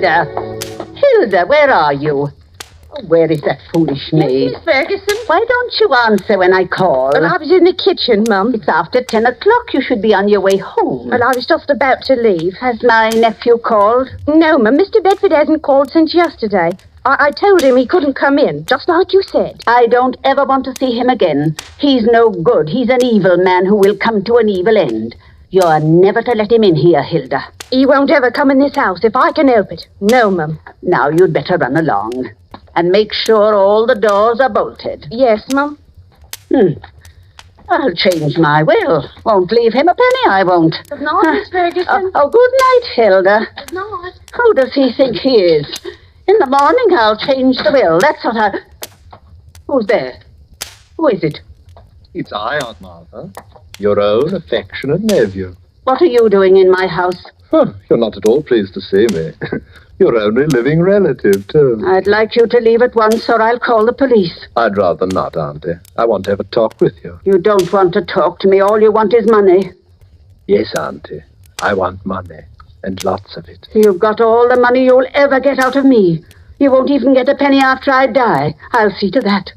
Hilda, where are you? Oh, where is that foolish maid? Miss Ferguson? Why don't you answer when I call? Well, I was in the kitchen, Mum. It's after 10 o'clock. You should be on your way home. Well, I was just about to leave. Has my nephew called? No, Mum. Mr. Bedford hasn't called since yesterday. I told him he couldn't come in, just like you said. I don't ever want to see him again. He's no good. He's an evil man who will come to an evil end. You're never to let him in here, Hilda. He won't ever come in this house if I can help it. No, Mum. Now you'd better run along. And make sure all the doors are bolted. Yes, Mum. I'll change my will. Won't leave him a penny, I won't. Good night, Miss Ferguson. Oh, good night, Hilda. Good night. Who does he think he is? In the morning, I'll change the will. That's what I... Who's there? Who is it? It's I, Aunt Martha. Your own affectionate nephew. What are you doing in my house? Oh, you're not at all pleased to see me. Your only living relative, too. I'd like you to leave at once or I'll call the police. I'd rather not, Auntie. I want to have a talk with you. You don't want to talk to me. All you want is money. Yes, Auntie. I want money, and lots of it. You've got all the money you'll ever get out of me. You won't even get a penny after I die. I'll see to that.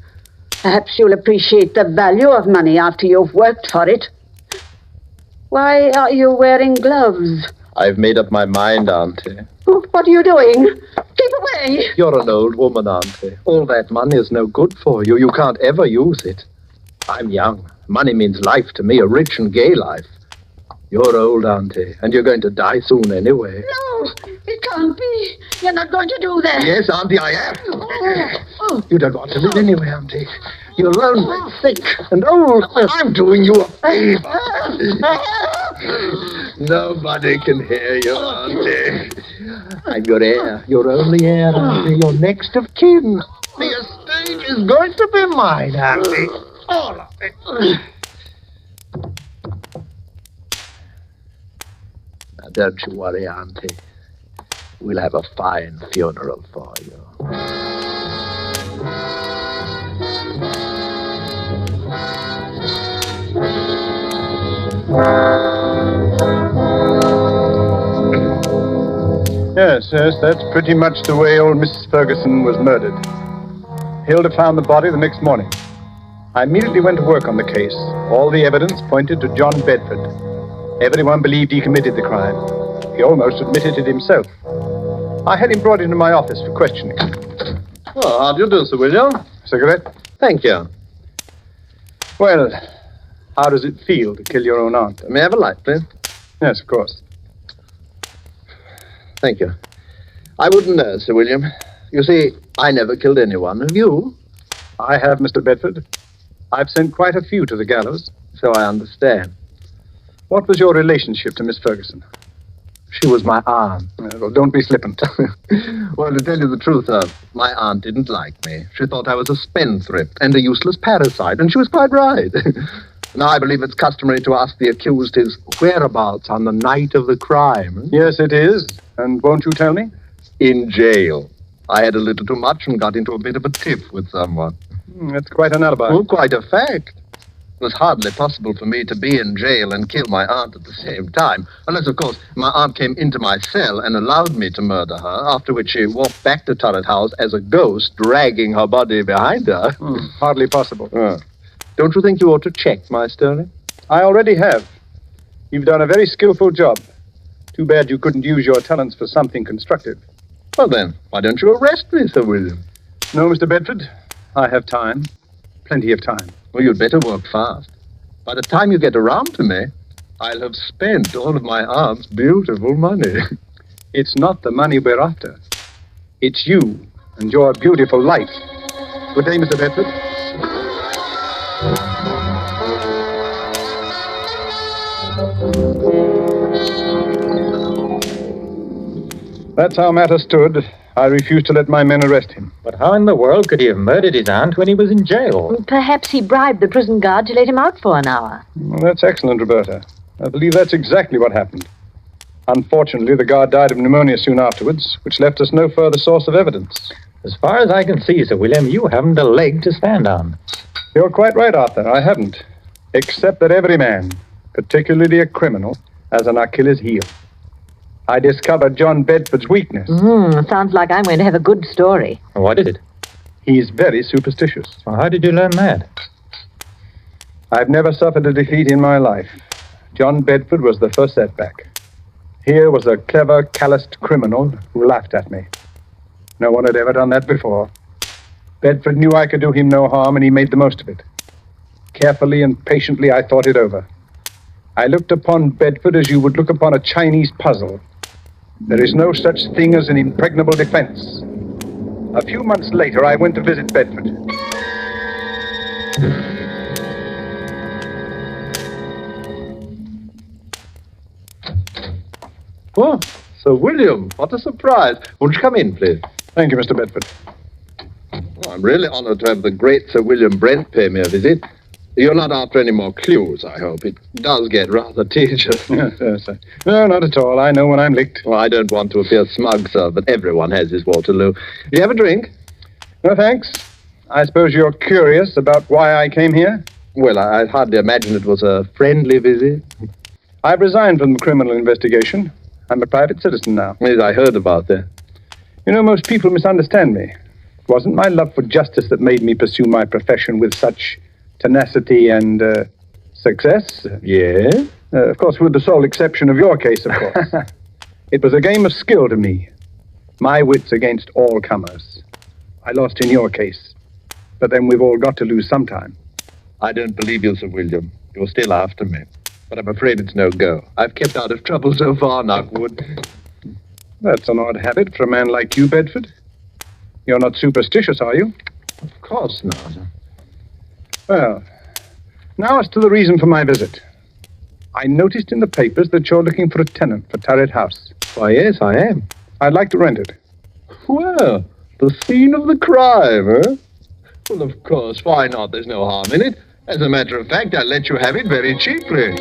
Perhaps you'll appreciate the value of money after you've worked for it. Why are you wearing gloves? I've made up my mind, Auntie. What are you doing? Keep away! You're an old woman, Auntie. All that money is no good for you. You can't ever use it. I'm young. Money means life to me, a rich and gay life. You're old, Auntie, and you're going to die soon anyway. No, it can't be. You're not going to do that. Yes, Auntie, I am. You don't want to live anyway, Auntie. You're lonely, sick, and old. I'm doing you a favor. Nobody can hear you, Auntie. I'm your heir, your only heir, Auntie, your next of kin. The estate is going to be mine, Auntie. All of it. Now, don't you worry, Auntie. We'll have a fine funeral for you. Yes, that's pretty much the way old Mrs. Ferguson was murdered. Hilda found the body the next morning. I immediately went to work on the case. All the evidence pointed to John Bedford. Everyone believed he committed the crime. He almost admitted it himself. I had him brought into my office for questioning. Well, how do you do, Sir William? Cigarette? Thank you. Well, how does it feel to kill your own aunt? May I have a light, please? Yes, of course. Thank you. I wouldn't know, Sir William. You see, I never killed anyone. Have you? I have, Mr. Bedford. I've sent quite a few to the gallows. So I understand. What was your relationship to Miss Ferguson? She was my aunt. Well, don't be flippant. Well, to tell you the truth, sir, my aunt didn't like me. She thought I was a spendthrift and a useless parasite, and she was quite right. Now, I believe it's customary to ask the accused his whereabouts on the night of the crime. Yes, it is. And won't you tell me? In jail. I had a little too much and got into a bit of a tiff with someone. That's quite an alibi. Oh, quite a fact. It was hardly possible for me to be in jail and kill my aunt at the same time. Unless, of course, my aunt came into my cell and allowed me to murder her, after which she walked back to Turret House as a ghost, dragging her body behind her. Hardly possible. Don't you think you ought to check my story? I already have. You've done a very skillful job. Too bad you couldn't use your talents for something constructive. Well, then, why don't you arrest me, Sir William? No, Mr. Bedford. I have time. Plenty of time. Well, you'd better work fast. By the time you get around to me, I'll have spent all of my aunt's beautiful money. It's not the money we're after. It's you and your beautiful life. Good day, Mr. Bedford. That's how matters stood. I refused to let my men arrest him. But how in the world could he have murdered his aunt when he was in jail? Perhaps he bribed the prison guard to let him out for an hour. Well, that's excellent, Roberta. I believe that's exactly what happened. Unfortunately, the guard died of pneumonia soon afterwards, which left us no further source of evidence. As far as I can see, Sir William, you haven't a leg to stand on. You're quite right, Arthur. I haven't. Except that every man, particularly a criminal, has an Achilles heel. I discovered John Bedford's weakness. Sounds like I'm going to have a good story. What is it? He's very superstitious. Well, how did you learn that? I've never suffered a defeat in my life. John Bedford was the first setback. Here was a clever, calloused criminal who laughed at me. No one had ever done that before. Bedford knew I could do him no harm, and he made the most of it. Carefully and patiently, I thought it over. I looked upon Bedford as you would look upon a Chinese puzzle. There is no such thing as an impregnable defense. A few months later, I went to visit Bedford. Oh, Sir William, what a surprise. Won't you come in, please? Thank you, Mr. Bedford. Oh, I'm really honored to have the great Sir William Brent pay me a visit. You're not after any more clues, I hope. It does get rather tedious. Yes. No, not at all. I know when I'm licked. Well, I don't want to appear smug, sir, but everyone has his Waterloo. You have a drink? No, thanks. I suppose you're curious about why I came here? Well, I hardly imagine it was a friendly visit. I've resigned from the criminal investigation. I'm a private citizen now. Yes, I heard about that. You know, most people misunderstand me. It wasn't my love for justice that made me pursue my profession with such tenacity and success. Yeah? Of course, with the sole exception of your case, of course. It was a game of skill to me. My wits against all comers. I lost in your case. But then we've all got to lose sometime. I don't believe you, Sir William. You're still after me. But I'm afraid it's no go. I've kept out of trouble so far, Knockwood. That's an odd habit for a man like you, Bedford. You're not superstitious, are you? Of course not. Well, now as to the reason for my visit. I noticed in the papers that you're looking for a tenant for Turret House. Why, yes, I am. I'd like to rent it. Well, the scene of the crime, eh? Well, of course, why not? There's no harm in it. As a matter of fact, I'll let you have it very cheaply.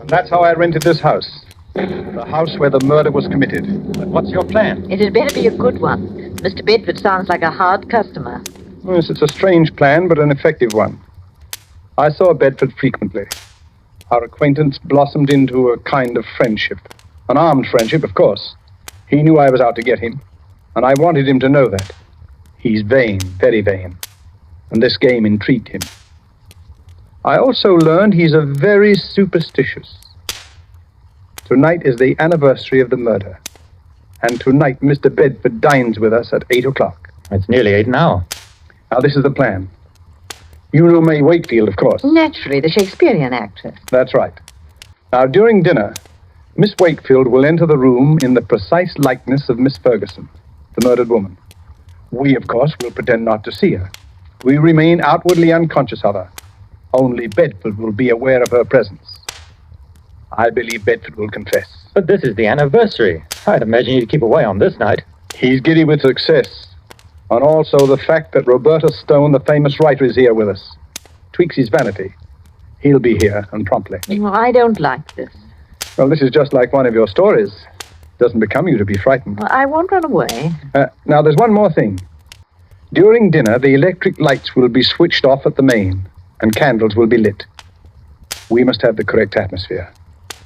And that's how I rented this house. The house where the murder was committed. But what's your plan? It had better be a good one. Mr. Bedford sounds like a hard customer. Yes, it's a strange plan, but an effective one. I saw Bedford frequently. Our acquaintance blossomed into a kind of friendship. An armed friendship, of course. He knew I was out to get him, and I wanted him to know that. He's vain, very vain, and this game intrigued him. I also learned he's a very superstitious. Tonight is the anniversary of the murder, and tonight Mr. Bedford dines with us at 8 o'clock. It's nearly 8 now. Now, this is the plan. You know May Wakefield, of course. Naturally, the Shakespearean actress. That's right. Now, during dinner, Miss Wakefield will enter the room in the precise likeness of Miss Ferguson, the murdered woman. We, of course, will pretend not to see her. We remain outwardly unconscious of her. Only Bedford will be aware of her presence. I believe Bedford will confess. But this is the anniversary. I'd imagine you'd keep away on this night. He's giddy with success. And also the fact that Roberta Stone, the famous writer, is here with us. Tweaks his vanity. He'll be here, and promptly. Well, I don't like this. Well, this is just like one of your stories. Doesn't become you to be frightened. Well, I won't run away. Now, there's one more thing. During dinner, the electric lights will be switched off at the main, and candles will be lit. We must have the correct atmosphere.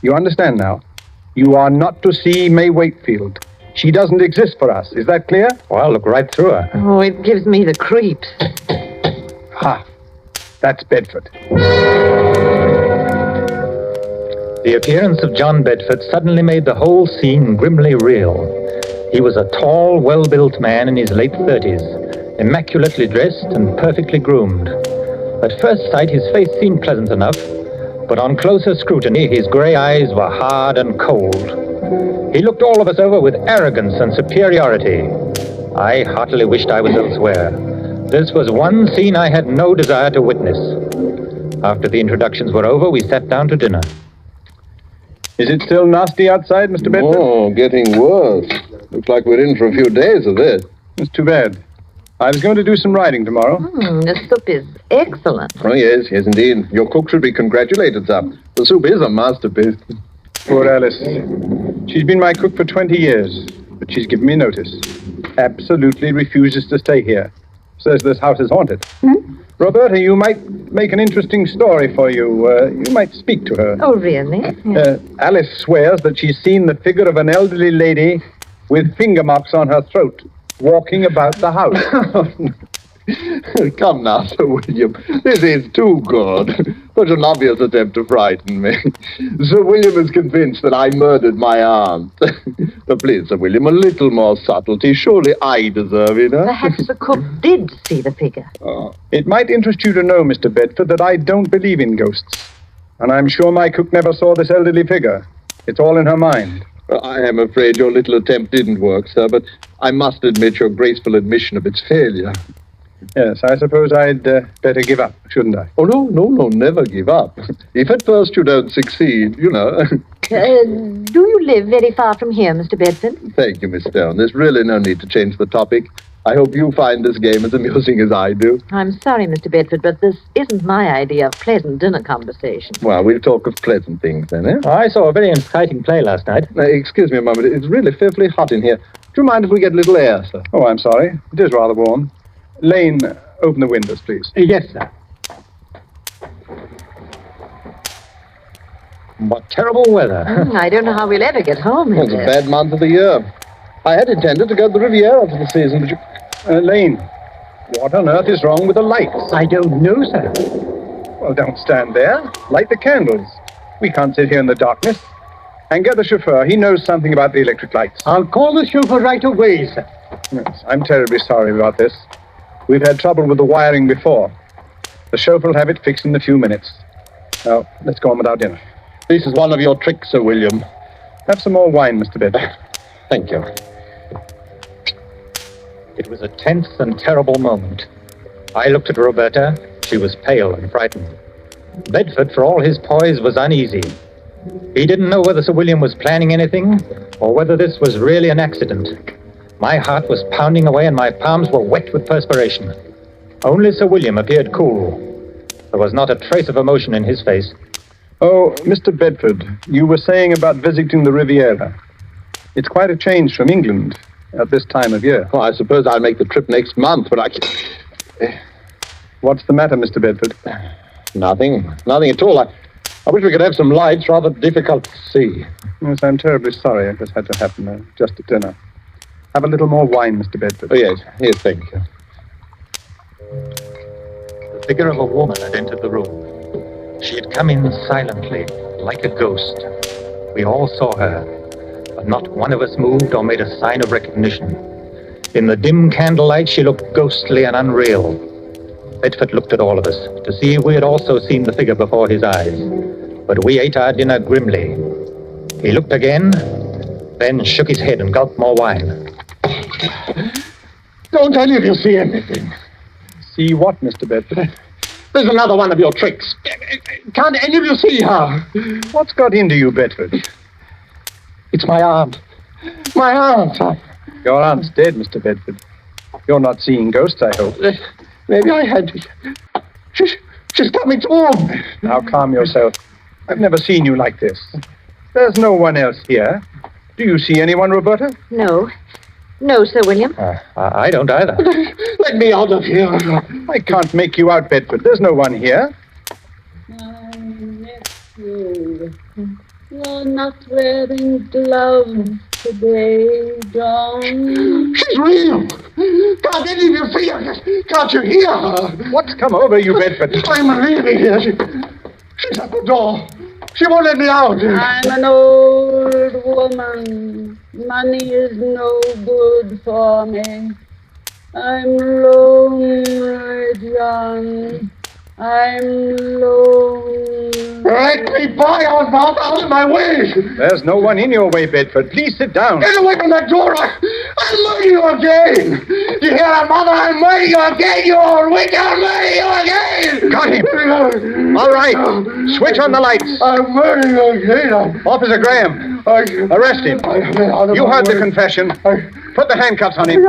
You understand now? You are not to see May Wakefield. She doesn't exist for us. Is that clear? Well, I'll look right through her. Oh, it gives me the creeps. Ha! That's Bedford. The appearance of John Bedford suddenly made the whole scene grimly real. He was a tall, well-built man in his late 30s, immaculately dressed and perfectly groomed. At first sight, his face seemed pleasant enough, but on closer scrutiny, his gray eyes were hard and cold. He looked all of us over with arrogance and superiority. I heartily wished I was elsewhere. This was one scene I had no desire to witness. After the introductions were over, we sat down to dinner. Is it still nasty outside, Mr. Bedford? Oh, getting worse. Looks like we're in for a few days of this. It's too bad. I was going to do some riding tomorrow. The soup is excellent. Oh, yes, indeed. Your cook should be congratulated, sir. The soup is a masterpiece. Poor Alice. She's been my cook for 20 years, but she's given me notice. Absolutely refuses to stay here. Says this house is haunted. Roberta, you might make an interesting story for you. You might speak to her. Oh, really? Alice swears that she's seen the figure of an elderly lady with finger marks on her throat walking about the house. Come now, Sir William. This is too good. Such an obvious attempt to frighten me. Sir William is convinced that I murdered my aunt. But please, Sir William, a little more subtlety. Surely I deserve it, huh? Perhaps the cook did see the figure. It might interest you to know, Mr. Bedford, that I don't believe in ghosts. And I'm sure my cook never saw this elderly figure. It's all in her mind. I am afraid your little attempt didn't work, sir, but I must admit your graceful admission of its failure. Yes, I suppose I'd better give up, shouldn't I? Oh, no, never give up. If at first you don't succeed, Do you live very far from here, Mr. Bedford? Thank you, Miss Stone. There's really no need to change the topic. I hope you find this game as amusing as I do. I'm sorry, Mr. Bedford, but this isn't my idea of pleasant dinner conversation. Well, we'll talk of pleasant things then, eh? I saw a very exciting play last night. Excuse me a moment. It's really fearfully hot in here. Do you mind if we get a little air, sir? Oh, I'm sorry. It is rather warm. Lane, open the windows, please. Yes, sir. What terrible weather. I don't know how we'll ever get home in It's a this. bad month of the year. I had intended to go to the Riviera for the season, but you... Lane, what on earth is wrong with the lights? I don't know, sir. Well, don't stand there. Light the candles. We can't sit here in the darkness. And get the chauffeur. He knows something about the electric lights. I'll call the chauffeur right away, sir. Yes, I'm terribly sorry about this. We've had trouble with the wiring before. The chauffeur will have it fixed in a few minutes. Now, let's go on with our dinner. This is one of your tricks, Sir William. Have some more wine, Mr. Bedford. Thank you. It was a tense and terrible moment. I looked at Roberta. She was pale and frightened. Bedford, for all his poise, was uneasy. He didn't know whether Sir William was planning anything or whether this was really an accident. My heart was pounding away and my palms were wet with perspiration. Only Sir William appeared cool. There was not a trace of emotion in his face. Oh, Mr. Bedford, you were saying about visiting the Riviera. It's quite a change from England at this time of year. Oh, I suppose I'll make the trip next month, but I... What's the matter, Mr. Bedford? Nothing at all. I wish we could have some lights, rather difficult to see. Yes, I'm terribly sorry this had to happen just at dinner. Have a little more wine, Mr. Bedford. Oh, yes, thank you. The figure of a woman had entered the room. She had come in silently, like a ghost. We all saw her, but not one of us moved or made a sign of recognition. In the dim candlelight, she looked ghostly and unreal. Bedford looked at all of us to see if we had also seen the figure before his eyes. But we ate our dinner grimly. He looked again, then shook his head and gulped more wine. Don't any of you see anything? See what, Mr. Bedford? There's another one of your tricks. Can't any of you see her? What's got into you, Bedford? It's my aunt. My aunt. Your aunt's dead, Mr. Bedford. You're not seeing ghosts, I hope. Maybe I had to. She's coming toward me. Now calm yourself. I've never seen you like this. There's no one else here. Do you see anyone, Roberta? No. No, Sir William. I don't either. Let me out of here. I can't make you out, Bedford. There's no one here. Nephew, you're not wearing gloves today, John. She's real. Can't any of you see her? Can't you hear her? What's come over you, Bedford? I'm leaving here. She's at the door. She won't let me out. I'm an old woman. Money is no good for me. I'm lonely, John. I'm lonely. Let me by, out of my way. There's no one in your way, Bedford. Please sit down. Get away from that door. I'll murder you again. You hear that, Mother? I'll murder you again, you old witch. I'll murder you again. Got him. All right. Switch on the lights. I'll murder you again. Officer Graham, arrest him. You heard the confession. Put the handcuffs on him.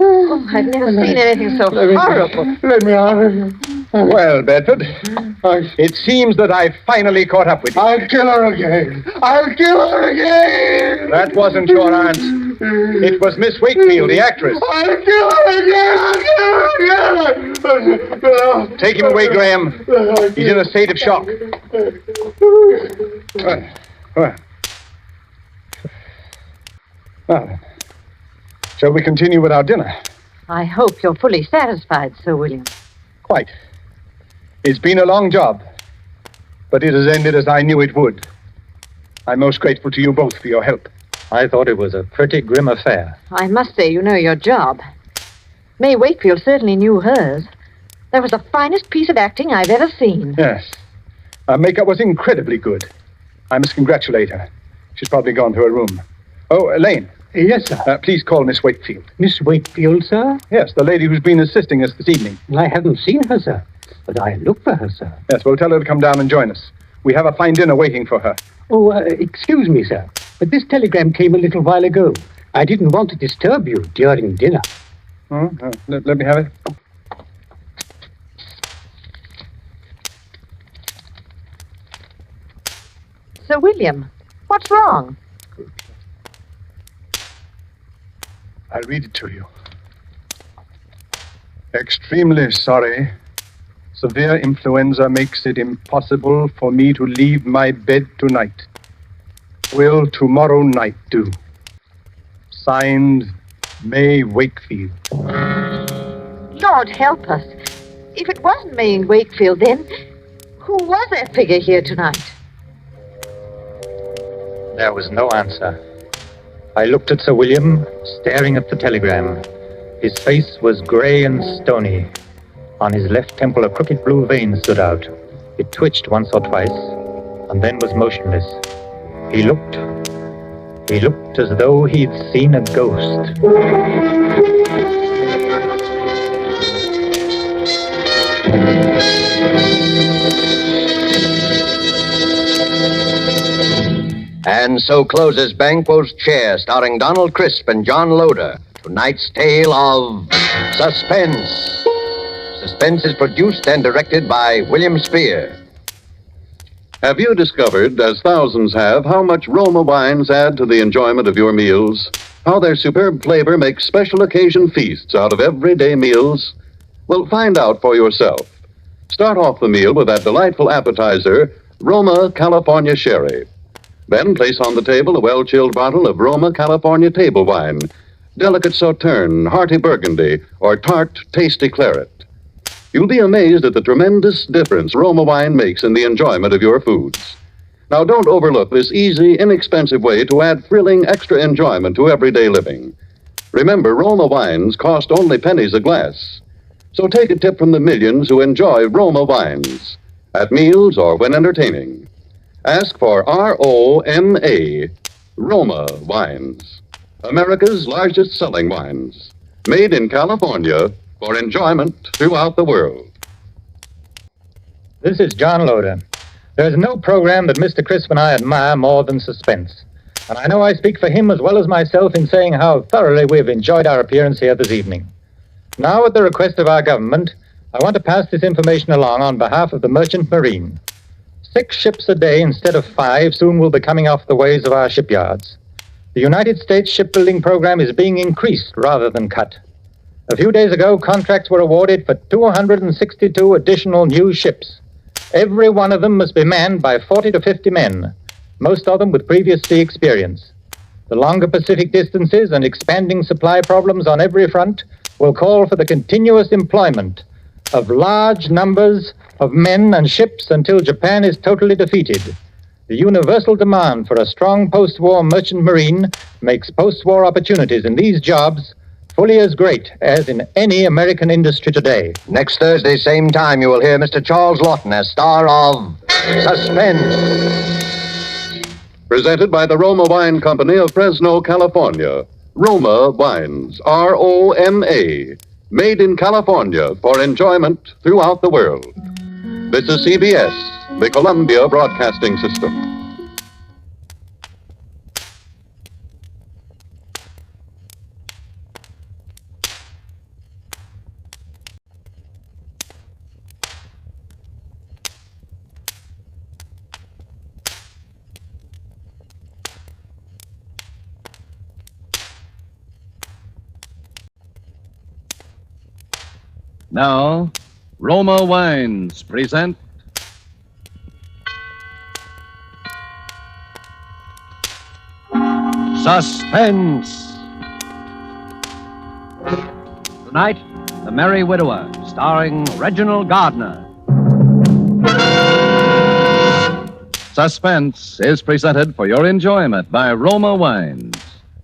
Oh, I've never seen anything so horrible. Let me out of here. Well, Bedford, it seems that I finally caught up with you. I'll kill her again. I'll kill her again. That wasn't your aunt. It was Miss Wakefield, the actress. I'll kill her again. I'll kill her again. Take him away, Graham. He's in a state of shock. Well, shall we continue with our dinner? I hope you're fully satisfied, Sir William. Quite. It's been a long job, but it has ended as I knew it would. I'm most grateful to you both for your help. I thought it was a pretty grim affair. I must say you know your job. May Wakefield certainly knew hers. That was the finest piece of acting I've ever seen. Yes. Her makeup was incredibly good. I must congratulate her. She's probably gone to her room. Oh, Elaine. Yes, sir. Please call Miss Wakefield. Miss Wakefield, sir? Yes, the lady who's been assisting us this evening. I haven't seen her, sir. But I look for her, sir. Yes, we'll tell her to come down and join us. We have a fine dinner waiting for her. Oh, excuse me, sir, but this telegram came a little while ago. I didn't want to disturb you during dinner. Oh, let me have it. Sir William, what's wrong? I'll read it to you. Extremely sorry. Severe influenza makes it impossible for me to leave my bed tonight. Will tomorrow night do? Signed, May Wakefield. Lord help us. If it wasn't May in Wakefield, then who was that figure here tonight? There was no answer. I looked at Sir William, staring at the telegram. His face was gray and stony. On his left temple, a crooked blue vein stood out. It twitched once or twice, and then was motionless. He looked as though he'd seen a ghost. And so closes Banquo's Chair, starring Donald Crisp and John Loder. Tonight's tale of Suspense. Suspense is produced and directed by William Spear. Have you discovered, as thousands have, how much Roma wines add to the enjoyment of your meals? How their superb flavor makes special occasion feasts out of everyday meals? Well, find out for yourself. Start off the meal with that delightful appetizer, Roma California Sherry. Then place on the table a well-chilled bottle of Roma California table wine, delicate Sauterne, hearty Burgundy, or tart, tasty claret. You'll be amazed at the tremendous difference Roma wine makes in the enjoyment of your foods. Now, don't overlook this easy, inexpensive way to add thrilling extra enjoyment to everyday living. Remember, Roma wines cost only pennies a glass. So take a tip from the millions who enjoy Roma wines, at meals or when entertaining. Ask for R-O-M-A, Roma wines. America's largest selling wines. Made in California for enjoyment throughout the world. This is John Loder. There's no program that Mr. Crisp and I admire more than Suspense. And I know I speak for him as well as myself in saying how thoroughly we've enjoyed our appearance here this evening. Now, at the request of our government, I want to pass this information along on behalf of the Merchant Marine. 6 ships a day instead of 5 soon will be coming off the ways of our shipyards. The United States shipbuilding program is being increased rather than cut. A few days ago, contracts were awarded for 262 additional new ships. Every one of them must be manned by 40 to 50 men, most of them with previous sea experience. The longer Pacific distances and expanding supply problems on every front will call for the continuous employment of large numbers of men and ships until Japan is totally defeated. The universal demand for a strong post-war merchant marine makes post-war opportunities in these jobs fully as great as in any American industry today. Next Thursday, same time, you will hear Mr. Charles Lawton as star of Suspense. Presented by the Roma Wine Company of Fresno, California. Roma Wines, R-O-M-A. Made in California for enjoyment throughout the world. This is CBS, the Columbia Broadcasting System. Now, Roma Wines present Suspense. Tonight, The Merry Widower, starring Reginald Gardner. Suspense is presented for your enjoyment by Roma Wines.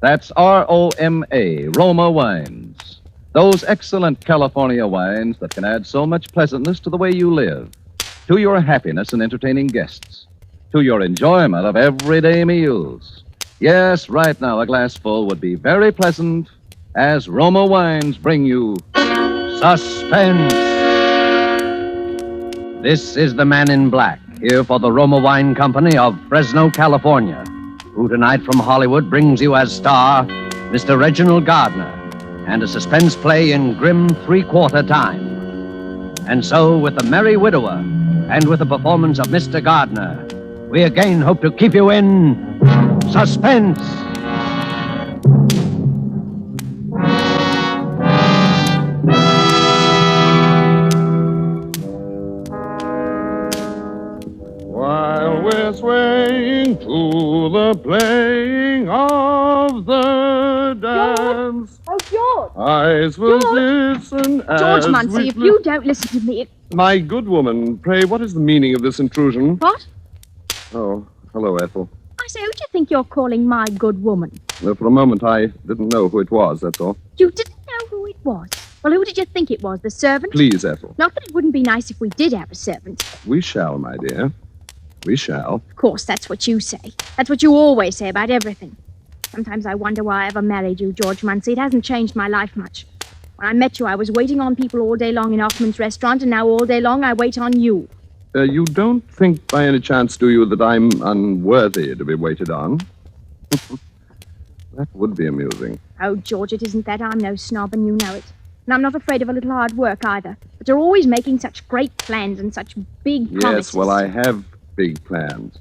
That's R-O-M-A, Roma Wines. Those excellent California wines that can add so much pleasantness to the way you live, to your happiness in entertaining guests, to your enjoyment of everyday meals. Yes, right now a glassful would be very pleasant as Roma Wines bring you Suspense. This is the man in black, here for the Roma Wine Company of Fresno, California, who tonight from Hollywood brings you as star Mr. Reginald Gardner and a suspense play in grim three-quarter time. And so, with The Merry Widower and with the performance of Mr. Gardner, we again hope to keep you in suspense. While we're swaying to the playing of the dance, Oh, George! eyes will listen as George Muncie, we if you don't listen to me... My good woman, pray, what is the meaning of this intrusion? What? Oh, hello, Ethel. I say, who do you think you're calling my good woman? Well, for a moment, I didn't know who it was, that's all. You didn't know who it was? Well, who did you think it was? The servant? Please, Ethel. Not that it wouldn't be nice if we did have a servant. We shall, my dear. We shall. Of course, that's what you say. That's what you always say about everything. Sometimes I wonder why I ever married you, George Muncie. It hasn't changed my life much. When I met you, I was waiting on people all day long in Hoffman's restaurant, and now all day long I wait on you. You don't think by any chance, do you, that I'm unworthy to be waited on? That would be amusing. Oh, George, it isn't that. I'm no snob, and you know it. And I'm not afraid of a little hard work, either. But you're always making such great plans and such big promises. Yes, well, I have big plans.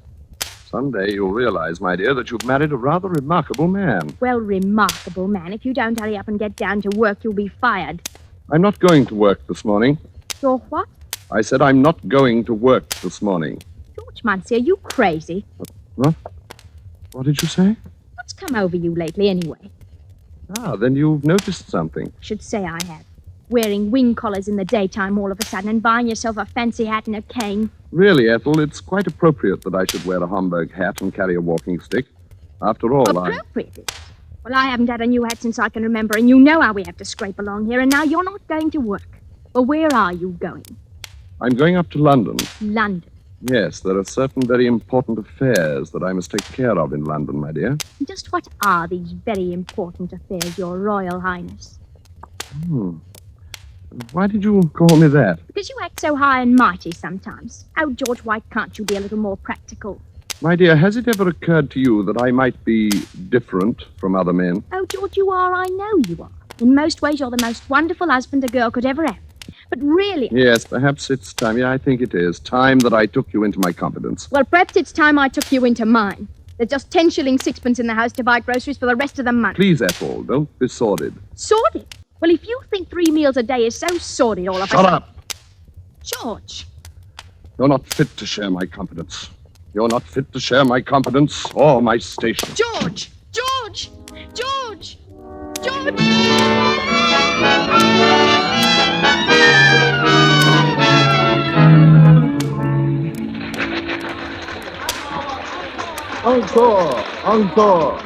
Someday you'll realize, my dear, that you've married a rather remarkable man. Well, remarkable, man. If you don't hurry up and get down to work, you'll be fired. I'm not going to work this morning. You're what? I said I'm not going to work this morning. George Muncie, are you crazy? What? What did you say? What's come over you lately, anyway? Ah, then you've noticed something. Should say I have. Wearing wing collars in the daytime all of a sudden and buying yourself a fancy hat and a cane. Really, Ethel, it's quite appropriate that I should wear a Homburg hat and carry a walking stick. After all, Appropriate, is it? Well, I haven't had a new hat since I can remember, and you know how we have to scrape along here, and now you're not going to work. Well, where are you going? I'm going up to London. London. Yes, there are certain very important affairs that I must take care of in London, my dear. Just what are these very important affairs, Your Royal Highness? Why did you call me that? Because you act so high and mighty sometimes. Oh, George, why can't you be a little more practical? My dear, has it ever occurred to you that I might be different from other men? Oh, George, you are. I know you are. In most ways, you're the most wonderful husband a girl could ever have. But really... Yes, perhaps it's time. Yeah, I think it is. Time that I took you into my confidence. Well, perhaps it's time I took you into mine. There's just 10 shillings sixpence in the house to buy groceries for the rest of the month. Please, Ethel, don't be sordid. Sordid? Well, if you think 3 meals a day is so sordid all of a Shut sudden... up! George! You're not fit to share my confidence. You're not fit to share my confidence or my station. George! George! George! George! Encore! Encore!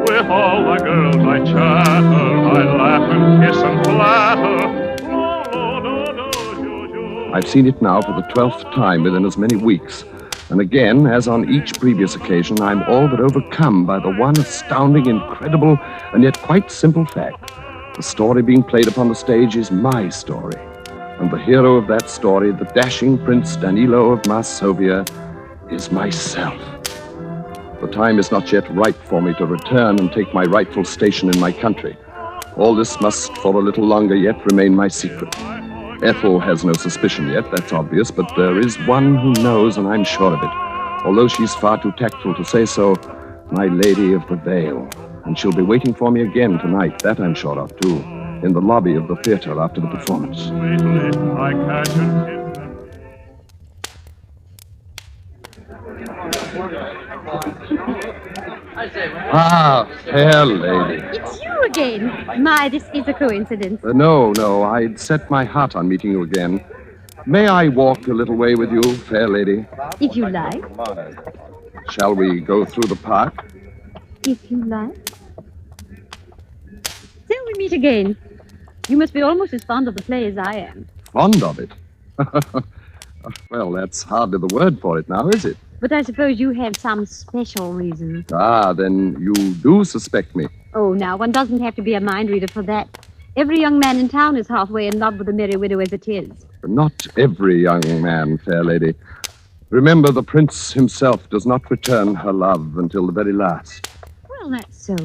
With all the girls I chatter, I laugh and kiss and flatter. I've seen it now for the 12th time within as many weeks. And again, as on each previous occasion, I'm all but overcome by the one astounding, incredible, and yet quite simple fact. The story being played upon the stage is my story. And the hero of that story, the dashing Prince Danilo of Masovia, is myself. The time is not yet ripe for me to return and take my rightful station in my country. All this must for a little longer yet remain my secret. Ethel has no suspicion yet, that's obvious, but there is one who knows, and I'm sure of it. Although she's far too tactful to say so, my Lady of the Veil. And she'll be waiting for me again tonight, that I'm sure of, too, in the lobby of the theater after the performance. I catch and kiss. Ah, fair lady. It's you again. My, this is a coincidence. No, I'd set my heart on meeting you again. May I walk a little way with you, fair lady? If you like. Shall we go through the park? If you like. Till we meet again. You must be almost as fond of the play as I am. Fond of it? Well, that's hardly the word for it now, is it? But I suppose you have some special reason. Ah, then you do suspect me. Oh, now, one doesn't have to be a mind reader for that. Every young man in town is halfway in love with a merry widow as it is. Not every young man, fair lady. Remember, the prince himself does not return her love until the very last. Well, that's so.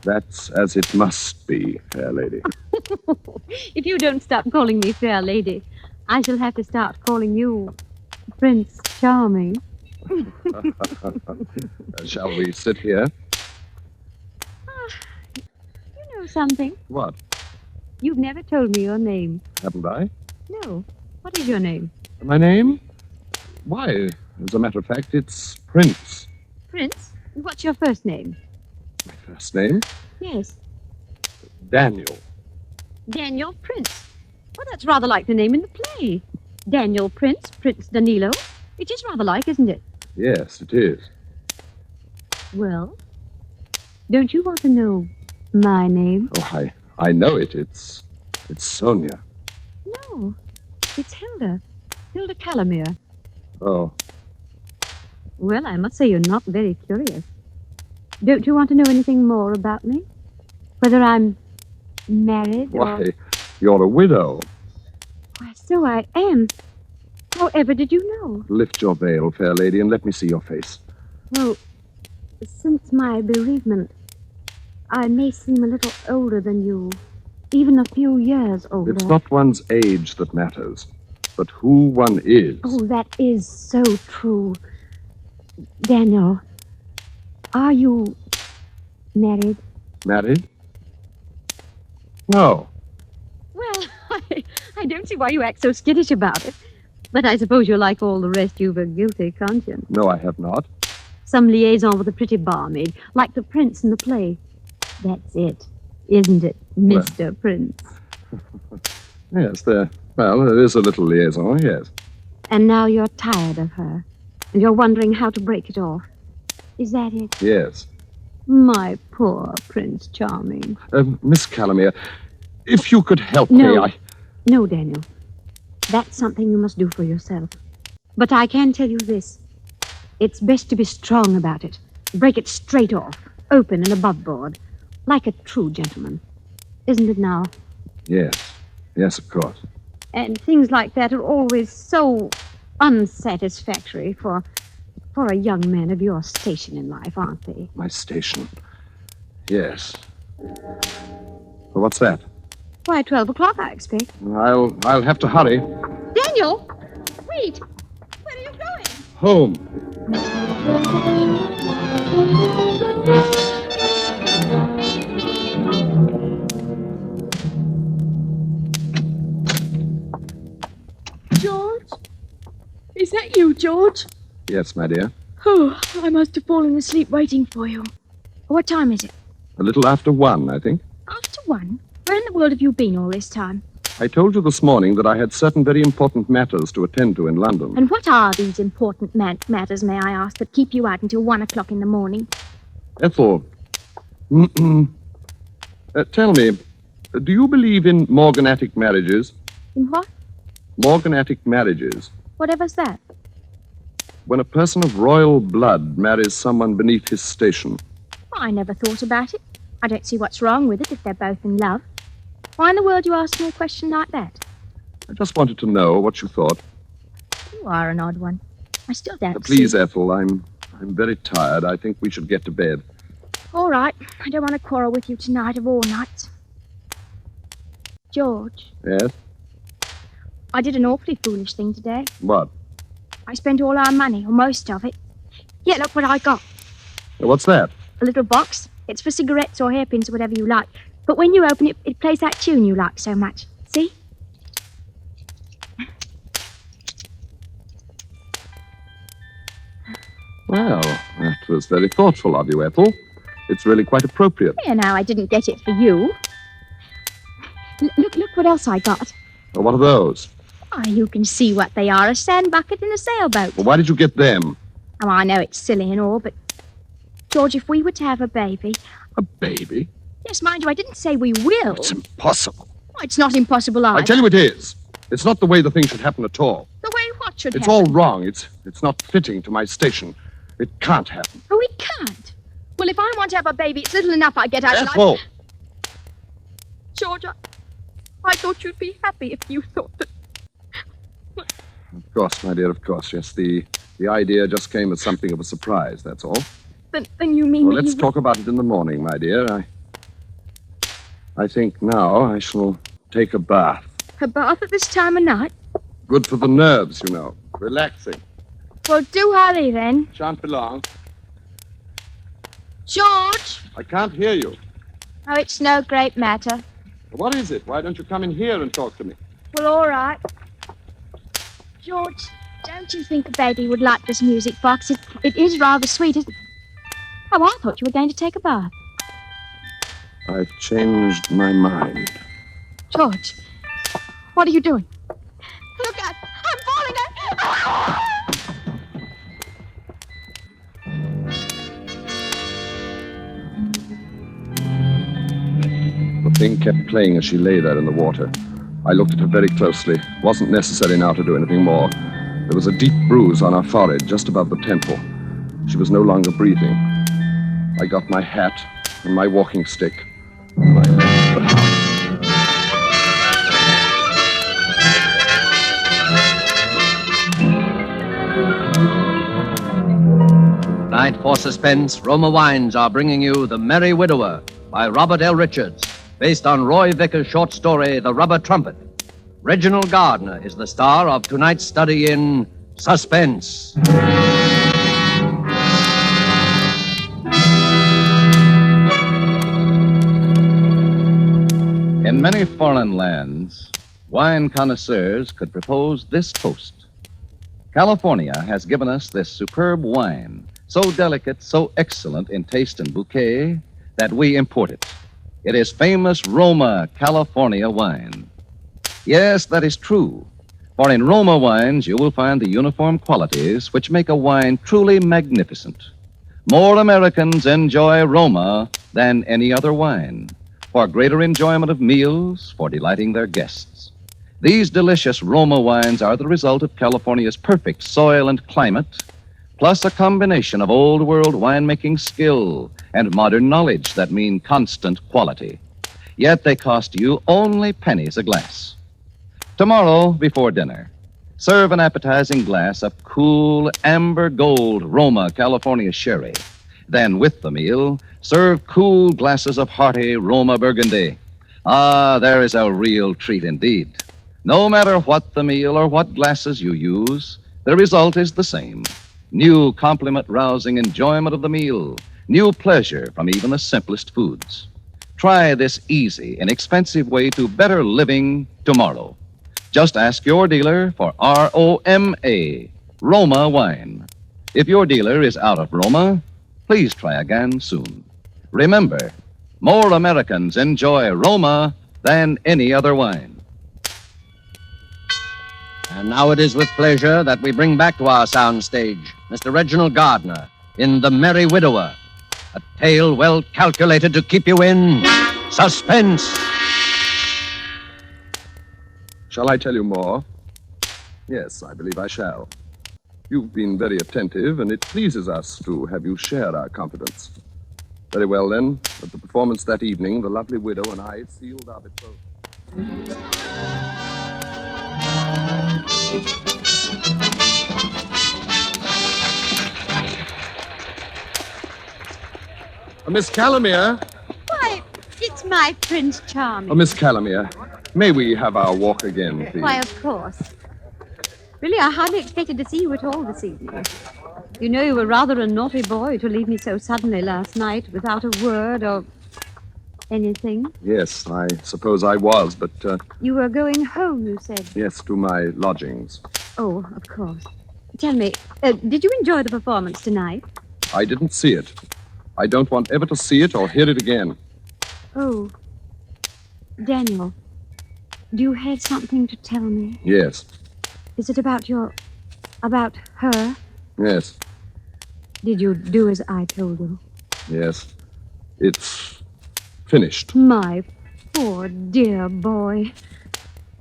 That's as it must be, fair lady. If you don't stop calling me fair lady, I shall have to start calling you Prince Charming. Shall we sit here? You know something? What? You've never told me your name. Haven't I? No. What is your name? My name? Why, as a matter of fact, it's Prince. Prince? And what's your first name? My first name? Yes. Daniel. Daniel Prince. Well, that's rather like the name in the play. Daniel Prince, Prince Danilo. It is rather like, isn't it? Yes, it is. Well, don't you want to know my name? Oh, I know it. It's Sonia. No, it's Hilda. Hilda Calamere. Oh, Well, I must say you're not very curious. Don't you want to know anything more about me? Whether I'm married or... why, you're a widow. Why, so I am. However did you know? Lift your veil, fair lady, and let me see your face. Well, since my bereavement, I may seem a little older than you. Even a few years older. It's not one's age that matters, but who one is. Oh, that is so true. Daniel, are you married? Married? No. Well, I don't see why you act so skittish about it. But I suppose you're like all the rest. You've a guilty conscience. No, I have not. Some liaison with a pretty barmaid, like the prince in the play. That's it, isn't it, Mr. Prince? Yes, there is a little liaison, yes. And now you're tired of her, and you're wondering how to break it off. Is that it? Yes. My poor Prince Charming. Miss Calamere, if you could help No. me, No, Daniel. That's something you must do for yourself. But I can tell you this. It's best to be strong about it. Break it straight off, open and above board, like a true gentleman. Isn't it now? Yes. Yes, of course. And things like that are always so unsatisfactory for a young man of your station in life, aren't they? My station. Yes. Well, what's that? Why, 12 o'clock, I expect. I'll have to hurry. Daniel! Wait! Where are you going? Home. George? Is that you, George? Yes, my dear. Oh, I must have fallen asleep waiting for you. What time is it? A little after 1, I think. After 1? Where in the world have you been all this time? I told you this morning that I had certain very important matters to attend to in London. And what are these important matters, may I ask, that keep you out until 1 o'clock in the morning? Ethel, tell me, do you believe in morganatic marriages? In what? Morganatic marriages. Whatever's that? When a person of royal blood marries someone beneath his station. I never thought about it. I don't see what's wrong with it if they're both in love. Why in the world do you ask me a question like that? I just wanted to know what you thought. You are an odd one. I still don't Please, see... Ethel, I'm very tired. I think we should get to bed. All right. I don't want to quarrel with you tonight of all nights. George, Yes? I did an awfully foolish thing today. What? I spent all our money, or most of it. Yeah, look what I got. What's that? A little box. It's for cigarettes or hairpins or whatever you like. But when you open it, it plays that tune you like so much. See? Well, that was very thoughtful of you, Ethel. It's really quite appropriate. Here now, I didn't get it for you. Look what else I got. Well, what are those? Why, you can see what they are, a sand bucket and a sailboat. Well, why did you get them? Oh, I know it's silly and all, but... George, if we were to have a baby... A baby? Yes, mind you, I didn't say we will. It's impossible. Oh, it's not impossible either. I tell you it is. It's not the way the thing should happen at all. The way what, what should It's happen? all wrong. It's not fitting to my station. It can't happen. Oh, it can't. Well, if I want to have a baby, it's little enough I get out of life. Ethel! George, I thought you'd be happy if you thought that. Of course, my dear, of course. Yes, the idea just came as something of a surprise, that's all. Then you mean Well, that let's you... talk about it in the morning, my dear. I think now I shall take a bath. A bath at this time of night? Good for the nerves, you know. Relaxing. Well, do hurry then. Shan't be long. George! I can't hear you. Oh, it's no great matter. What is it? Why don't you come in here and talk to me? Well, all right. George, don't you think the baby would like this music box? It is rather sweet, isn't it? Oh, I thought you were going to take a bath. I've changed my mind. George, what are you doing? Look out! I'm falling! The thing kept playing as she lay there in the water. I looked at her very closely. It wasn't necessary now to do anything more. There was a deep bruise on her forehead, just above the temple. She was no longer breathing. I got my hat and my walking stick, and I left the house. Tonight for Suspense, Roma Wines are bringing you The Merry Widower by Robert L. Richards, based on Roy Vickers' short story, The Rubber Trumpet. Reginald Gardner is the star of tonight's study in Suspense. In many foreign lands, wine connoisseurs could propose this toast. California has given us this superb wine, so delicate, so excellent in taste and bouquet, that we import it. It is famous Roma California wine. Yes, that is true. For in Roma wines, you will find the uniform qualities which make a wine truly magnificent. More Americans enjoy Roma than any other wine, for greater enjoyment of meals, for delighting their guests. These delicious Roma wines are the result of California's perfect soil and climate, plus a combination of old world winemaking skill and modern knowledge that mean constant quality. Yet they cost you only pennies a glass. Tomorrow, before dinner, serve an appetizing glass of cool amber gold Roma California sherry. Then, with the meal, serve cool glasses of hearty Roma Burgundy. Ah, there is a real treat indeed. No matter what the meal or what glasses you use, the result is the same. New compliment-rousing enjoyment of the meal. New pleasure from even the simplest foods. Try this easy, inexpensive way to better living tomorrow. Just ask your dealer for R-O-M-A, Roma wine. If your dealer is out of Roma, please try again soon. Remember, more Americans enjoy Roma than any other wine. And now it is with pleasure that we bring back to our soundstage Mr. Reginald Gardner in The Merry Widower, a tale well calculated to keep you in suspense. Shall I tell you more? Yes, I believe I shall. You've been very attentive, and it pleases us to have you share our confidence. Very well, then. At the performance that evening, the lovely widow and I sealed our betrothal. Miss Calamere. Why, it's my Prince Charming. Oh, Miss Calamere, may we have our walk again, please? Why, of course. Really, I hardly expected to see you at all this evening. You know, you were rather a naughty boy to leave me so suddenly last night without a word or anything. Yes, I suppose I was, but, You were going home, you said. yes, to my lodgings. Oh, of course. Tell me, did you enjoy the performance tonight? I didn't see it. I don't want ever to see it or hear it again. Oh. Daniel, do you have something to tell me? Yes, Is it about her? yes, Did you do as I told you? yes. It's finished. My poor dear boy.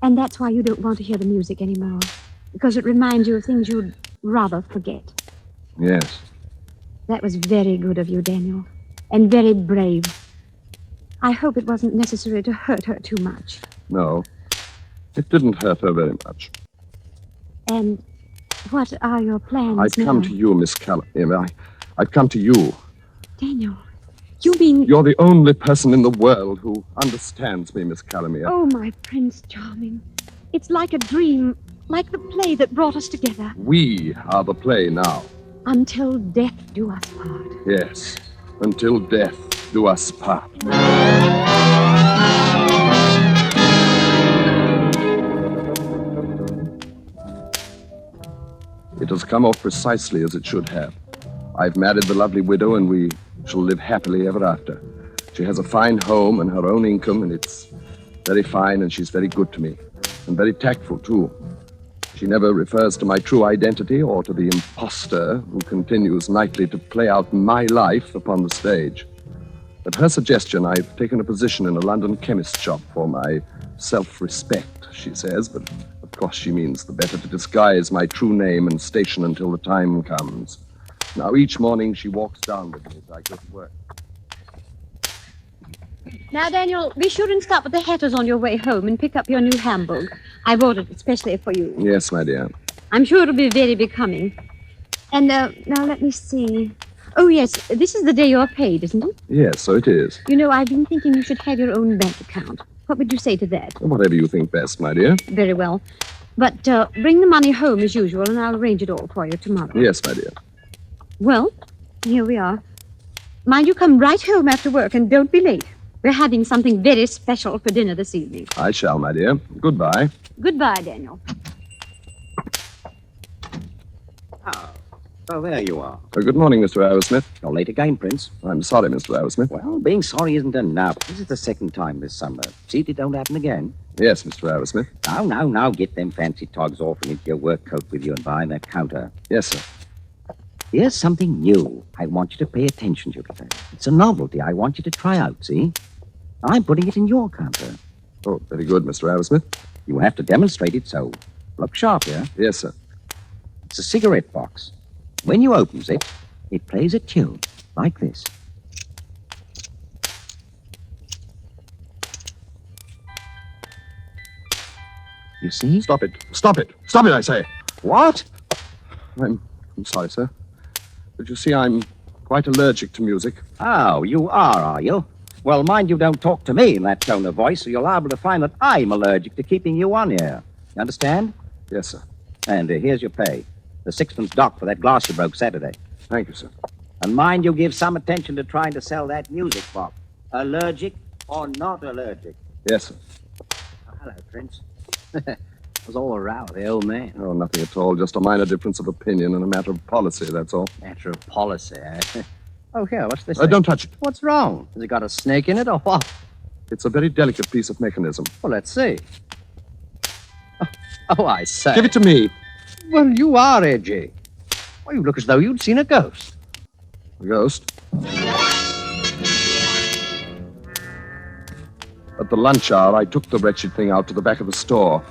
And that's why you don't want to hear the music anymore. because it reminds you of things you'd rather forget. Yes. That was very good of you, Daniel, and very brave. I hope it wasn't necessary to hurt her too much. No. It didn't hurt her very much. And what are your plans I've now? come to you, Miss Callahan. I've come to you. Daniel, you mean... You're the only person in the world who understands me, Miss Calamere. Oh, my Prince Charming. It's like a dream, like the play that brought us together. We are the play now. Until death do us part. Yes, until death do us part. It has come off precisely as it should have. I've married the lovely widow, and we shall live happily ever after. She has a fine home and her own income, and it's very fine, and she's very good to me, and very tactful, too. She never refers to my true identity or to the impostor who continues nightly to play out my life upon the stage. At her suggestion, I've taken a position in a London chemist shop for my self-respect, she says, but of course she means the better to disguise my true name and station until the time comes. Now, each morning she walks down with me as I go to work. Now, Daniel, be sure and stop at the Hatter's on your way home and pick up your new Hamburg. I've ordered it especially for you. Yes, my dear. I'm sure it'll be very becoming. And, now let me see. Oh, yes, this is the day you're paid, isn't it? Yes, so it is. You know, I've been thinking you should have your own bank account. What would you say to that? Whatever you think best, my dear. Very well. But bring the money home as usual, and I'll arrange it all for you tomorrow. Yes, my dear. Well, here we are. Mind you come right home after work, and don't be late. We're having something very special for dinner this evening. I shall, my dear. Goodbye. Goodbye, Daniel. Oh, there you are. Good morning, Mr. Arrowsmith. You're late again, Prince. I'm sorry, Mr. Arrowsmith. Well, being sorry isn't enough. This is the second time this summer. See if it don't happen again. Yes, Mr. Arrowsmith. Now, get them fancy togs off and into your work coat with you and behind that counter. Yes, sir. Here's something new. I want you to pay attention to today. It's a novelty I want you to try out, see? I'm putting it in your counter. Oh, very good, Mr. Arrowsmith. You have to demonstrate it, so look sharp here. Yes, sir. It's a cigarette box. When you opens it, it plays a tune like this. You see? Stop it. Stop it. Stop it, I say. What? I'm sorry, sir. But you see, I'm quite allergic to music. Oh, you are you? Well, mind you don't talk to me in that tone of voice, or you're liable to find that I'm allergic to keeping you on here. You understand? Yes, sir. And here's your pay. The sixpence dock for that glass you broke Saturday. Thank you, sir. And mind you give some attention to trying to sell that music box. Allergic or not allergic? Yes, sir. Oh, hello, Prince. Was all a row, the old man. Oh, nothing at all. Just a minor difference of opinion and a matter of policy, that's all. Matter of policy, eh? Oh, here, what's this? Don't touch it. What's wrong? Has it got a snake in it or what? It's a very delicate piece of mechanism. Well, let's see. Oh, I say. Give it to me. Well, you are edgy. Well, you look as though you'd seen a ghost. A ghost? At the lunch hour, I took the wretched thing out to the back of the store.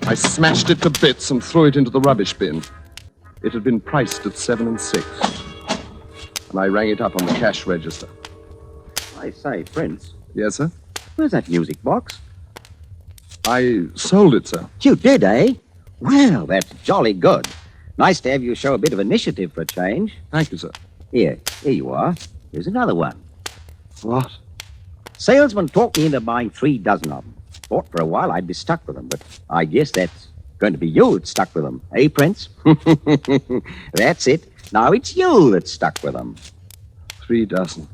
I smashed it to bits and threw it into the rubbish bin. It had been priced at 7 6. And I rang it up on the cash register. I say, Prince. Yes, sir? Where's that music box? I sold it, sir. You did, eh? Well, that's jolly good. Nice to have you show a bit of initiative for a change. Thank you, sir. Here you are. Here's another one. What? Salesman talked me into buying 3 dozen of them. Thought for a while I'd be stuck with them, but I guess that's going to be you that's stuck with them. Eh, Prince? That's it. Now it's you that's stuck with them. 3 dozen.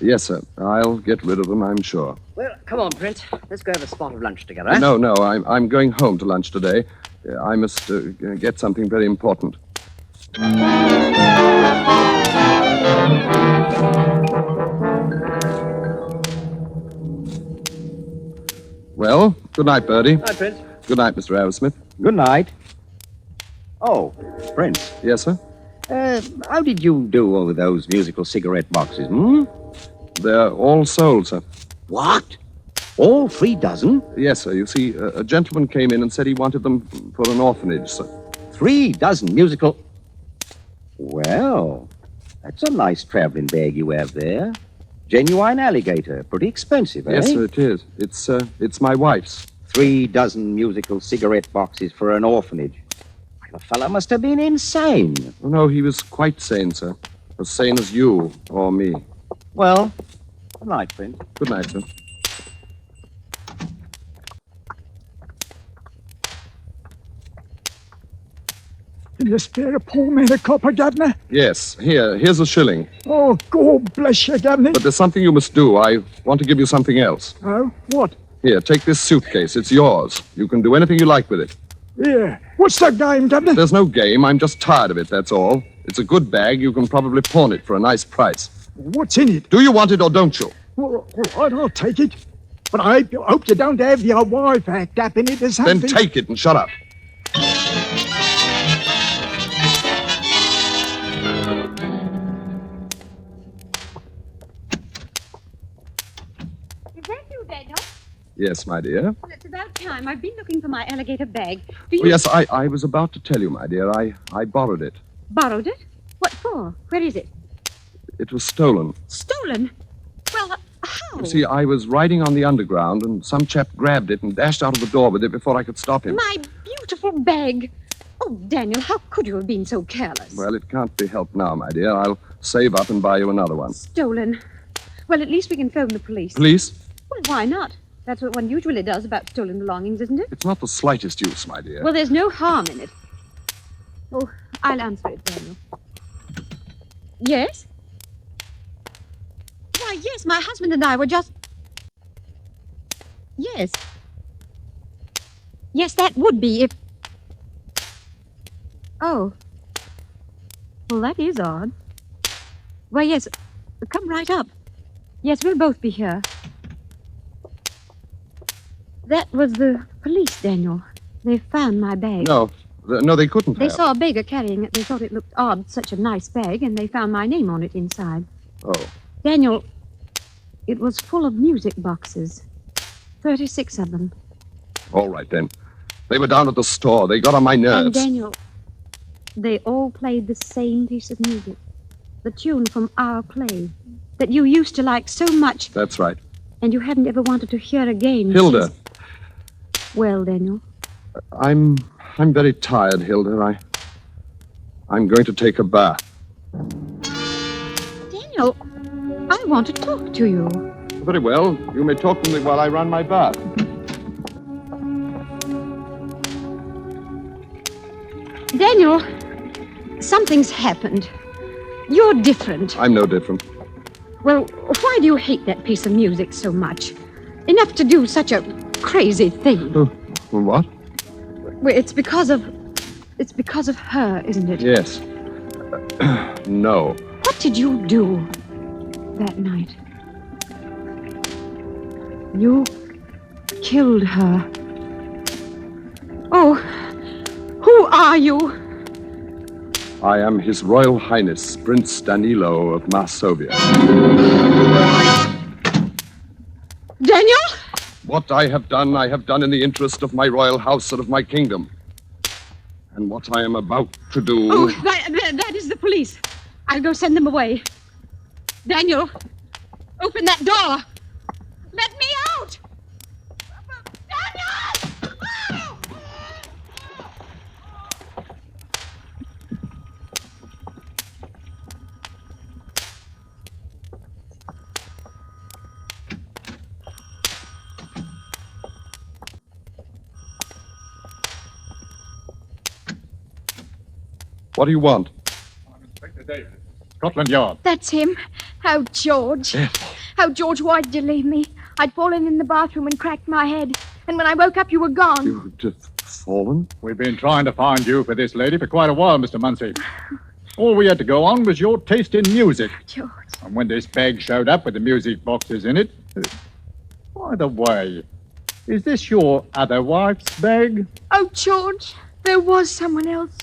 Yes, sir. I'll get rid of them, I'm sure. Well, come on, Prince. Let's go have a spot of lunch together, eh? No, I'm going home to lunch today. I must get something very important. Well, good night, Bertie. Hi, Prince. Good night, Mr. Arrowsmith. Good night. Oh, Prince. Yes, sir? How did you do over those musical cigarette boxes, hmm? They're all sold, sir. What? All 3 dozen? Yes, sir. You see, a gentleman came in and said he wanted them for an orphanage, sir. 3 dozen musical... Well, that's a nice traveling bag you have there. Genuine alligator. Pretty expensive, eh? Yes, sir, it is. It's my wife's. 3 dozen musical cigarette boxes for an orphanage. The fellow must have been insane. Oh, no, he was quite sane, sir. As sane as you or me. Well, good night, Prince. Good night, sir. Can you spare a poor man a copper, Governor? Yes, here's a shilling. Oh, God bless you, Governor. But there's something you must do. I want to give you something else. Oh, what? Here, take this suitcase. It's yours. You can do anything you like with it. Yeah. What's the game, Governor? There's no game. I'm just tired of it, that's all. It's a good bag. You can probably pawn it for a nice price. What's in it? Do you want it or don't you? All right, I'll take it. But I hope you don't have your wife act up in it or something. Then take it and shut up. Is that you, Daniel? Yes, my dear. Well, it's about time. I've been looking for my alligator bag. Do you... Oh, yes, I was about to tell you, my dear. I borrowed it. Borrowed it? What for? Where is it? It was stolen. Stolen? Well, how? You see, I was riding on the underground, and some chap grabbed it and dashed out of the door with it before I could stop him. My beautiful bag. Oh, Daniel, how could you have been so careless? Well, it can't be helped now, my dear. I'll save up and buy you another one. Stolen. Well, at least we can phone the police. Police? Well, why not? That's what one usually does about stolen belongings, isn't it? It's not the slightest use, my dear. Well, there's no harm in it. Oh, I'll answer it, Daniel. Yes? Why, yes, my husband and I were just... Yes. Yes, that would be if... Oh. Well, that is odd. Well, yes, come right up. Yes, we'll both be here. That was the police, Daniel. They found my bag. No, they couldn't They have. saw a beggar carrying it. They thought it looked odd, such a nice bag, and they found my name on it inside. Oh. Daniel, it was full of music boxes. 36 of them. All right, then. They were down at the store. They got on my nerves. And Daniel, they all played the same piece of music. The tune from our play that you used to like so much. That's right. And you hadn't ever wanted to hear again. Hilda. Since... Well, Daniel. I'm very tired, Hilda. I'm going to take a bath. Daniel, I want to talk to you. Very well. You may talk to me while I run my bath. Daniel, something's happened. You're different. I'm no different. Well, why do you hate that piece of music so much? Enough to do such a crazy thing. What? Well, it's because of her, isn't it? Yes. No. What did you do that night? You killed her. Oh, who are you? I am His Royal Highness, Prince Danilo of Masovia. Daniel? What I have done in the interest of my royal house and of my kingdom. And what I am about to do... Oh, that is the police. I'll go send them away. Daniel, open that door. Let me out! Daniel! What do you want? Inspector Davis, Scotland Yard. That's him. Oh, George. Oh, George, why did you leave me? I'd fallen in the bathroom and cracked my head. And when I woke up, you were gone. You'd fallen? We've been trying to find you for this lady for quite a while, Mr. Munsey. All we had to go on was your taste in music. George. And when this bag showed up with the music boxes in it... By the way, is this your other wife's bag? Oh, George, there was someone else.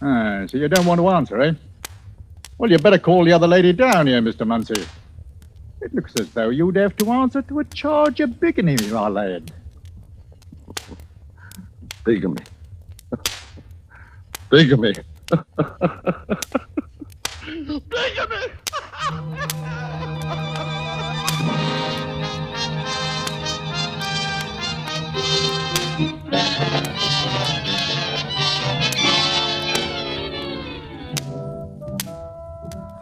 Ah, so you don't want to answer, eh? Well, you better call the other lady down here, Mr. Munsey. It looks as though you'd have to answer to a charge of bigamy, my lad. Bigamy. Bigamy. Bigamy!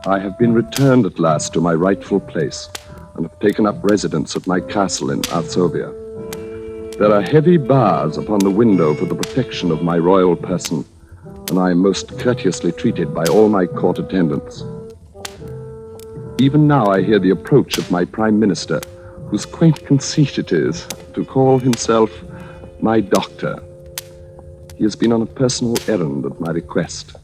I have been returned at last to my rightful place and have taken up residence at my castle in Arsovia. There are heavy bars upon the window for the protection of my royal person, and I am most courteously treated by all my court attendants. Even now I hear the approach of my prime minister, whose quaint conceit it is to call himself my doctor. He has been on a personal errand at my request.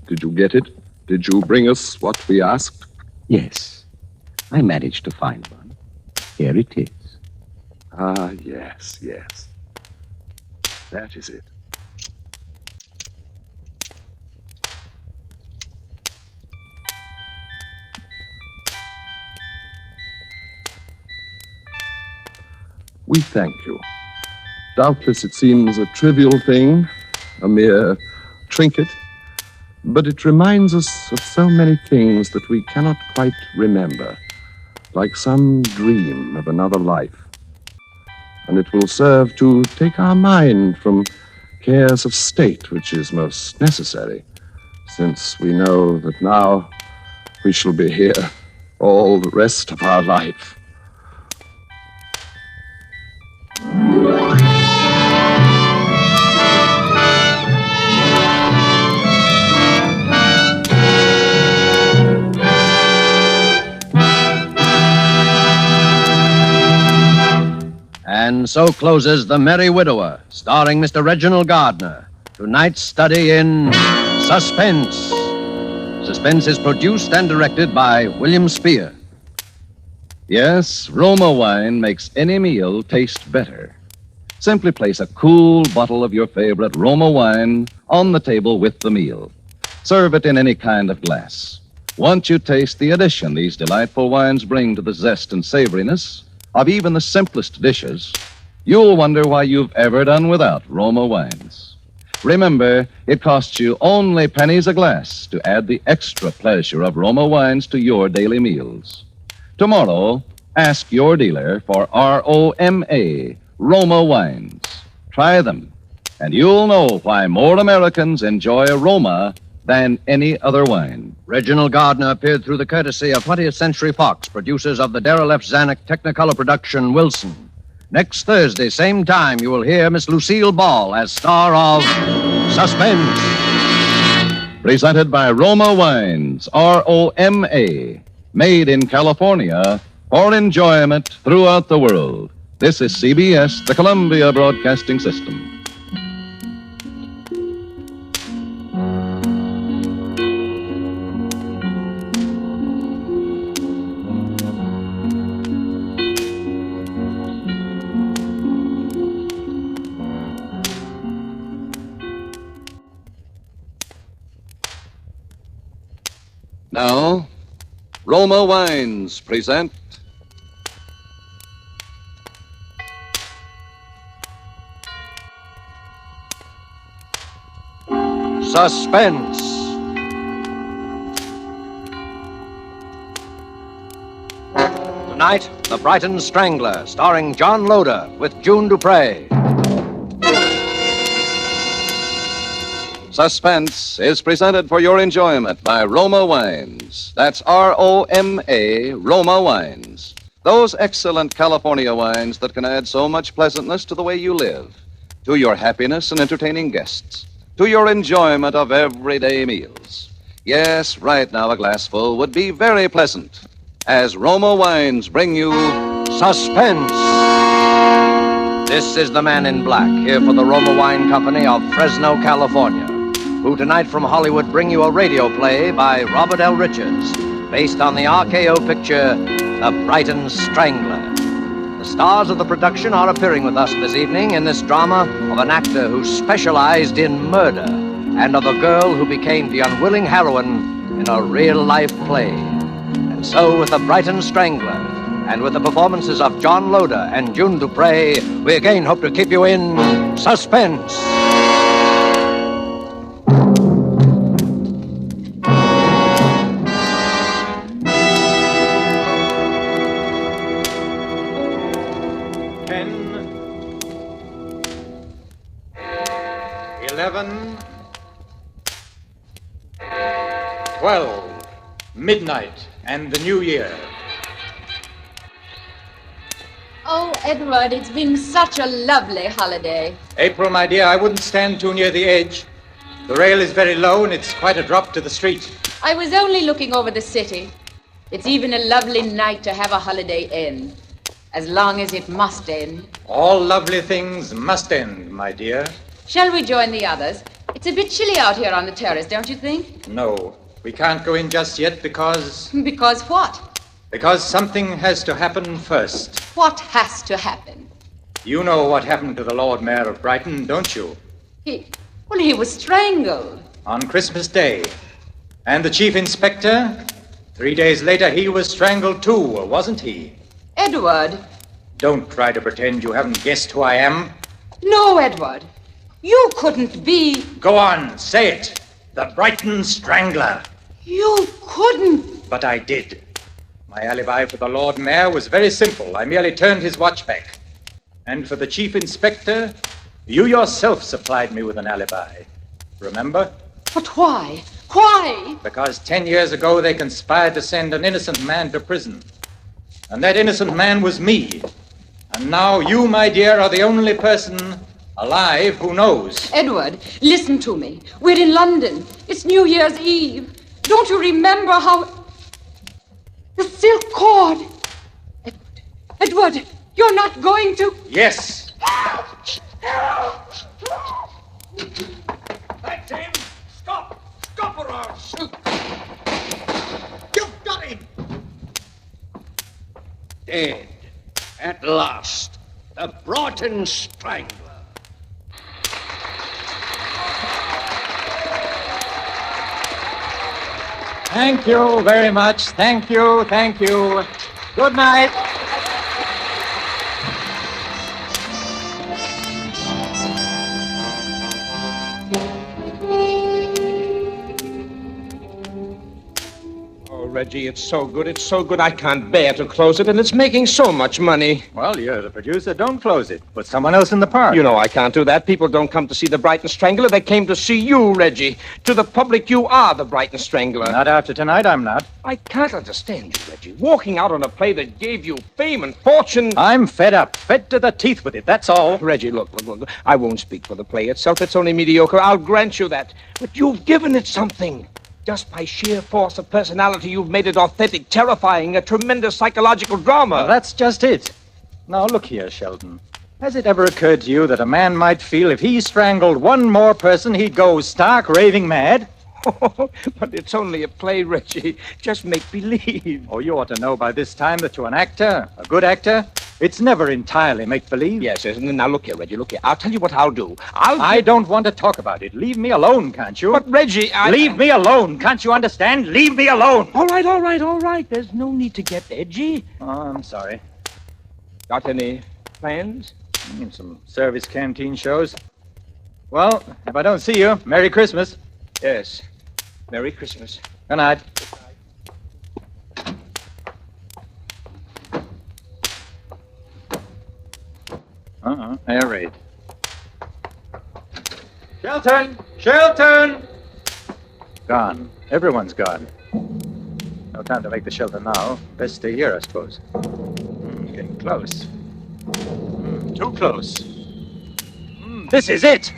Did you get it? Did you bring us what we asked? Yes, I managed to find one. Here it is. Ah, yes, yes. That is it. We thank you. Doubtless it seems a trivial thing, a mere trinket, but it reminds us of so many things that we cannot quite remember, like some dream of another life. And it will serve to take our mind from cares of state, which is most necessary, since we know that now we shall be here all the rest of our life. And so closes The Merry Widower, starring Mr. Reginald Gardner. Tonight's study in Suspense. Suspense is produced and directed by William Spear. Yes, Roma wine makes any meal taste better. Simply place a cool bottle of your favorite Roma wine on the table with the meal. Serve it in any kind of glass. Once you taste the addition these delightful wines bring to the zest and savoriness of even the simplest dishes, you'll wonder why you've ever done without Roma wines. Remember, it costs you only pennies a glass to add the extra pleasure of Roma wines to your daily meals. Tomorrow, ask your dealer for ROMA, Roma wines. Try them, and you'll know why more Americans enjoy a Roma than any other wine. Reginald Gardner appeared through the courtesy of 20th Century Fox, producers of the Darrell F. Zanuck Technicolor production Wilson. Next Thursday, same time, you will hear Miss Lucille Ball as star of Suspense. Presented by Roma Wines, ROMA, made in California for enjoyment throughout the world. This is CBS, the Columbia Broadcasting System. Now, Roma Wines present Suspense. Tonight, The Brighton Strangler, starring John Loder with June Dupre. Suspense is presented for your enjoyment by Roma Wines. That's ROMA, Roma Wines. Those excellent California wines that can add so much pleasantness to the way you live, to your happiness in entertaining guests, to your enjoyment of everyday meals. Yes, right now a glassful would be very pleasant, as Roma Wines bring you Suspense. This is the Man in Black, here for the Roma Wine Company of Fresno, California, who tonight from Hollywood bring you a radio play by Robert L. Richards, based on the RKO picture, The Brighton Strangler. The stars of the production are appearing with us this evening in this drama of an actor who specialized in murder. and of a girl who became the unwilling heroine in a real-life play. And so, with the Brighton Strangler, and with the performances of John Loder and June Dupre, we again hope to keep you in suspense. Midnight and the New Year. Oh, Edward, it's been such a lovely holiday. April, my dear, I wouldn't stand too near the edge. The rail is very low and it's quite a drop to the street. I was only looking over the city. It's even a lovely night to have a holiday end, as long as it must end. All lovely things must end, my dear. Shall we join the others? It's a bit chilly out here on the terrace, don't you think? No, we can't go in just yet because... Because what? Because something has to happen first. What has to happen? You know what happened to the Lord Mayor of Brighton, don't you? He was strangled. On Christmas Day. And the Chief Inspector? 3 days later, he was strangled too, wasn't he? Edward. Don't try to pretend you haven't guessed who I am. No, Edward. You couldn't be... Go on, say it. The Brighton Strangler. You couldn't. But I did. My alibi for the Lord Mayor was very simple. I merely turned his watch back. And for the Chief Inspector, you yourself supplied me with an alibi. Remember? But why? Why? Because 10 years ago they conspired to send an innocent man to prison. And that innocent man was me. And now you, my dear, are the only person alive who knows. Edward, listen to me. We're in London. It's New Year's Eve. Don't you remember how... The silk cord. Edward, you're not going to... Yes. That's him! Stop! Stop or I'll shoot! You've got him! Dead. At last. The Brighton Strangler. Thank you very much. Thank you. Thank you. Good night. Oh, Reggie, it's so good, I can't bear to close it, and it's making so much money. Well, you're the producer. Don't close it. Put someone else in the part. You know I can't do that. People don't come to see the Brighton Strangler. They came to see you, Reggie. To the public, you are the Brighton Strangler. Not after tonight, I'm not. I can't understand you, Reggie. Walking out on a play that gave you fame and fortune. I'm fed up. Fed to the teeth with it, that's all. Reggie, look. I won't speak for the play itself. It's only mediocre. I'll grant you that. But you've given it something. Just by sheer force of personality, you've made it authentic, terrifying, a tremendous psychological drama. Well, that's just it. Now, look here, Sheldon. Has it ever occurred to you that a man might feel if he strangled one more person, he'd go stark raving mad? But it's only a play, Reggie. Just make believe. Oh, you ought to know by this time that to an actor, a good actor, it's never entirely make-believe. Yes. Now, look here, Reggie, look here. I'll tell you what I'll do. I don't want to talk about it. Leave me alone, can't you? But, Reggie, Leave me alone. Can't you understand? Leave me alone. All right. There's no need to get edgy. Oh, I'm sorry. Got any plans? Some service canteen shows. Well, if I don't see you, Merry Christmas. Yes. Merry Christmas. Good night. Air raid. Shelton! Gone. Everyone's gone. No time to make the shelter now. Best stay here, I suppose. Getting close. Too close. This is it!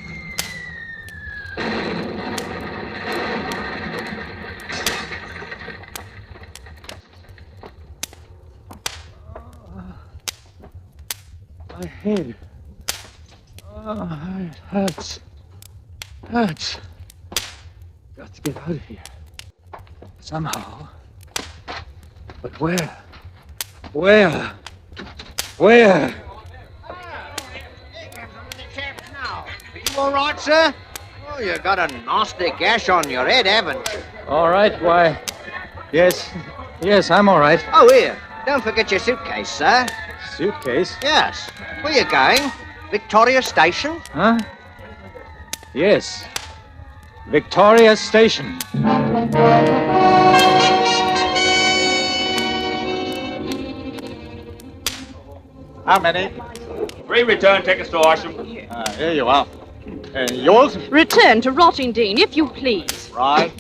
My head. It hurts. Got to get out of here. Somehow. But where? Where? Are you all right, sir? Oh, you got a nasty gash on your head, haven't you? All right, why? Yes, I'm all right. Oh, here. Don't forget your suitcase, sir. Suitcase? Yes. Where you going? Victoria Station? Huh? Yes. Victoria Station. How many? 3 return tickets to Horsham. Here you are. Yours? Return to Rottingdean, if you please. Right.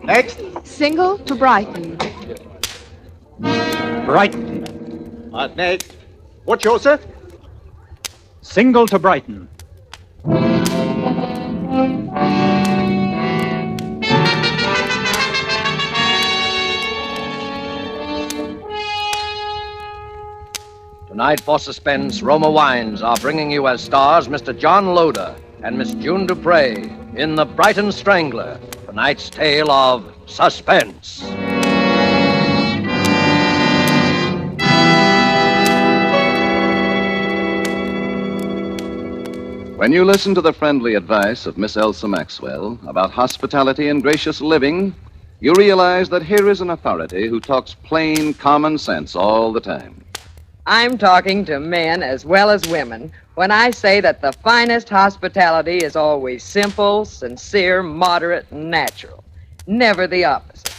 Next. Single to Brighton. Brighton. Right, next. What's yours, sir? Single to Brighton. Tonight for Suspense, Roma Wines are bringing you as stars Mr. John Loder and Miss June Dupre in The Brighton Strangler, tonight's tale of suspense. When you listen to the friendly advice of Miss Elsa Maxwell about hospitality and gracious living, you realize that here is an authority who talks plain common sense all the time. I'm talking to men as well as women when I say that the finest hospitality is always simple, sincere, moderate, and natural. Never the opposite.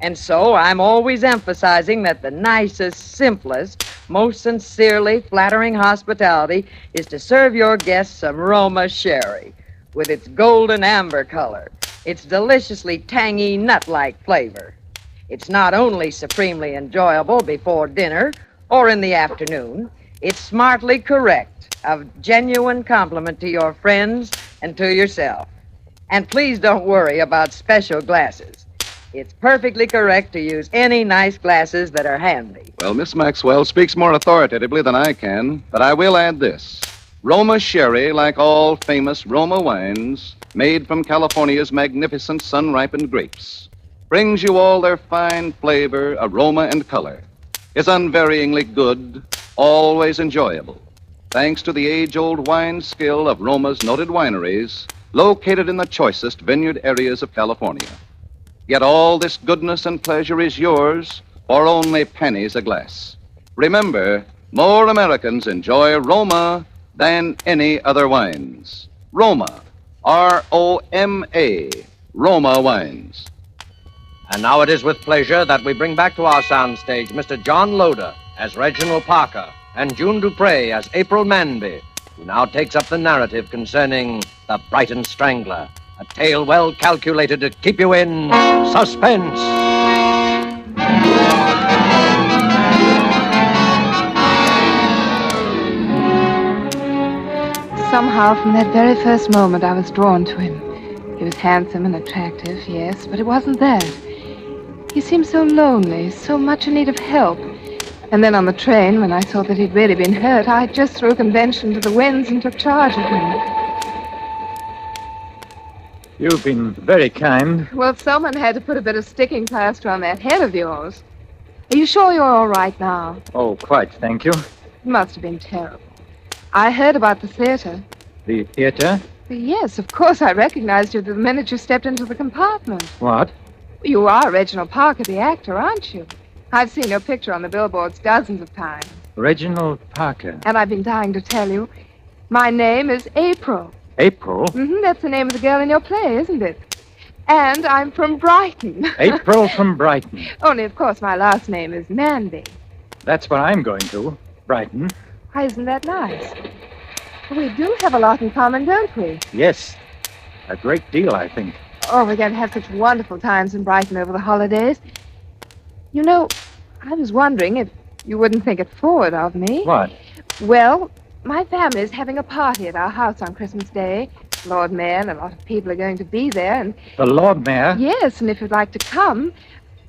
And so I'm always emphasizing that the nicest, simplest, most sincerely flattering hospitality is to serve your guests some Roma sherry with its golden amber color, its deliciously tangy nut-like flavor. It's not only supremely enjoyable before dinner or in the afternoon, it's smartly correct, a genuine compliment to your friends and to yourself. And please don't worry about special glasses. It's perfectly correct to use any nice glasses that are handy. Well, Miss Maxwell speaks more authoritatively than I can, but I will add this. Roma sherry, like all famous Roma wines, made from California's magnificent sun-ripened grapes, brings you all their fine flavor, aroma, and color, is unvaryingly good, always enjoyable, thanks to the age-old wine skill of Roma's noted wineries, located in the choicest vineyard areas of California. Yet all this goodness and pleasure is yours for only pennies a glass. Remember, more Americans enjoy Roma than any other wines. Roma, R-O-M-A, Roma wines. And now it is with pleasure that we bring back to our soundstage Mr. John Loder as Reginald Parker and June Dupre as April Manby, who now takes up the narrative concerning The Brighton Strangler, a tale well calculated to keep you in suspense. Somehow, from that very first moment, I was drawn to him. He was handsome and attractive, yes, but it wasn't that. He seemed so lonely, so much in need of help. And then on the train, when I saw that he'd really been hurt, I just threw convention to the winds and took charge of him. You've been very kind. Well, someone had to put a bit of sticking plaster on that head of yours. Are you sure you're all right now? Oh, quite, thank you. It must have been terrible. I heard about the theater. The theater? Yes, of course I recognized you the minute you stepped into the compartment. What? You are Reginald Parker, the actor, aren't you? I've seen your picture on the billboards dozens of times. Reginald Parker. And I've been dying to tell you. My name is April. April? That's the name of the girl in your play, isn't it? And I'm from Brighton. April from Brighton. Only, of course, my last name is Manby. That's where I'm going to. Brighton. Why, isn't that nice? We do have a lot in common, don't we? Yes. A great deal, I think. Oh, we're going to have such wonderful times in Brighton over the holidays. You know, I was wondering if you wouldn't think it forward of me. What? Well, my family is having a party at our house on Christmas Day. Lord Mayor and a lot of people are going to be there, and... The Lord Mayor? Yes, and if you'd like to come...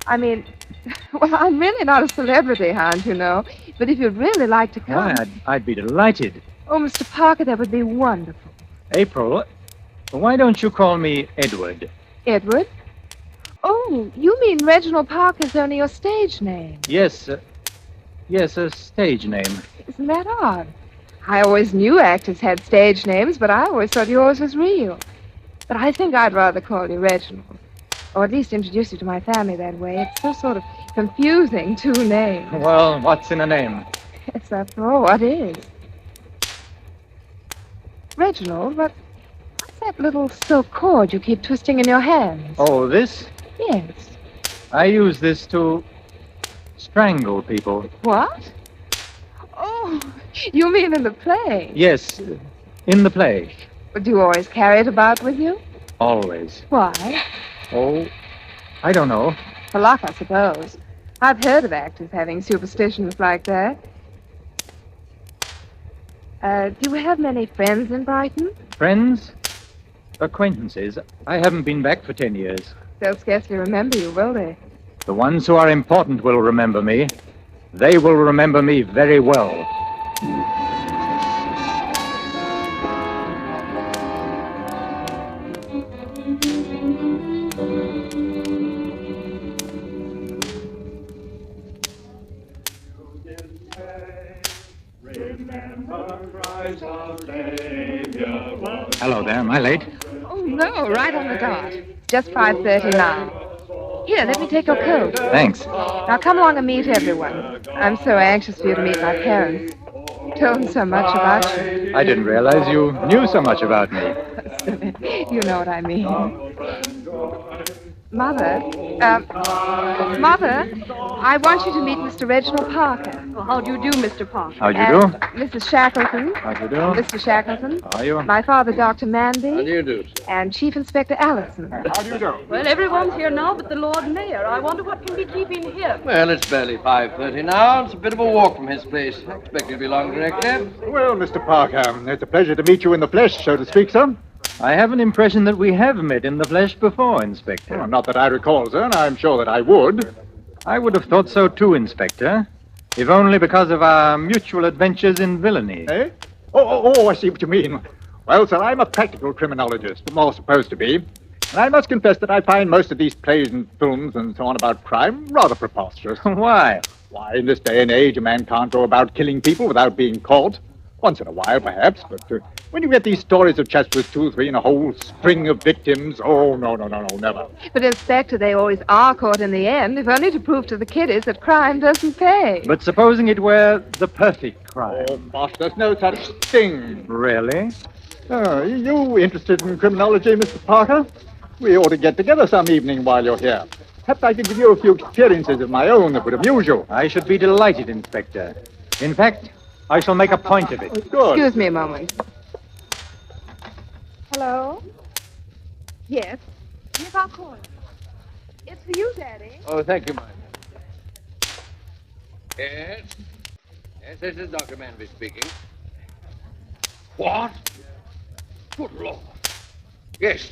I mean, well, I'm really not a celebrity, Hans, you know. But if you'd really like to come... Why, I'd be delighted. Oh, Mr. Parker, that would be wonderful. April, why don't you call me Edward? Edward? Oh, you mean Reginald Parker's only your stage name? Yes, yes, a stage name. Isn't that odd? I always knew actors had stage names, but I always thought yours was real. But I think I'd rather call you Reginald. Or at least introduce you to my family that way. It's so sort of confusing, two names. Well, what's in a name? Yes, after all, what is? Reginald, what's that little silk cord you keep twisting in your hands? Oh, this? Yes. I use this to strangle people. What? Oh, you mean in the play? Yes, in the play. Do you always carry it about with you? Always. Why? Oh, I don't know. For luck, I suppose. I've heard of actors having superstitions like that. Do you have many friends in Brighton? Friends? Acquaintances. I haven't been back for 10 years. They'll scarcely remember you, will they? The ones who are important will remember me. They will remember me very well. Hello there. Am I late? Oh, no, right on the dot. Just 5:39. Here, let me take your coat. Thanks. Now come along and meet everyone. I'm so anxious for you to meet my parents. You told them so much about you. I didn't realize you knew so much about me. You know what I mean. Mother, Mother, I want you to meet Mr. Reginald Parker. Well, how do you do, Mr. Parker? How do you do? Mrs. Shackleton. How do you do? Mr. Shackleton. How are you? My father, Dr. Manby. How do you do, sir? And Chief Inspector Allison. How do you do? Well, everyone's here now but the Lord Mayor. I wonder what can be keeping him. Well, it's barely 5:30 now. It's a bit of a walk from his place. I expect he'll be along directly. Well, Mr. Parker, it's a pleasure to meet you in the flesh, so to speak, sir. I have an impression that we have met in the flesh before, Inspector. Well, not that I recall, sir, and I'm sure that I would. I would have thought so too, Inspector. If only because of our mutual adventures in villainy. Eh? Oh, I see what you mean. Well, sir, I'm a practical criminologist, or more supposed to be. And I must confess that I find most of these plays and films and so on about crime rather preposterous. Why? Why, in this day and age, a man can't go about killing people without being caught. Once in a while, perhaps, but when you get these stories of chaps with 2 or 3 and a whole string of victims, oh, no, never. But, Inspector, they always are caught in the end, if only to prove to the kiddies that crime doesn't pay. But supposing it were the perfect crime. Oh, boss, there's no such thing. Really? Oh, you interested in criminology, Mr. Parker? We ought to get together some evening while you're here. Perhaps I could give you a few experiences of my own that would amuse you. I should be delighted, Inspector. In fact, I shall make a point of it. Good. Excuse me a moment. Hello? Yes? Yes, I'll call you. It's for you, Daddy. Oh, thank you, ma'am. Yes? Yes, this is Dr. Manby speaking. What? Good Lord. Yes.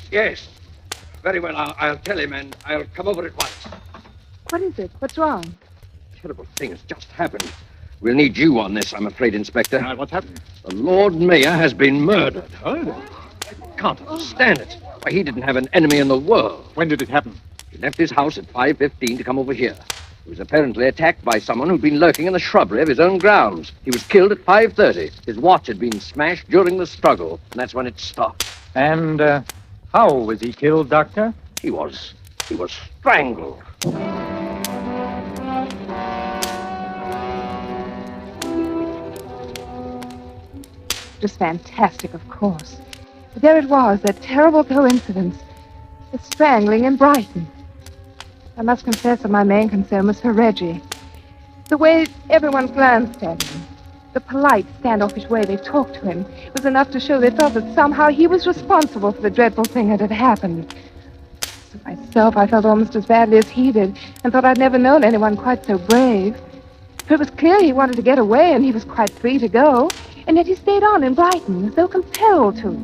Very well, I'll tell him, and I'll come over at once. What is it? What's wrong? Terrible thing has just happened. We'll need you on this, I'm afraid, Inspector. What's happened? The Lord Mayor has been murdered. I can't understand it. Why, he didn't have an enemy in the world. When did it happen? He left his house at 5:15 to come over here. He was apparently attacked by someone who'd been lurking in the shrubbery of his own grounds. He was killed at 5:30. His watch had been smashed during the struggle, and that's when it stopped. And, how was he killed, Doctor? He was strangled. It was fantastic, of course. But there it was, that terrible coincidence. The strangling in Brighton. I must confess that my main concern was for Reggie. The way everyone glanced at him, the polite, standoffish way they talked to him, was enough to show they felt that somehow he was responsible for the dreadful thing that had happened. So myself, I felt almost as badly as he did, and thought I'd never known anyone quite so brave. For it was clear he wanted to get away, and he was quite free to go. And yet he stayed on in Brighton, as though compelled to.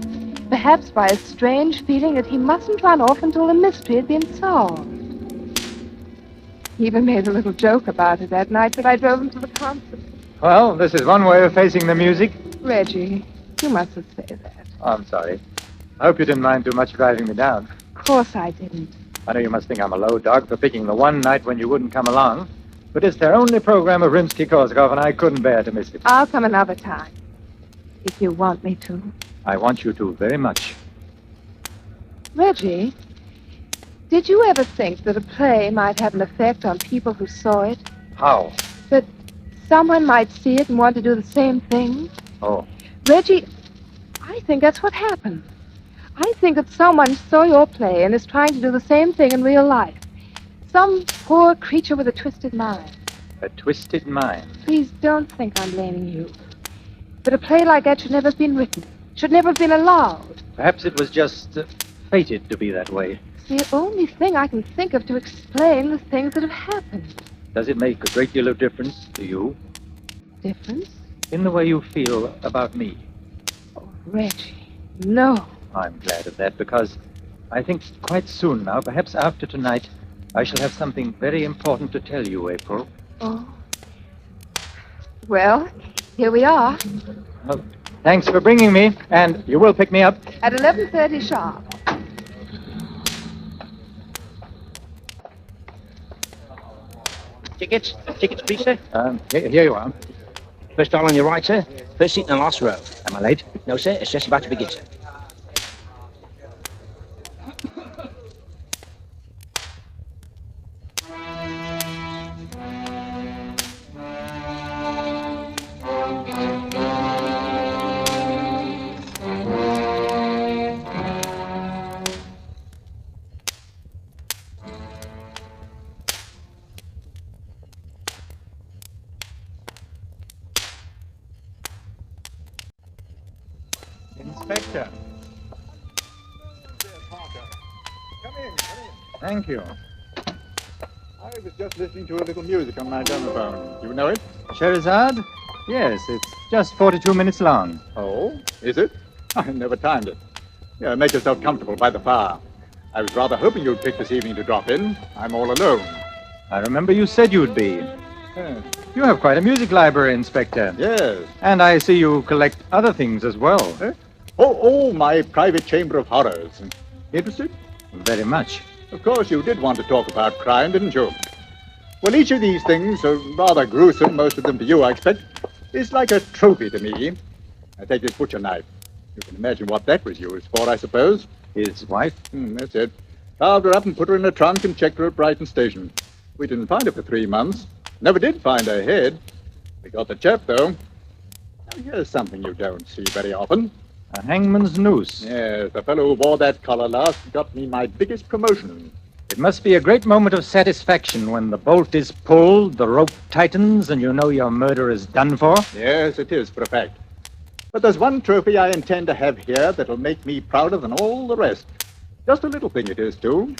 Perhaps by a strange feeling that he mustn't run off until the mystery had been solved. He even made a little joke about it that night that I drove him to the concert. Well, this is one way of facing the music. Reggie, you mustn't say that. Oh, I'm sorry. I hope you didn't mind too much driving me down. Of course I didn't. I know you must think I'm a low dog for picking the one night when you wouldn't come along, but it's their only program of Rimsky-Korsakov, and I couldn't bear to miss it. I'll come another time. If you want me to. I want you to very much. Reggie, did you ever think that a play might have an effect on people who saw it? How? That someone might see it and want to do the same thing? Oh. Reggie, I think that's what happened. I think that someone saw your play and is trying to do the same thing in real life. Some poor creature with a twisted mind. A twisted mind. Please don't think I'm blaming you. But a play like that should never have been written. Should never have been allowed. Perhaps it was just fated to be that way. It's the only thing I can think of to explain the things that have happened. Does it make a great deal of difference to you? Difference? In the way you feel about me? Reggie, no. I'm glad of that, because I think quite soon now, perhaps after tonight, I shall have something very important to tell you, April. Oh. Well, here we are. Well, thanks for bringing me, and you will pick me up. At 11:30 sharp. Tickets, please, sir. Here you are. First aisle on your right, sir. First seat in the last row. Am I late? No, sir. It's just about to begin, sir. Inspector. Come in. Thank you. I was just listening to a little music on my gramophone. Do you know it? Scheherazade? Yes, it's just 42 minutes long. Oh, is it? I never timed it. Yeah, make yourself comfortable by the fire. I was rather hoping you'd pick this evening to drop in. I'm all alone. I remember you said you'd be. You have quite a music library, Inspector. Yes. And I see you collect other things as well. Oh, my private chamber of horrors. Interested? Very much. Of course, you did want to talk about crime, didn't you? Well, each of these things, rather gruesome, most of them to you, I expect, is like a trophy to me. I take this butcher knife. You can imagine what that was used for, I suppose. His wife? That's it. Carved her up and put her in a trunk and checked her at Brighton Station. We didn't find her for 3 months. Never did find her head. We got the chap, though. Now, here's something you don't see very often. A hangman's noose. Yes, the fellow who wore that collar last got me my biggest promotion. It must be a great moment of satisfaction when the bolt is pulled, the rope tightens, and you know your murder is done for. Yes, it is, for a fact. But there's one trophy I intend to have here that'll make me prouder than all the rest. Just a little thing it is, too.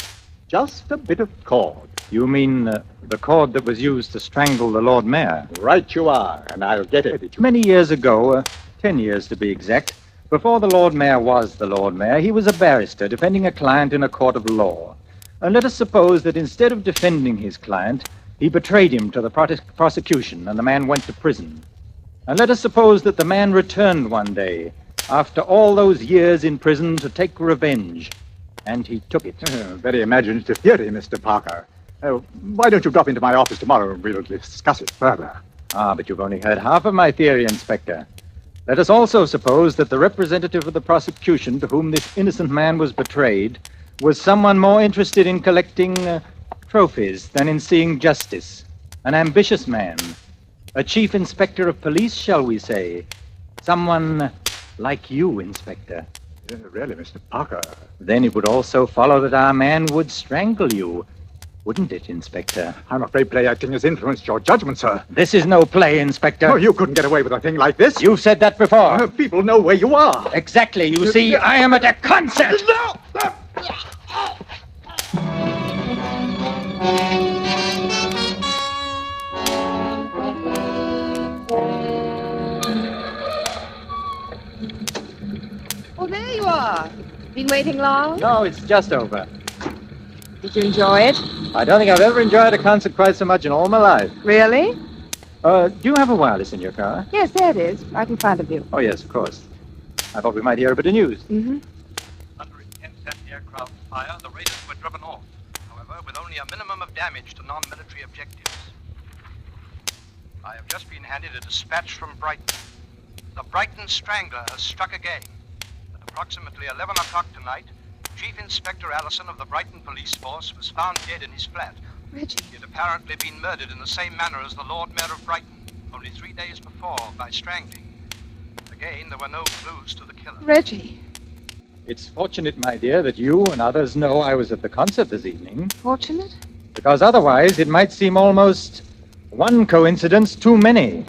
Just a bit of cord. You mean the cord that was used to strangle the Lord Mayor? Right you are, and I'll get it. Many years ago, 10 years to be exact, before the Lord Mayor was the Lord Mayor, he was a barrister defending a client in a court of law. And let us suppose that instead of defending his client, he betrayed him to the prosecution and the man went to prison. And let us suppose that the man returned one day, after all those years in prison, to take revenge. And he took it. Very imaginative theory, Mr. Parker. Why don't you drop into my office tomorrow and we'll discuss it further? Ah, but you've only heard half of my theory, Inspector. Let us also suppose that the representative of the prosecution to whom this innocent man was betrayed was someone more interested in collecting trophies than in seeing justice. An ambitious man. A chief inspector of police, shall we say. Someone like you, Inspector. Really, Mr. Parker? Then it would also follow that our man would strangle you. Wouldn't it, Inspector? I'm afraid play acting has influenced your judgment, sir. This is no play, Inspector. Oh, you couldn't get away with a thing like this. You've said that before. People know where you are. Exactly. You see, I am at a concert. No! Oh, there you are. Been waiting long? No, it's just over. Did you enjoy it? I don't think I've ever enjoyed a concert quite so much in all my life. Really? Do you have a wireless in your car? Yes, there it is. Right in front of you. Oh, yes, of course. I thought we might hear a bit of news. Mm-hmm. Under intense anti-aircraft fire, the raiders were driven off, however, with only a minimum of damage to non-military objectives. I have just been handed a dispatch from Brighton. The Brighton Strangler has struck again. At approximately 11 o'clock tonight, Chief Inspector Allison of the Brighton Police Force was found dead in his flat. Reggie. He had apparently been murdered in the same manner as the Lord Mayor of Brighton, only 3 days before, by strangling. Again, there were no clues to the killer. Reggie. It's fortunate, my dear, that you and others know I was at the concert this evening, Fortunate? because otherwise it might seem almost one coincidence too many.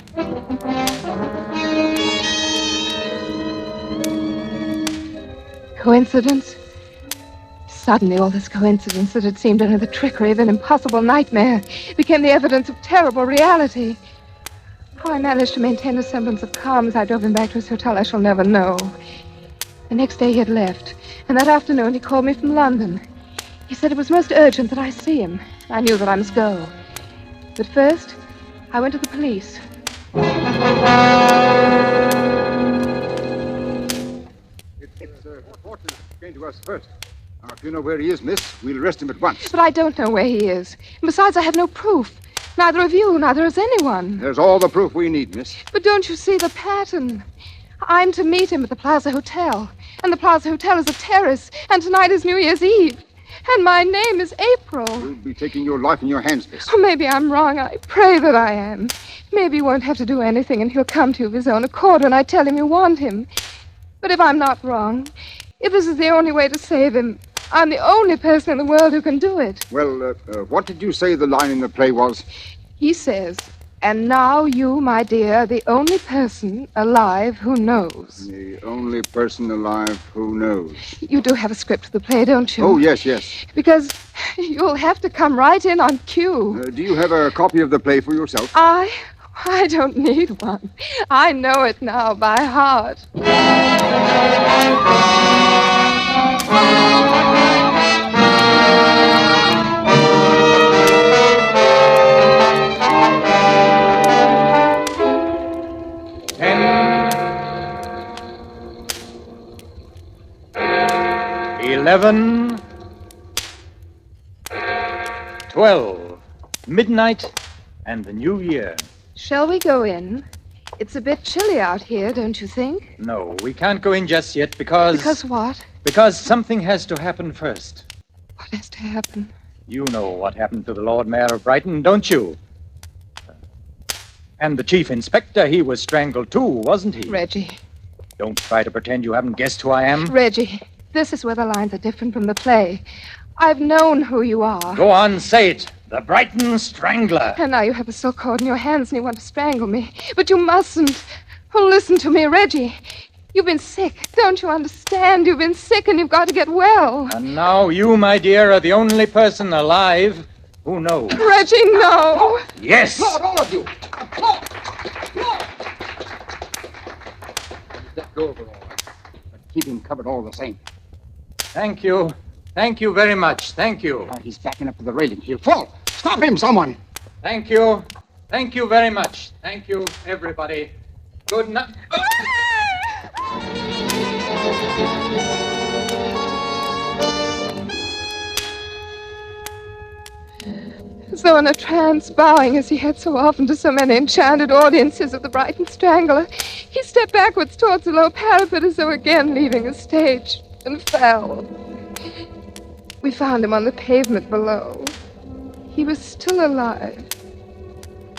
Coincidence? Suddenly, all this coincidence that had seemed only the trickery of an impossible nightmare became the evidence of terrible reality. How I managed to maintain a semblance of calm as I drove him back to his hotel, I shall never know. The next day he had left, and that afternoon he called me from London. He said it was most urgent that I see him. I knew that I must go. But first, I went to the police. It's fortunate he came to us first. Now, if you know where he is, miss, we'll arrest him at once. But I don't know where he is. And besides, I have no proof. Neither of you, neither has anyone. There's all the proof we need, miss. But don't you see the pattern? I'm to meet him at the Plaza Hotel. And the Plaza Hotel is a terrace. And tonight is New Year's Eve. And my name is April. You'll be taking your life in your hands, miss. Oh, maybe I'm wrong. I pray that I am. Maybe you won't have to do anything and he'll come to you of his own accord when I tell him you want him. But if I'm not wrong, if this is the only way to save him, I'm the only person in the world who can do it. Well, what did you say the line in the play was? He says, and now you, my dear, are the only person alive who knows. The only person alive who knows. You do have a script of the play, don't you? Oh, yes, yes. Because you'll have to come right in on cue. Do you have a copy of the play for yourself? I don't need one. I know it now by heart. 11, 12, midnight, and the new year. Shall we go in? It's a bit chilly out here, don't you think? No, we can't go in just yet because... Because what? Because something has to happen first. What has to happen? You know what happened to the Lord Mayor of Brighton, don't you? And the Chief Inspector, he was strangled too, wasn't he? Reggie. Don't try to pretend you haven't guessed who I am. Reggie, this is where the lines are different from the play. I've known who you are. Go on, say it. The Brighton Strangler. And now you have a silk cord in your hands and you want to strangle me. But you mustn't. Oh, listen to me, Reggie. You've been sick. Don't you understand? You've been sick and you've got to get well. And now you, my dear, are the only person alive who knows. Reggie, no. Yes. Claude, all of you. Claude. Let go of her all right. But keep him covered all the same. Thank you. Thank you very much. Thank you. He's backing up to the railing. He'll fall. Stop him, someone. Thank you. Thank you very much. Thank you, everybody. Good night. As though in a trance, bowing as he had so often to so many enchanted audiences of the Brighton Strangler, he stepped backwards towards the low parapet as though again leaving the stage, and fell. We found him on the pavement below. He was still alive.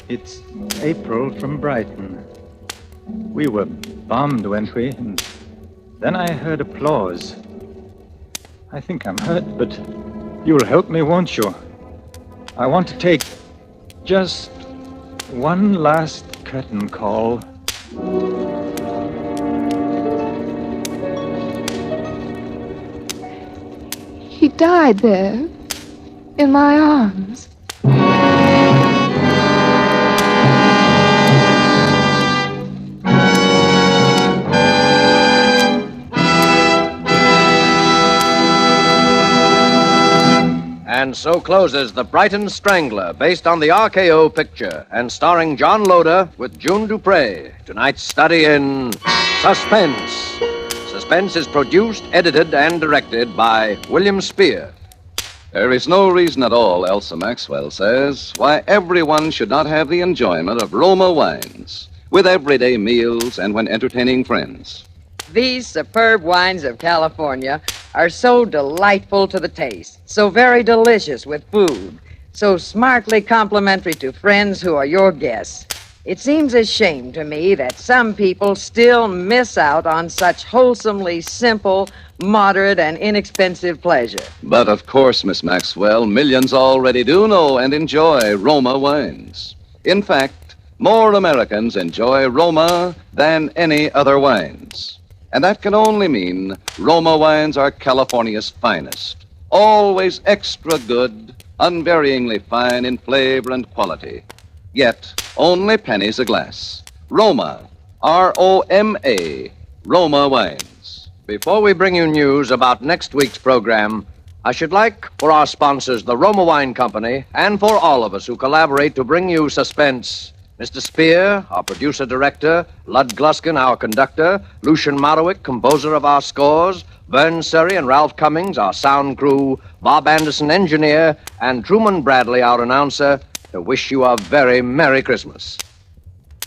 It's April from Brighton. We were bombed, weren't we? And then I heard applause. I think I'm hurt, but you'll help me, won't you? I want to take just one last curtain call. He died there, in my arms. And so closes The Brighton Strangler, based on the RKO picture, and starring John Loder with June Dupre. Tonight's study in Suspense. Suspense is produced, edited, and directed by William Spear. There is no reason at all, Elsa Maxwell says, why everyone should not have the enjoyment of Roma wines with everyday meals and when entertaining friends. These superb wines of California are so delightful to the taste, so very delicious with food, so smartly complimentary to friends who are your guests. It seems a shame to me that some people still miss out on such wholesomely simple, moderate, and inexpensive pleasure. But of course, Miss Maxwell, millions already do know and enjoy Roma wines. In fact, more Americans enjoy Roma than any other wines. And that can only mean Roma wines are California's finest, always extra good, unvaryingly fine in flavor and quality. Yet, only pennies a glass. Roma, R-O-M-A, Roma wines. Before we bring you news about next week's program, I should like for our sponsors, the Roma Wine Company, and for all of us who collaborate to bring you Suspense, Mr. Spear, our producer-director, Lud Gluskin, our conductor, Lucian Marowick, composer of our scores, Vern Surrey and Ralph Cummings, our sound crew, Bob Anderson, engineer, and Truman Bradley, our announcer, to wish you a very Merry Christmas.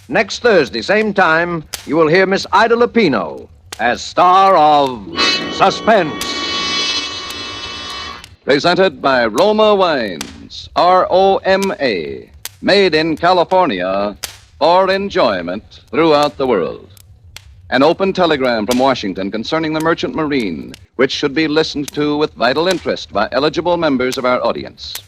Next Thursday, same time, you will hear Miss Ida Lupino as star of Suspense. Presented by Roma Wines, R-O-M-A, made in California for enjoyment throughout the world. An open telegram from Washington concerning the merchant marine, which should be listened to with vital interest by eligible members of our audience.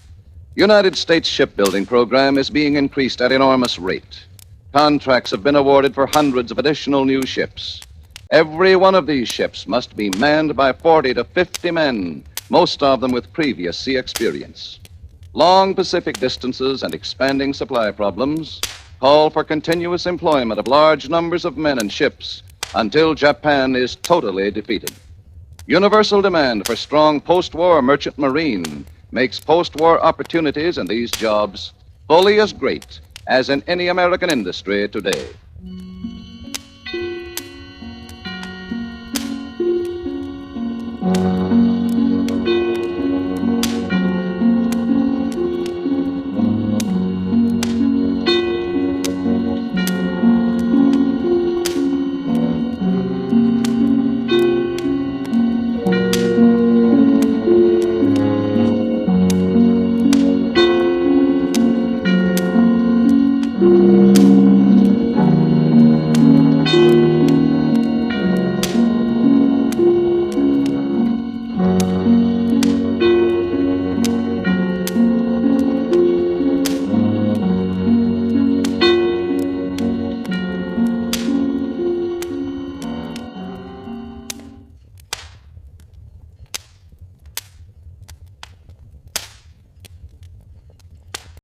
United States shipbuilding program is being increased at enormous rate. Contracts have been awarded for hundreds of additional new ships. Every one of these ships must be manned by 40 to 50 men, most of them with previous sea experience. Long Pacific distances and expanding supply problems call for continuous employment of large numbers of men and ships until Japan is totally defeated. Universal demand for strong post-war merchant marine makes post-war opportunities in these jobs fully as great as in any American industry today.